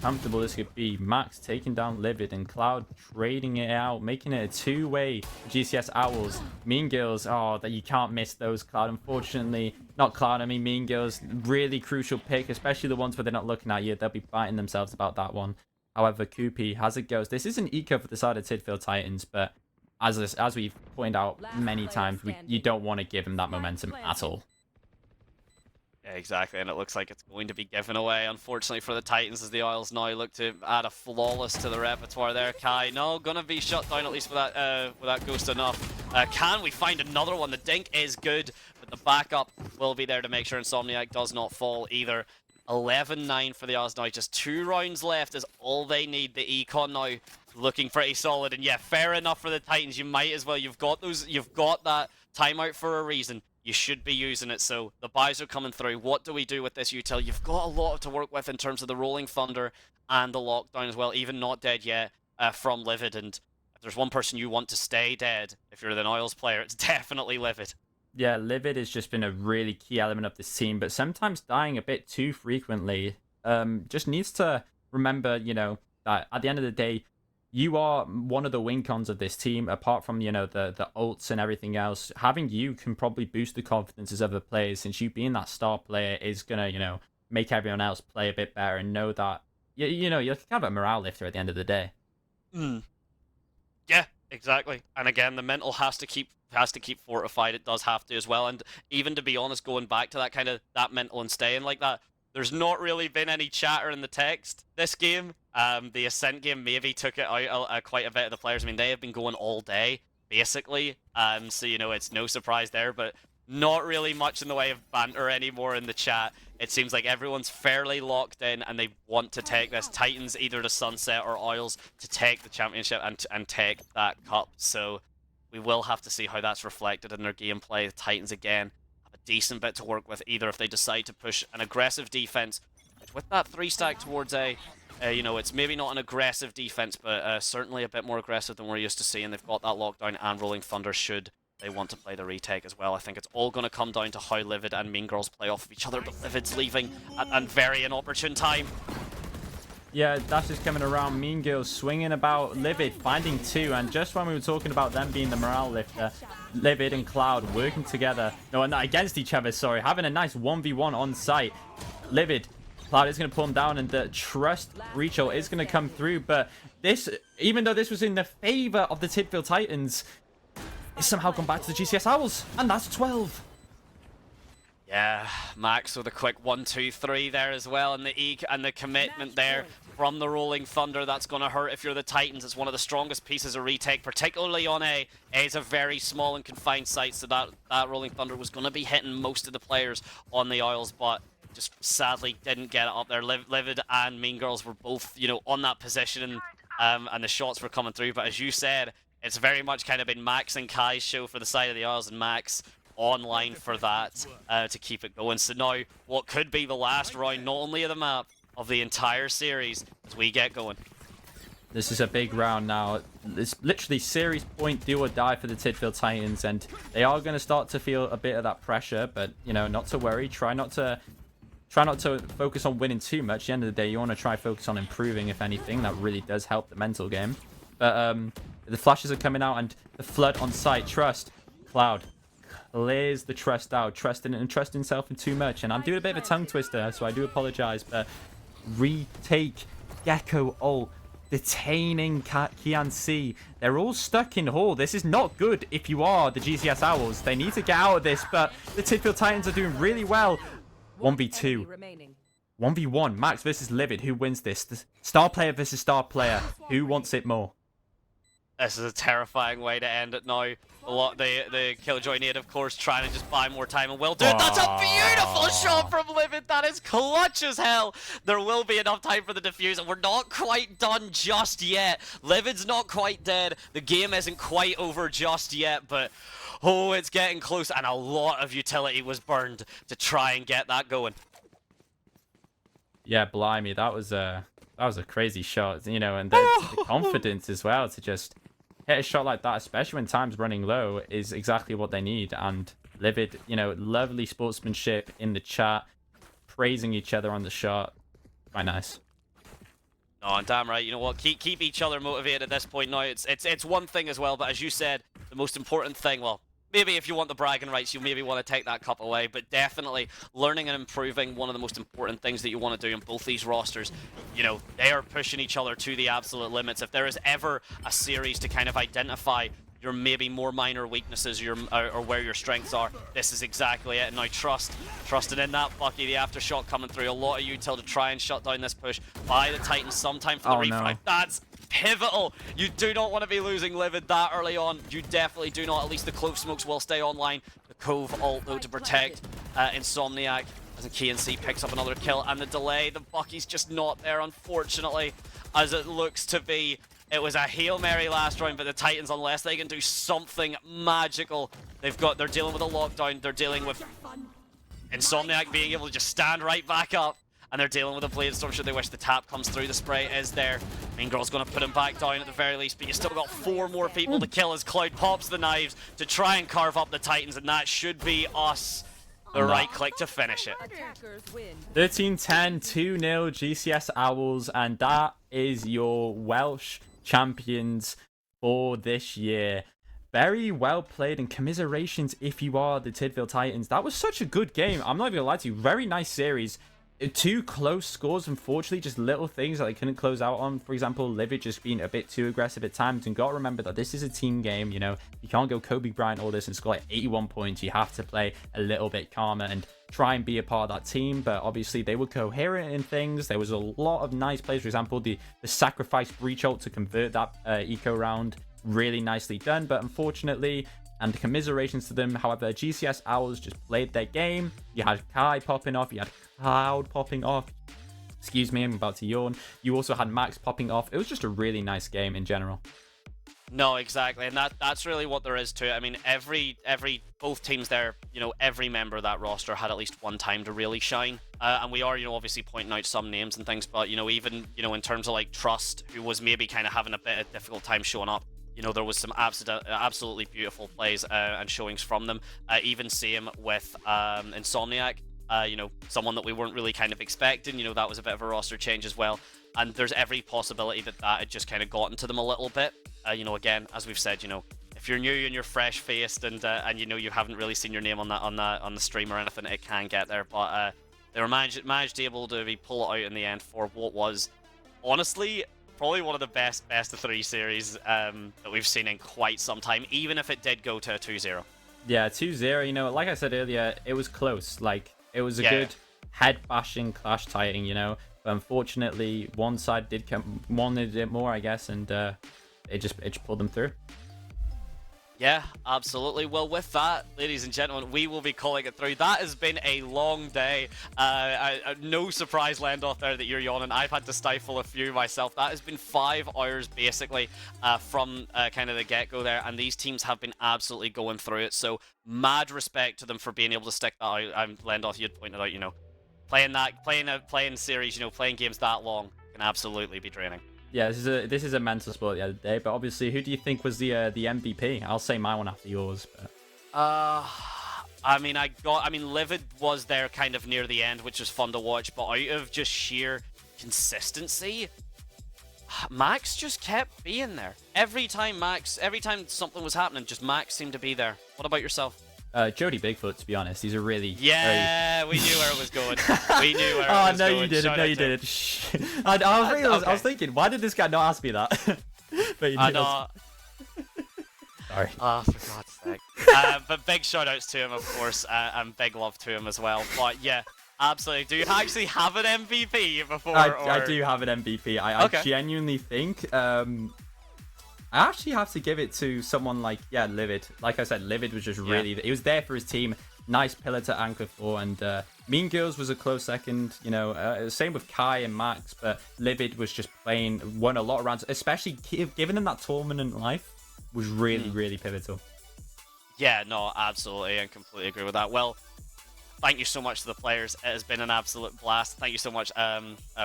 comfortable this could be, Max taking down Livid and Cloud trading it out, making it a 2-way GCS Owls. Mean Girls, oh, that you can't miss those, Cloud. Unfortunately, not Cloud, I mean Mean Girls, really crucial pick, especially the ones where they're not looking at you. They'll be biting themselves about that one. However, Kupi, as it goes, this is an eco for the side of Tidfield Titans, but as we've pointed out many times, you don't want to give him that momentum at all. Yeah, exactly, and it looks like it's going to be given away, unfortunately, for the Titans, as the Isles now look to add a flawless to the repertoire there. Kai, no, gonna be shut down at least with that ghost enough. Can we find another one? The dink is good, but the backup will be there to make sure Insomniac does not fall either. 11-9 for the Isles now. Just 2 rounds left is all they need. The econ now looking pretty solid, and yeah, fair enough for the Titans. You might as well. You've got that timeout for a reason. You should be using it, so the buys are coming through. What do we do with this util? You've got a lot to work with in terms of the Rolling Thunder and the lockdown as well, even not dead yet from Livid. And if there's one person you want to stay dead, if you're the Niles player, it's definitely Livid. Yeah, Livid has just been a really key element of this team, but sometimes dying a bit too frequently. Just needs to remember, you know, that at the end of the day, you are one of the win cons of this team, apart from, you know, the ults and everything else. Having you can probably boost the confidences of the players, since you being that star player is going to, you know, make everyone else play a bit better and know that, you know, you're kind of a morale lifter at the end of the day. Yeah, exactly. And again, the mental has to keep fortified. It does have to as well. And even, to be honest, going back to that mental and staying like that, there's not really been any chatter in the text this game. The Ascent game maybe took it out quite a bit of the players. I mean, they have been going all day, basically. So, you know, it's no surprise there, but not really much in the way of banter anymore in the chat. It seems like everyone's fairly locked in, and they want to take this. Titans either to Sunset or Isles to take the championship and take that cup. So we will have to see how that's reflected in their gameplay. The Titans, again, decent bit to work with, either if they decide to push an aggressive defense with that 3-stack towards A. You know, it's maybe not an aggressive defense, but certainly a bit more aggressive than we're used to seeing. They've got that lockdown and Rolling Thunder should they want to play the retake as well. I think it's all going to come down to how Livid and Mean Girls play off of each other, but Livid's leaving at very inopportune time. Yeah, that's just coming around. Mean Girls swinging about. Livid finding 2, and just when we were talking about them being the morale lifter, Livid and Cloud working together. No, not against each other, sorry. Having a nice 1v1 on site. Livid Cloud is going to pull him down, and the Trust breach ult is going to come through. But this, even though this was in the favor of the Tidfield Titans, it's somehow gone back to the GCS Owls, and that's 12. Yeah, Max with a quick 1-2-3 there as well, and the commitment there from the Rolling Thunder. That's going to hurt if you're the Titans. It's one of the strongest pieces of retake, particularly on A. A is a very small and confined site, so that Rolling Thunder was going to be hitting most of the players on the Isles, but just sadly didn't get it up there. Livid and Mean Girls were both, on that position, and the shots were coming through. But as you said, it's very much kind of been Max and Kai's show for the side of the Isles, and Max online for that to keep it going. So now, what could be the last round, not only of the map, of the entire series, as we get going. This is a big round now. It's literally series point, do or die for the Tidfield Titans, and they are going to start to feel a bit of that pressure, but, not to worry. Try not to focus on winning too much. At the end of the day, you want to try focus on improving, if anything. That really does help the mental game. But the flashes are coming out, and the flood on site. Trust. Cloud clears the Trust out. Trusting himself in too much. And I'm doing a bit of a tongue twister, so I do apologize. But retake Gecko ult. Detaining Kian C. They're all stuck in Hall. This is not good if you are the GCS Owls. They need to get out of this, but the Tidfield Titans are doing really well. 1v2. 1v1. Max versus Livid. Who wins this? The star player versus star player. Who wants it more? This is a terrifying way to end it now. The Killjoy Nade, of course, trying to just buy more time, and will do it. That's a beautiful shot from Livid. That is clutch as hell. There will be enough time for the defuse, and we're not quite done just yet. Livid's not quite dead. The game isn't quite over just yet, but oh, it's getting close, and a lot of utility was burned to try and get that going. Yeah, blimey, that was a crazy shot, and the confidence as well to just hit a shot like that, especially when time's running low, is exactly what they need. And Livid, lovely sportsmanship in the chat, praising each other on the shot. Quite nice. Oh, and damn right. You know what? Keep each other motivated at this point now. It's one thing as well, but as you said, the most important thing, well, maybe if you want the bragging rights, you maybe want to take that cup away, but definitely learning and improving, one of the most important things that you want to do in both these rosters. They are pushing each other to the absolute limits. If there is ever a series to kind of identify your maybe more minor weaknesses, or where your strengths are, this is exactly it. And now trusting in that Bucky, the aftershock coming through, a lot of util to try and shut down this push by the Titans, sometime for the refrag. No. That's pivotal. You do not want to be losing Livid that early on. You definitely do not. At least the Clove Smokes will stay online. The Cove ult, though, to protect Insomniac. As KNC picks up another kill, and the delay, the Bucky's just not there, unfortunately, as it looks to be. It was a Hail Mary last round, but the Titans, unless they can do something magical, they're dealing with a lockdown, they're dealing with Insomniac being able to just stand right back up, and they're dealing with a Blade Storm should they wish. The tap comes through, the spray is there. Mean Girl's going to put him back down at the very least, but you still got 4 more people to kill as Cloud pops the knives to try and carve up the Titans, and that should be us. The right click to finish it. 13-10, 2-0 GCS Owls, and that is your Welsh champions for this year. Very well played, and commiserations if you are the Tidfield Titans. That was such a good game. I'm not even gonna lie to you. Very nice series. 2 close scores, unfortunately, just little things that they couldn't close out on. For example, Livid just being a bit too aggressive at times. And got to remember that this is a team game, you can't go Kobe Bryant all this and score like 81 points. You have to play a little bit calmer and try and be a part of that team. But obviously, they were coherent in things. There was a lot of nice plays. For example, the sacrifice breach ult to convert that eco round. Really nicely done. But unfortunately, and commiserations to them, however, GCS Owls just played their game. You had Kai popping off. You had Cloud popping off. Excuse me, I'm about to yawn. You also had Max popping off. It was just a really nice game in general. No, exactly, and that's really what there is to it. I mean, both teams there, every member of that roster had at least one time to really shine. And we are, obviously pointing out some names and things, but even, in terms of like Trust, who was maybe kind of having a bit of difficult time showing up. There was some absolutely beautiful plays and showings from them. Even same with Insomniac. Someone that we weren't really kind of expecting. That was a bit of a roster change as well. And there's every possibility that had just kind of gotten to them a little bit. Again, as we've said, if you're new and you're fresh-faced and you haven't really seen your name on the stream or anything, it can get there. But They were managed able to pull it out in the end for what was, honestly, probably one of the best of 3 series that we've seen in quite some time, even if it did go to a 2-0. Yeah, 2-0, you know, like I said earlier, it was close. Like, it was a good head-bashing clash tighting, you know. But unfortunately, one side wanted it more, I guess, and it just pulled them through. Yeah, absolutely. Well, with that, ladies and gentlemen, we will be calling it through. That has been a long day. No surprise, Lendoth, there that you're yawning. I've had to stifle a few myself. That has been 5 hours, basically, from kind of the get-go there, and these teams have been absolutely going through it. So, mad respect to them for being able to stick that out. Lendoth, you'd pointed out, you know, playing series, you know, playing games that long can absolutely be draining. Yeah, this is a mental sport at the end of the day. But obviously, who do you think was the MVP? I'll say my one after yours. But... I mean, Livid was there kind of near the end, which was fun to watch. But out of just sheer consistency, Max just kept being there. Every time something was happening, just Max seemed to be there. What about yourself? Jody Bigfoot, to be honest, he's a really we knew where it was going. We knew where it was going. Oh no, you didn't. No, you didn't. I was thinking, why did this guy not ask me that? But you I know. Sorry. Oh, for God's sake. But big shout outs to him, of course, and big love to him as well. But yeah, absolutely. Do you actually have an MVP before? I do have an MVP. I genuinely think. I actually have to give it to someone like, Livid. Like I said, Livid was just really... He was there for his team. Nice pillar to anchor for. And Mean Girls was a close second. You know, same with Kai and Max. But Livid was just won a lot of rounds. Especially giving them that tournament life was really, really pivotal. Yeah, no, absolutely. I completely agree with that. Well, thank you so much to the players. It has been an absolute blast. Thank you so much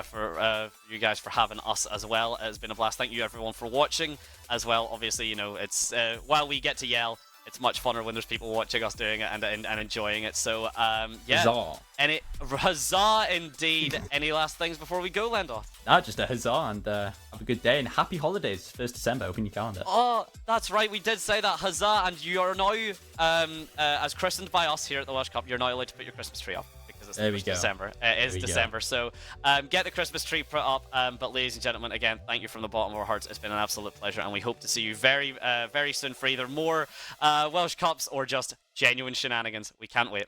for you guys for having us as well. It has been a blast. Thank you everyone for watching as well. Obviously, you know, it's while we get to yell, it's much funner when there's people watching us doing it and enjoying it. So yeah, huzzah indeed. Any last things before we go, Lendoth? No, just a huzzah and have a good day and happy holidays. 1st December, open your calendar. Oh, that's right, we did say that, huzzah, and you are now, as christened by us here at the Welsh Cup, you're now allowed to put your Christmas tree up. It's December. It is December, so get the Christmas tree put up. But ladies and gentlemen, again, thank you from the bottom of our hearts. It's been an absolute pleasure, and we hope to see you very soon for either more Welsh Cups or just genuine shenanigans. We can't wait.